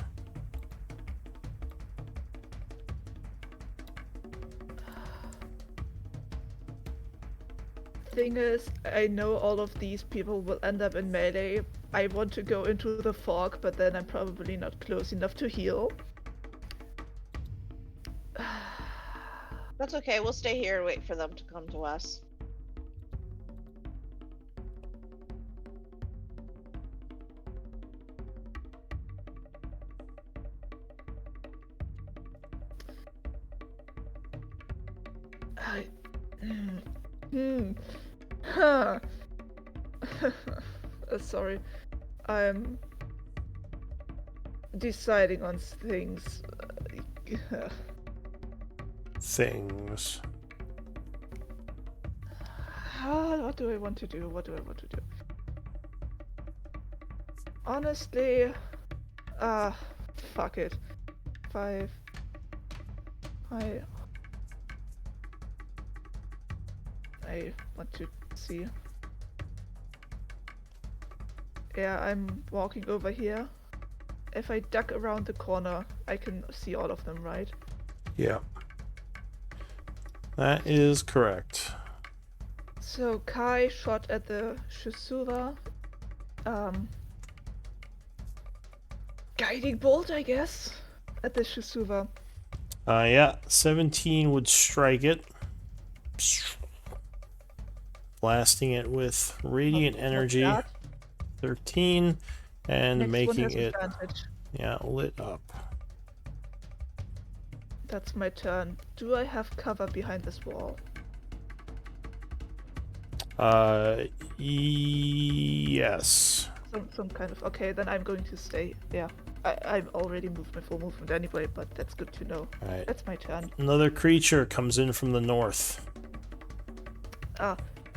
Thing is, I know all of these people will end up in melee. I want to go into the fog, but then I'm probably not close enough to heal. That's okay. We'll stay here and wait for them to come to us. Huh. Sorry. I'm deciding on things. Things. What do I want to do? What do I want to do? Honestly, fuck it. 5. I want to see. Yeah, I'm walking over here. If I duck around the corner, I can see all of them, right? Yeah. That is correct. So Kai shot at the Shusuva. Guiding bolt, I guess, at the Shusuva. Yeah, 17 would strike it. Blasting it with radiant energy. 13 and Next one making has it advantage. lit up. That's my turn. Do I have cover behind this wall? Yes. Some kind of... Okay, then I'm going to stay. Yeah. I've already moved my full movement anyway, but that's good to know. Alright. That's my turn. Another creature comes in from the north.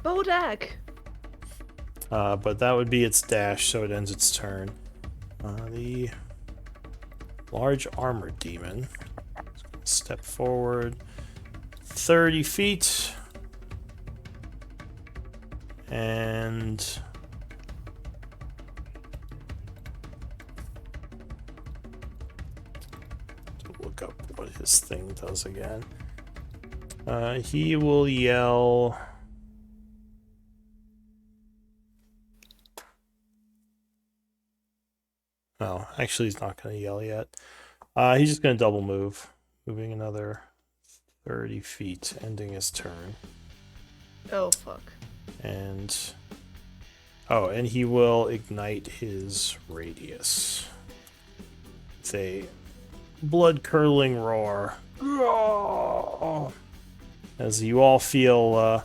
Bodak! But that would be its dash, so it ends its turn. The large armored demon. Step forward 30 feet. And to look up what his thing does again. He will yell. Well, actually, he's not going to yell yet. He's just going to double move, moving another 30 feet, ending his turn. Oh fuck. And and he will ignite his radius. It's a blood-curdling roar. As you all feel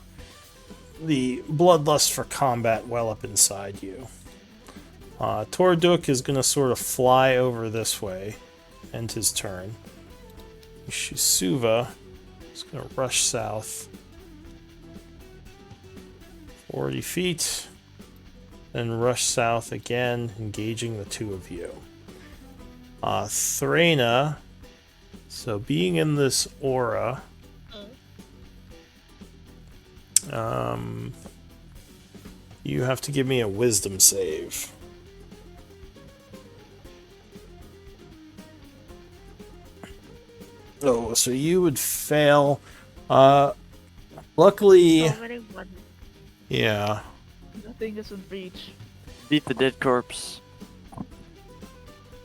the bloodlust for combat well up inside you. Torduk is going to sort of fly over this way, end his turn. Shisuva is going to rush south 40 feet, then rush south again, engaging the two of you. Threna, so being in this aura, you have to give me a wisdom save. Oh, so you would fail. Luckily, So many ones. yeah. Nothing is in reach. Beat the dead corpse.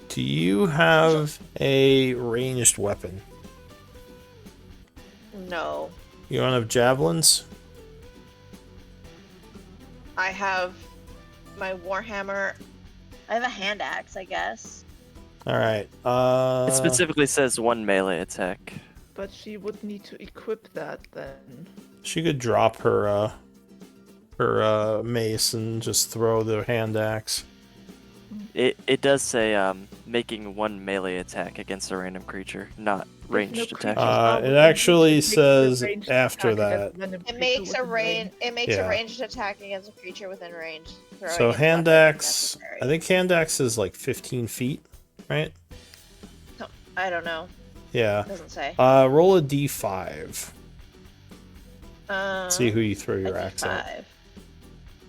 Do you have a ranged weapon? No. You don't have javelins? I have my warhammer. I have a hand axe, I guess. Alright. It specifically says 1 melee attack. But she would need to equip that then. She could drop her mace and just throw the hand axe. It does say making 1 melee attack against a random creature, not ranged attack. It actually says after that. It makes a ranged attack against a creature within range. So hand axe, I think hand axe is like 15 feet, right? No, I don't know. Yeah. It doesn't say. Roll a d5. Um, See who you throw your axe at.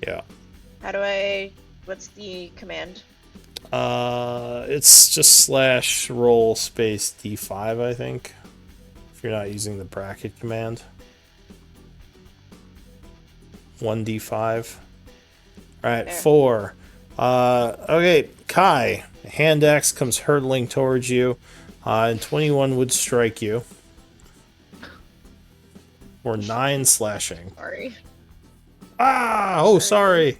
Yeah. How do I? What's the command? It's just slash roll space d5, I think. If you're not using the bracket command. 1d5. Alright, There. 4. Okay, Kai. A hand axe comes hurtling towards you. And 21 would strike you. For 9 slashing. Sorry. Ah! Oh, sorry!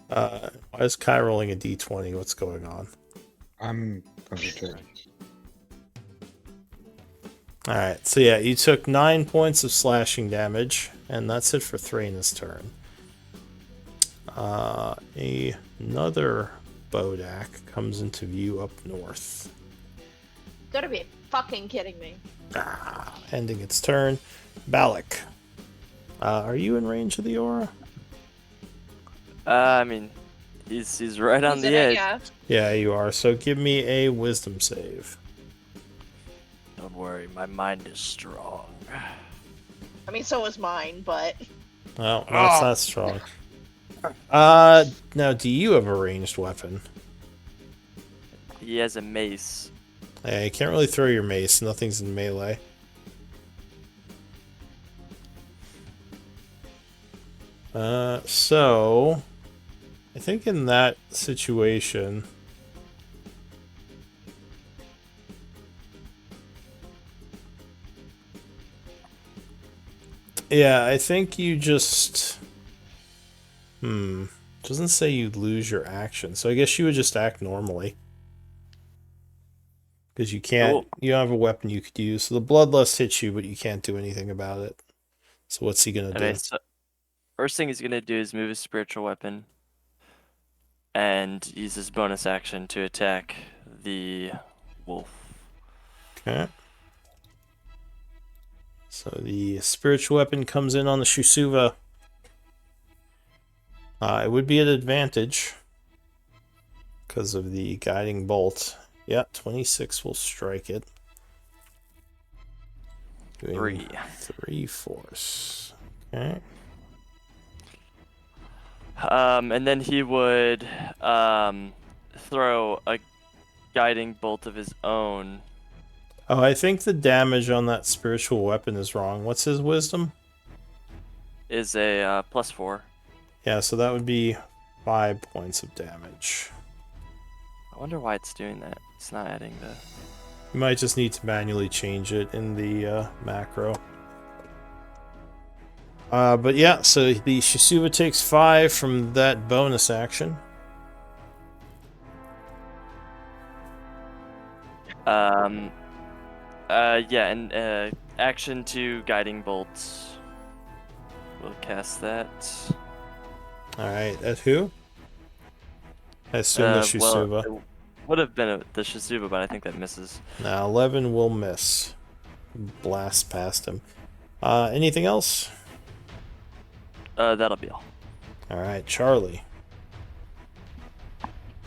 Why is Kai rolling a d20? What's going on? I'm concentrating. Alright, so yeah, you took 9 points of slashing damage, and that's it for Thraina's turn. Another Bodak comes into view up north. Gotta be fucking kidding me. Ending its turn. Balak. Are you in range of the aura? I mean, he's right on He's the in it, edge. yeah. Yeah, you are. So give me a wisdom save. Don't worry, my mind is strong. I mean, so was mine, but Well, that's not strong. Now, do you have a ranged weapon? He has a mace. Yeah, you can't really throw your mace. Nothing's in melee. So I think in that situation, yeah, I think you just, doesn't say you lose your action, so I guess you would just act normally. Because you can't, you don't have a weapon you could use. So the bloodlust hits you, but you can't do anything about it. So what's he gonna do? Okay, so first thing he's gonna do is move his spiritual weapon and use his bonus action to attack the wolf. Okay. So the spiritual weapon comes in on the Shusuva. It would be an advantage because of the guiding bolt. Yeah, 26 will strike it. Doing 3 force. Okay. And then he would throw a guiding bolt of his own. Oh, I think the damage on that spiritual weapon is wrong. What's his wisdom? Is a +4. Yeah, so that would be 5 points of damage. I wonder why it's doing that. It's not adding the. You might just need to manually change it in the macro. But yeah, so the Shisuba takes 5 from that bonus action. Yeah, and action to guiding bolts. We'll cast that. Alright, at who? I assume the Well, Shisuba. it would have been the Shizuba, but I think that misses. Now 11 will miss. Blast past him. Anything else? That'll be all. Alright, Charlie.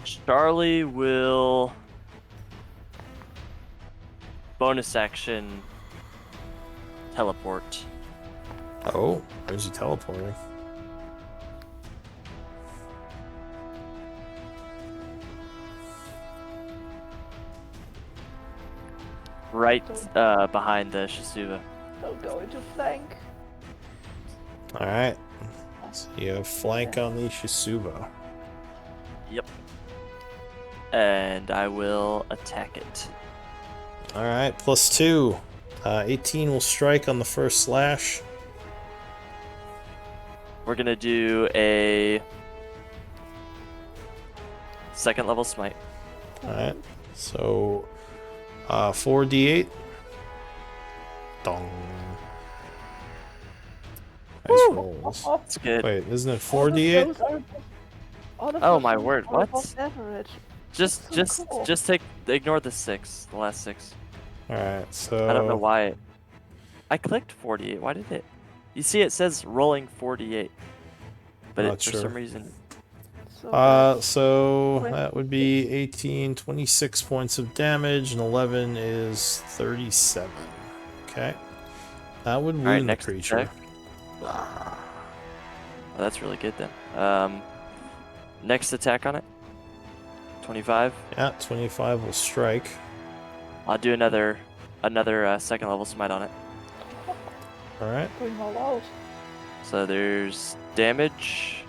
Charlie will bonus action teleport. Oh, where's he teleporting? Right behind the Shisuba. Don't go into flank. Alright. So you have flank on the Shisuba. Yep. And I will attack it. Alright, +2. 18 will strike on the first slash. We're gonna do a second level smite. Alright, so 4d8. Dong. Nice rolls. That's good. Wait, isn't it All of 4d8? those are- all of Oh those my are word, what? above average. Just That's so cool. ignore the 6, the last 6. Alright, so... I don't know why. I clicked 48. Why did it? You see, it says rolling 48, but Not for sure. some reason. So Wait. that would be 18, 26 points of damage, and 11 is 37. Okay. That would wound All right, the next creature. attack. Oh, that's really good then. Next attack on it. 25. Yeah, 25 will strike. I'll do another second level smite on it. Alright. Going all out. So there's damage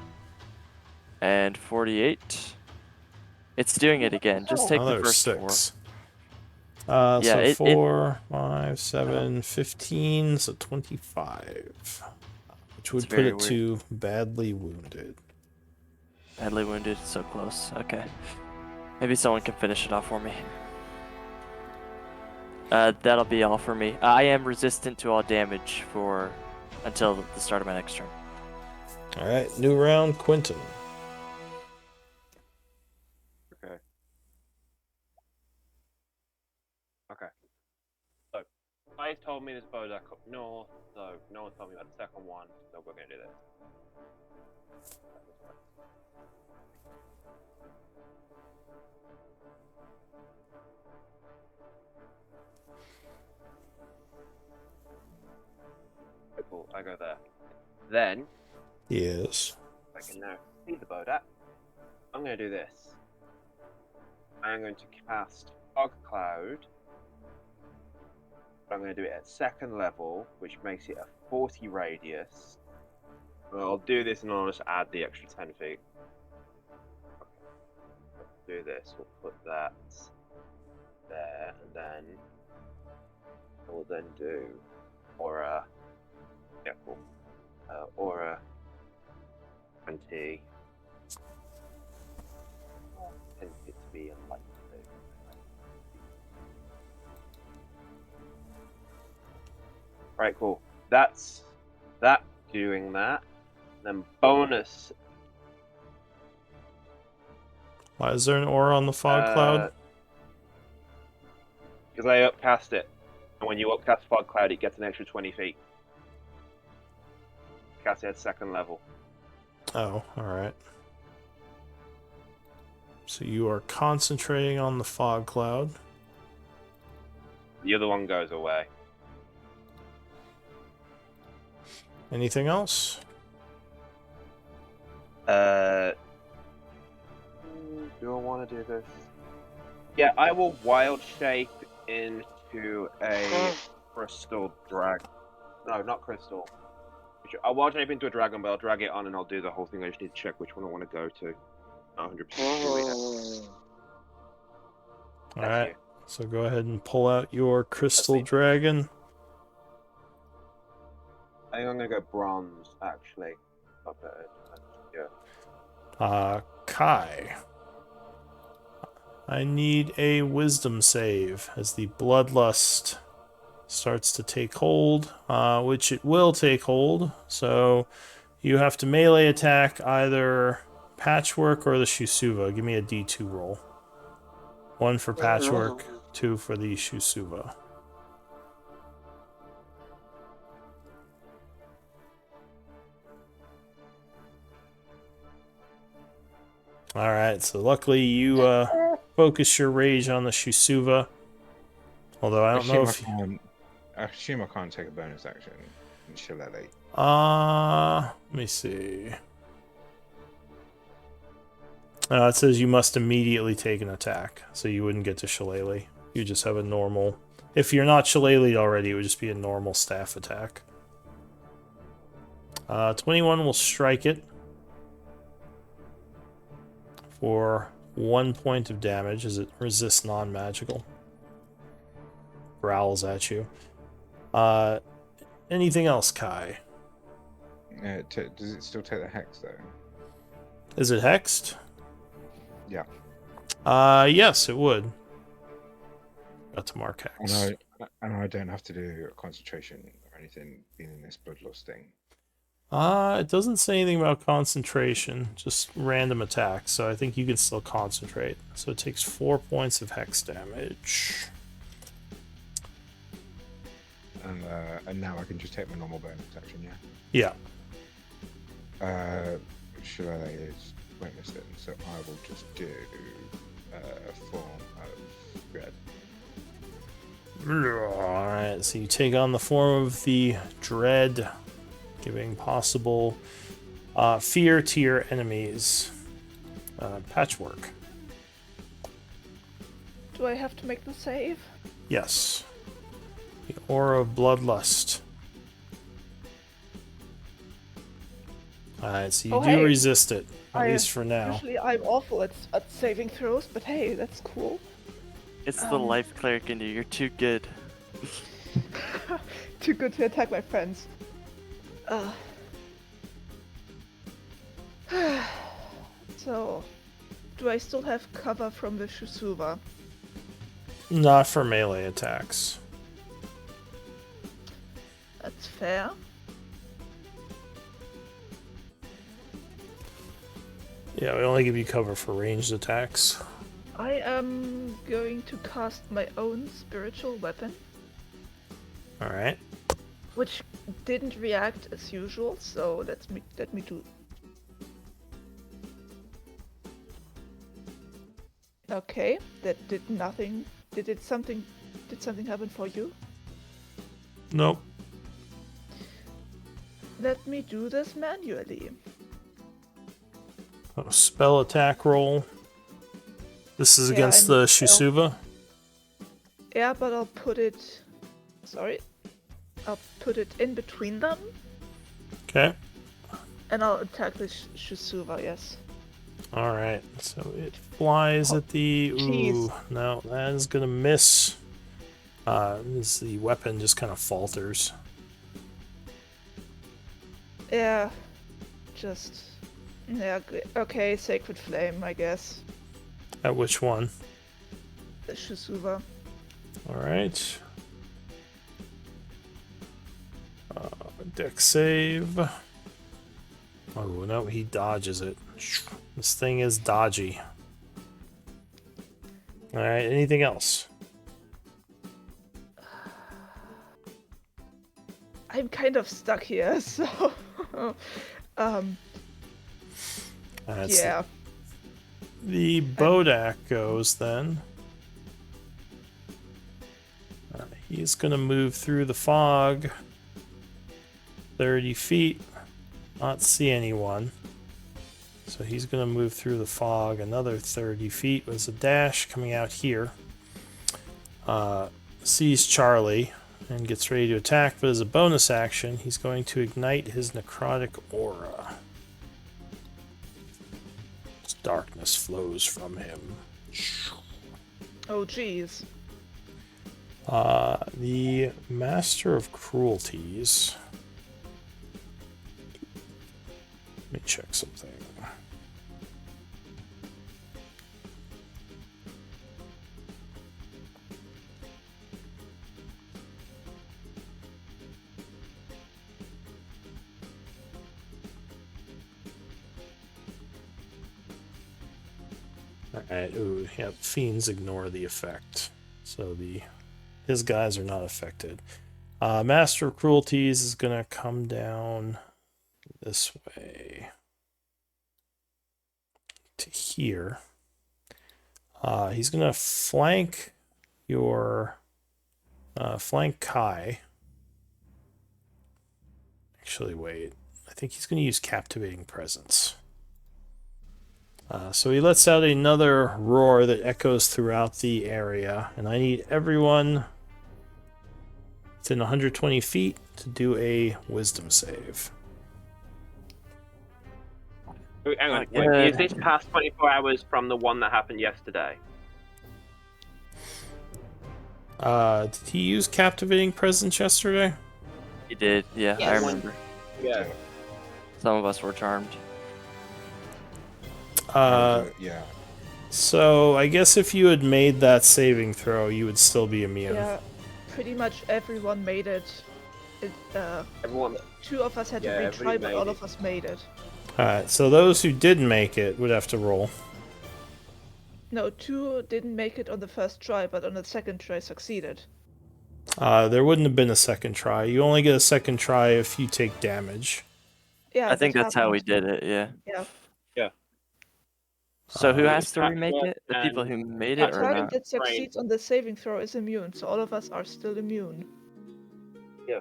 and 48. It's doing it again. Just take the Another first 6. 4. Yeah, So it- 4, 5, 7, 15, so 25. Which would It's put very it weird. to badly wounded. Badly wounded, so close. Okay. Maybe someone can finish it off for me. That'll be all for me. I am resistant to all damage for until the start of my next turn. Alright, new round, Quentin. Okay. Okay. So, I told me there's Bodak up north, so no one told me about the second one, so we're gonna do this. Okay, cool, I go there. Then, Yes. I can now see the Bodak. I'm gonna do this. I'm going to cast Fog Cloud. But I'm going to do it at second level, which makes it a 40 radius. Well, I'll do this and I'll just add the extra 10 feet. Okay. Let's do this. We'll put that there, and then we'll then do Aura. Yeah, cool. Aura 20. 10 feet to be a light. Right, cool. That's that doing that. Then bonus. Why is there an aura on the fog cloud? Because I upcast it. And when you upcast fog cloud, it gets an extra 20 feet. Cast it at second level. Oh, alright. So you are concentrating on the fog cloud. The other one goes away. Anything else? Do I want to do this? Yeah, I will wild shape into a crystal drag. No, not crystal. I'll wild shape into a dragon, but I'll drag it on and I'll do the whole thing. I just need to check which one I want to go to. 100% sure yet. All Thank right. you. So go ahead and pull out your crystal me. dragon. I think I'm gonna go bronze actually. Not bad. Yeah. Kai. I need a wisdom save as the bloodlust starts to take hold, which it will take hold. So you have to melee attack either Patchwork or the Shusuva. Give me a D2 roll. 1 for Patchwork, 2 for the Shusuva. Alright, so luckily you focus your rage on the Shusuva. Although I don't know if... I assume I can't take a bonus action in Shillelagh. Let me see. It says you must immediately take an attack, so you wouldn't get to Shillelagh. You just have a normal... If you're not Shillelagh already, it would just be a normal staff attack. 21 will strike it for 1 point of damage as it resists non-magical. Growls at you. Anything else, Kai? Does it still take the hex though? Is it hexed? Yeah. Yes, it would. Got to mark hex. And I don't have to do a concentration or anything being in this bloodlust thing. It doesn't say anything about concentration, just random attacks, so I think you can still concentrate. So it takes 4 points of hex damage. And now I can just take my normal bonus action, Yeah. Shillelagh is pointless then, so I will just do a form of dread. Alright, so you take on the form of the dread, giving possible fear to your enemies. Patchwork. Do I have to make the save? Yes. The Aura of Bloodlust. Alright, so you do hey. resist it, at least for now. Usually I'm awful at saving throws, but hey, that's cool. It's the life cleric in you. You're too good. Too good to attack my friends. So, do I still have cover from the Shusuva? Not for melee attacks. That's fair. Yeah, we only give you cover for ranged attacks. I am going to cast my own spiritual weapon, Alright. which didn't react as usual, so let me do. Okay, that did nothing. Did something happen for you? Nope. Let me do this manually. Oh, spell attack roll. This is Yeah, against and the Shusuva? Yeah, but I'll put it. Sorry. I'll put it in between them, Okay. and I'll attack the Shusuva, yes. Alright, so it flies at the... Ooh, jeez. no, that is gonna miss. The weapon just kind of falters. Yeah. Yeah, okay, Sacred Flame, I guess. At which one? The Shusuva. Alright. Deck save. Oh, no, he dodges it. This thing is dodgy. Alright, anything else? I'm kind of stuck here, so... That's yeah. The Bodak goes then. He's gonna move through the fog 30 feet, not see anyone. So he's gonna move through the fog another 30 feet with a dash coming out here. Sees Charlie and gets ready to attack, but as a bonus action, he's going to ignite his necrotic aura. Darkness flows from him. Oh, jeez. The Master of Cruelties. Let me check something. Alright, ooh, yeah, fiends ignore the effect. So his guys are not affected. Master of Cruelties is gonna come down this way to here. He's gonna flank your flank Kai. Actually, wait. I think he's gonna use Captivating Presence. So he lets out another roar that echoes throughout the area, and I need everyone within 120 feet to do a Wisdom save. Wait, hang on. Not Wait, good. is this past 24 hours from the one that happened yesterday? Did he use Captivating Presence yesterday? He did, yeah, I Yes. remember. Yeah. Some of us were charmed. Yeah. So I guess if you had made that saving throw, you would still be immune. Yeah, pretty much everyone made it. Everyone. Two of us had to Yeah, retry, everybody but made all it. of us made it. Alright, so those who didn't make it would have to roll. No, two didn't make it on the first try, but on the second try succeeded. There wouldn't have been a second try. You only get a second try if you take damage. Yeah, I think that that's how we happened. did it, yeah. Yeah. So who Uh, has to remake Patchwork it? The people and- who made The it or target not? that succeeds on the saving throw is immune, so all of us are still immune. Yeah.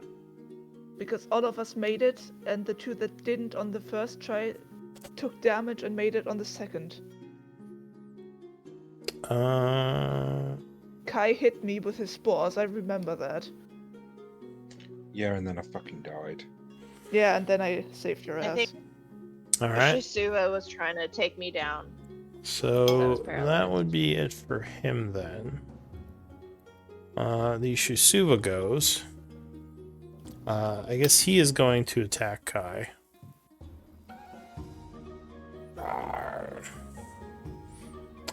Because all of us made it, and the two that didn't on the first try took damage and made it on the second. Kai hit me with his spores, I remember that. Yeah, and then I fucking died. Yeah, and then I saved your I ass. think Alright, Shisua was trying to take me down. so was that paralyzed. would be it for him then. The Shusuva goes. I guess he is going to attack Kai.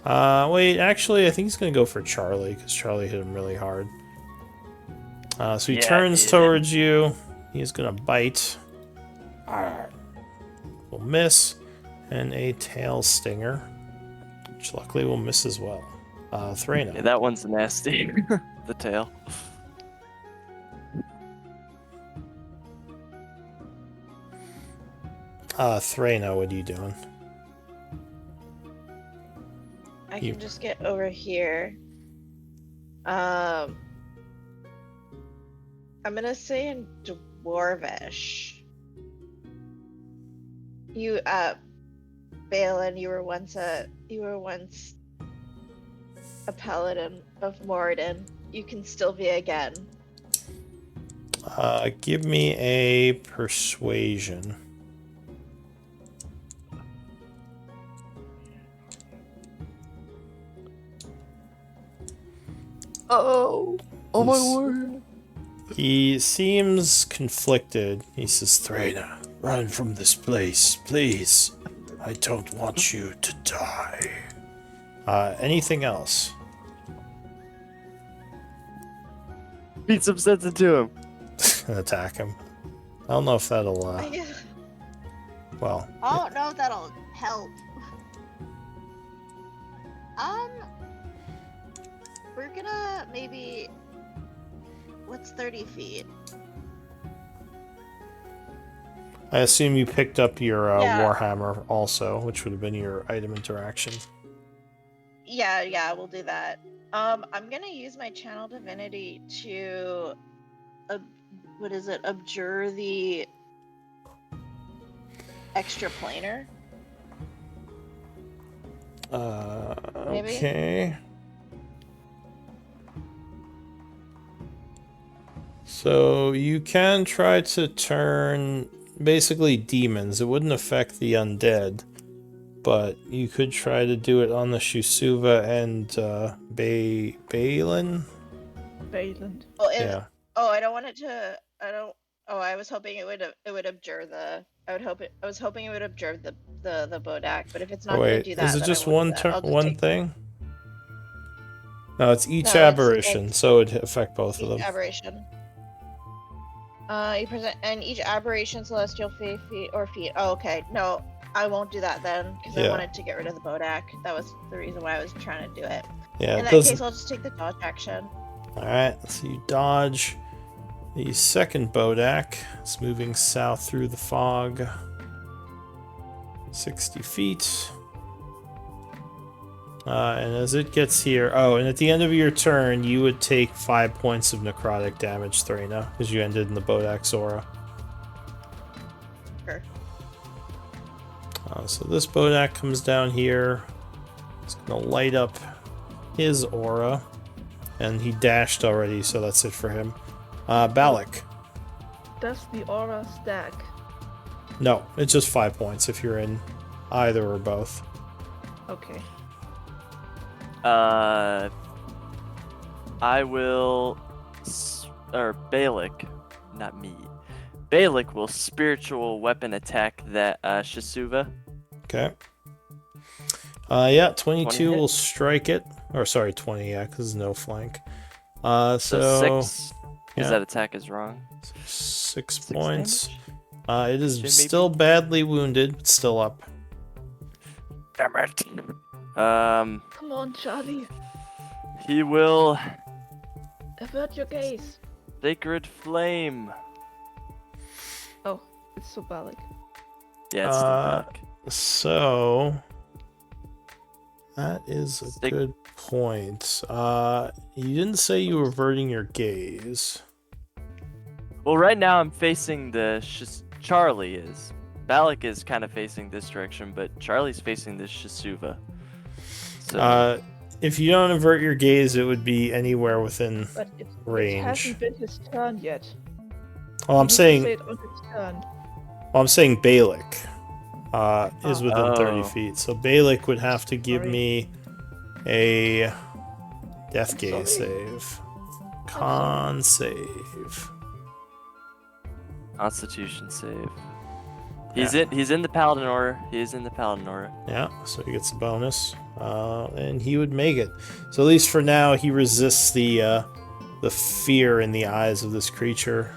Wait, actually, I think he's going to go for Charlie, because Charlie hit him really hard. So he Yeah, turns he did. towards you. He's going to bite. Will miss. And a tail stinger, which luckily will miss as well. Threna. Yeah, that one's nasty. The tail. Threna, what are you doing? I You- can just get over here. I'm gonna say in Dwarvish. You Balin, you were once a paladin of Moradin. You can still be again. Give me a persuasion. Oh my He's- word. He seems conflicted. He says, Threna, run from this place, please. I don't want you to die. Anything else? Beat some sense into him. Attack him. I don't know if that'll, well, I don't know if that'll help. We're gonna maybe. What's 30 feet? I assume you picked up your Yeah. Warhammer also, which would have been your item interaction. Yeah, we'll do that. I'm gonna use my channel divinity to, abjure the extra planar. Maybe? Okay. So you can try to turn basically demons. It wouldn't affect the undead. but you could try to do it on the Shusuva and Balin. Balin. Oh, Yeah. Oh, I don't want it to. I don't. Oh, I was hoping it would observe the. I was hoping it would observe the Bodak, but if it's not Oh, gonna wait, do is that, it then just I won't do one that. I'll just one take thing? No, it's each No, aberration, it's so it'd affect both of each them. aberration. You present and each aberration celestial feet. Oh, okay. No, I won't do that then because I Yeah. wanted to get rid of the Bodak. That was the reason why I was trying to do it. Yeah, In it that doesn't. case, I'll just take the dodge action. Alright, so you dodge the second Bodak. It's moving south through the fog. 60 feet. And as it gets here... Oh, and at the end of your turn, you would take 5 points of necrotic damage, Threna, because you ended in the Bodak's aura. Sure. So this Bodak comes down here. It's going to light up his aura. And he dashed already, so that's it for him. Balak. Does the aura stack? No, it's just 5 points if you're in either or both. Okay. I will, or Balak, not me. Balak will spiritual weapon attack that Shisuva. Okay. Yeah, 22 hit? will strike it. Or sorry, 20, yeah, because no flank. So So 6, yeah. because that attack is wrong. 6 6 points. damage? It is Maybe- still badly wounded, but still up. Damn it. Come on, Charlie. He will Avert your gaze. Sacred Flame. Oh, it's so Balak. Yeah, it's Uh, Balak. So that is a Stick- good point. You didn't say you were averting your gaze. Well, right now I'm facing the Charlie is. Balak is kind of facing this direction, but Charlie's facing the Shisuva. So If you don't avert your gaze, it would be anywhere within. But it Range. hasn't been his turn yet. Well, I'm He needs to saying. say it on his turn. Well, I'm saying Balak is within 30 Oh. feet. So Balak would have to give Sorry. me a death I'm gaze sorry. save. Con save. Constitution save. He's in the Paladin order. He is in the Paladin order. Yeah, so he gets a bonus. And he would make it. So at least for now, he resists the fear in the eyes of this creature.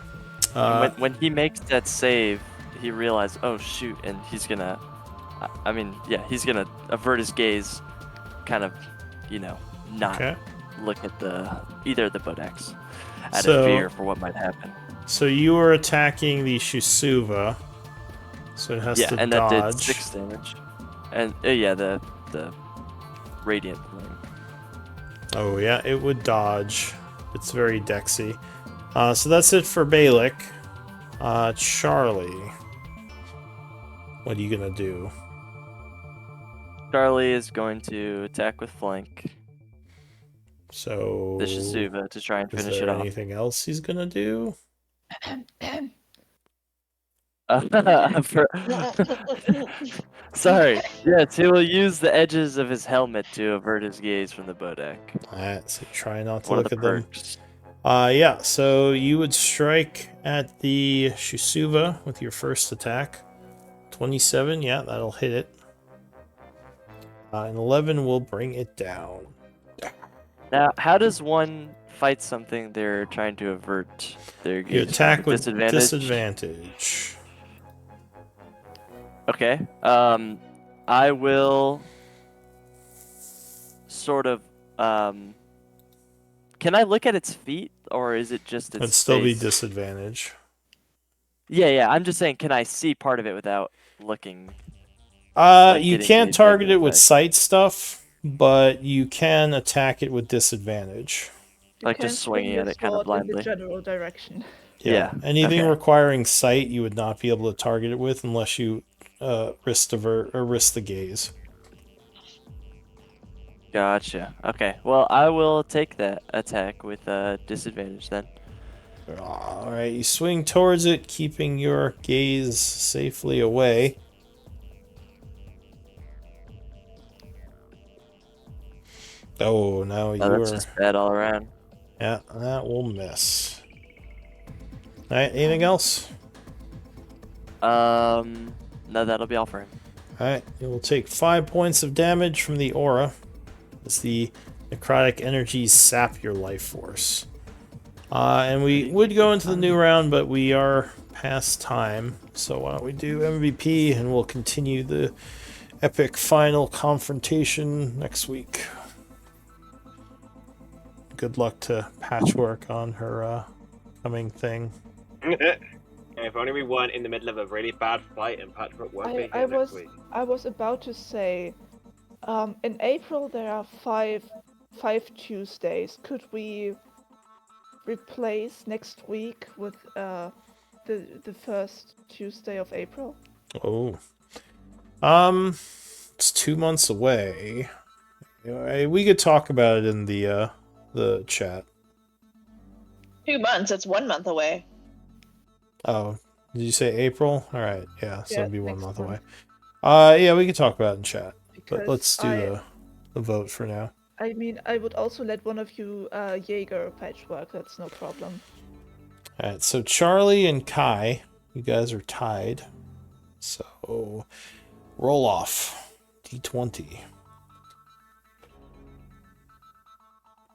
And when he makes that save, he realizes, oh shoot, and he's gonna. He's gonna avert his gaze, kind of, not Okay. look at either of the Bodaks out So- of fear for what might happen. So you are attacking the Shisuva. So it has Yeah, to and dodge. that did 6 damage. And the radiant flame. Oh yeah, it would dodge. It's very dexy. So that's it for Balak. Charlie, what are you gonna do? Charlie is going to attack with flank So the Shisuva to try and is finish there it off. anything else he's gonna do? Sorry. Yes, he will use the edges of his helmet to avert his gaze from the Bodak. Alright, so try not to One of look the at them. perks. Yeah, so you would strike at the Shisuva with your first attack. 27, yeah, that'll hit it. And 11 will bring it down. Now, how does one fight something they're trying to avert their gaze? You attack from? with Disadvantage? disadvantage. Okay. I will sort of. Can I look at its feet, or is it just its It'd still be face? disadvantage. Yeah. I'm just saying, can I see part of it without looking? You getting can't the target it with effect. sight stuff, but you can attack it with disadvantage. You Like can just swing swinging your at it kinda sword in the blindly. general direction. Yeah, Anything okay. requiring sight, you would not be able to target it with unless you risk the gaze. Gotcha. Okay. Well, I will take that attack with disadvantage then. All right, you swing towards it, keeping your gaze safely away. Oh, no, Oh, you that's are. just bad all around. Yeah, that will miss. All right, anything else? No, that'll be all for him. All right, you will take 5 points of damage from the aura as the necrotic energies sap your life force. And we would go into the new round, but we are past time. So why don't we do MVP, and we'll continue the epic final confrontation next week. Good luck to Patchwork on her coming thing. If only we weren't in the middle of a really bad fight and Patchwork won't be I here next was week. I was about to say, in April there are five Tuesdays. Could we replace next week with the first Tuesday of April? Oh. It's 2 months away. We could talk about it in the chat. 2 months. It's 1 month away. Oh, did you say April? All right, yeah, so it'd be 1 next month month. away. Yeah, we could talk about it in chat, but Because let's do the vote for now. I mean, I would also let one of you Jaeger Patchwork. That's no problem. All right, so Charlie and Kai, you guys are tied. So roll off D20.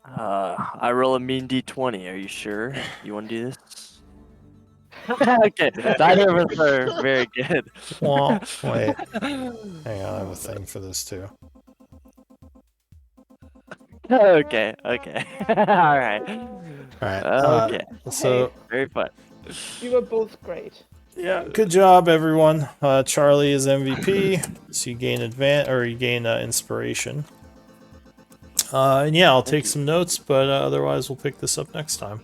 I roll a mean d20. Are you sure you want to do this? Okay, neither of us are very good. Well, wait. Hang on, I have a thing for this too. Okay. All right. All right. Okay. So Very fun. You were both great. yeah, good job, everyone. Charlie is MVP, so you gain inspiration. And yeah, I'll take some notes, but otherwise we'll pick this up next time.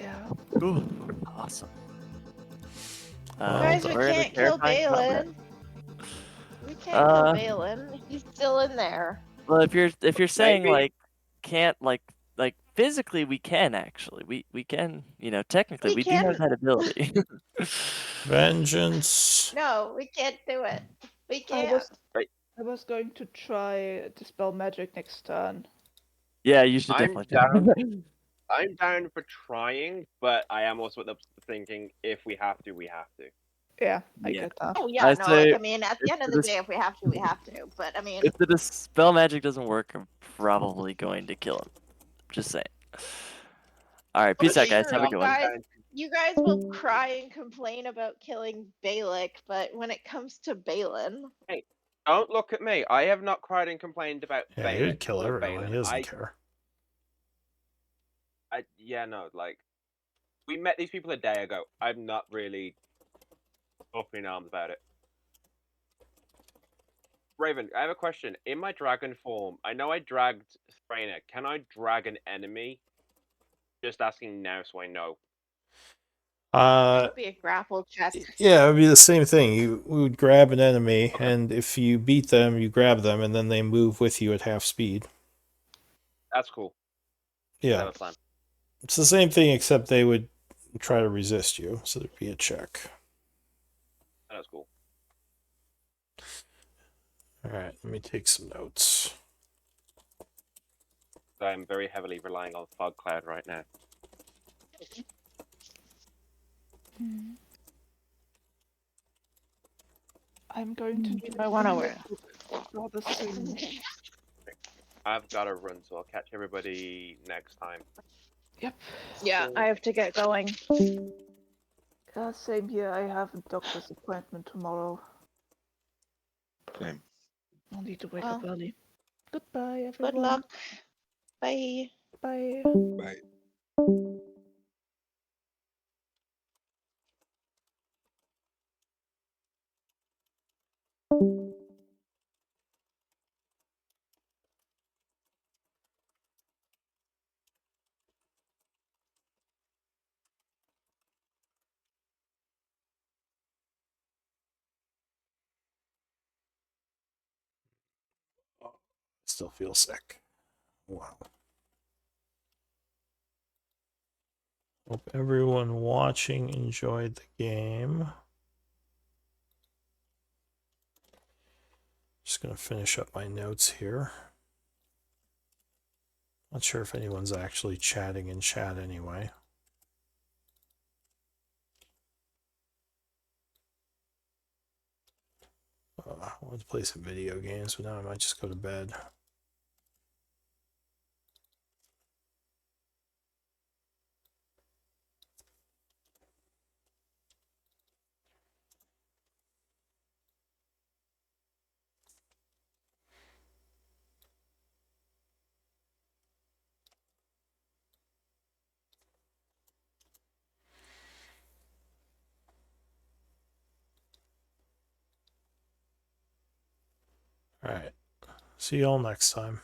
Yeah. Cool. Awesome. Guys, we we're in a can't kill terrifying combat. Balin. We can't kill Balin. He's still in there. Well, if you're saying Maybe. like can't like physically we can actually we can technically We we do have can. that ability. Vengeance. No, we can't do it. We I can't. was going to try dispel magic next turn. Yeah, you should I'm definitely. down. I'm down for trying, but I am also thinking if we have to, we have to. Yeah, I Yeah. get that. Oh yeah, I no. say Like, I mean, at the end of the this- day, if we have to, we have to. But I mean, If the dispel magic doesn't work, I'm probably going to kill him. Just saying. All right, peace out, sure, guys. Have a good one. you guys will cry and complain about killing Balak, but when it comes to Balin, Don't look at me. I have not cried and complained about Yeah, Balin. he would kill or everyone. Balin. He doesn't care. We met these people a day ago. I'm not really up in arms about it. Raven, I have a question. In my dragon form, I know I dragged Sprainer. Can I drag an enemy? Just asking now so I know. it'll be a grapple check. Yeah, it would be the same thing. We would grab an enemy, and if you beat them, you grab them, and then they move with you at half speed. That's cool. Yeah. Have a plan. It's the same thing, except they would try to resist you, so there'd be a check. That's cool. Alright, let me take some notes. I'm very heavily relying on Fog Cloud right now. I'm going to. I want to wear. For the stream. I've got to run, so I'll catch everybody next time. Yep. Yeah, I have to get going. Same here. I have a doctor's appointment tomorrow. Same. I'll need to wake up early. Goodbye, everyone. Good luck. Bye. Bye. Bye. Still feel sick. Wow. Hope everyone watching enjoyed the game. Just going to finish up my notes here. Not sure if anyone's actually chatting in chat anyway. I wanted to play some video games, but now I might just go to bed. All right. See y'all next time.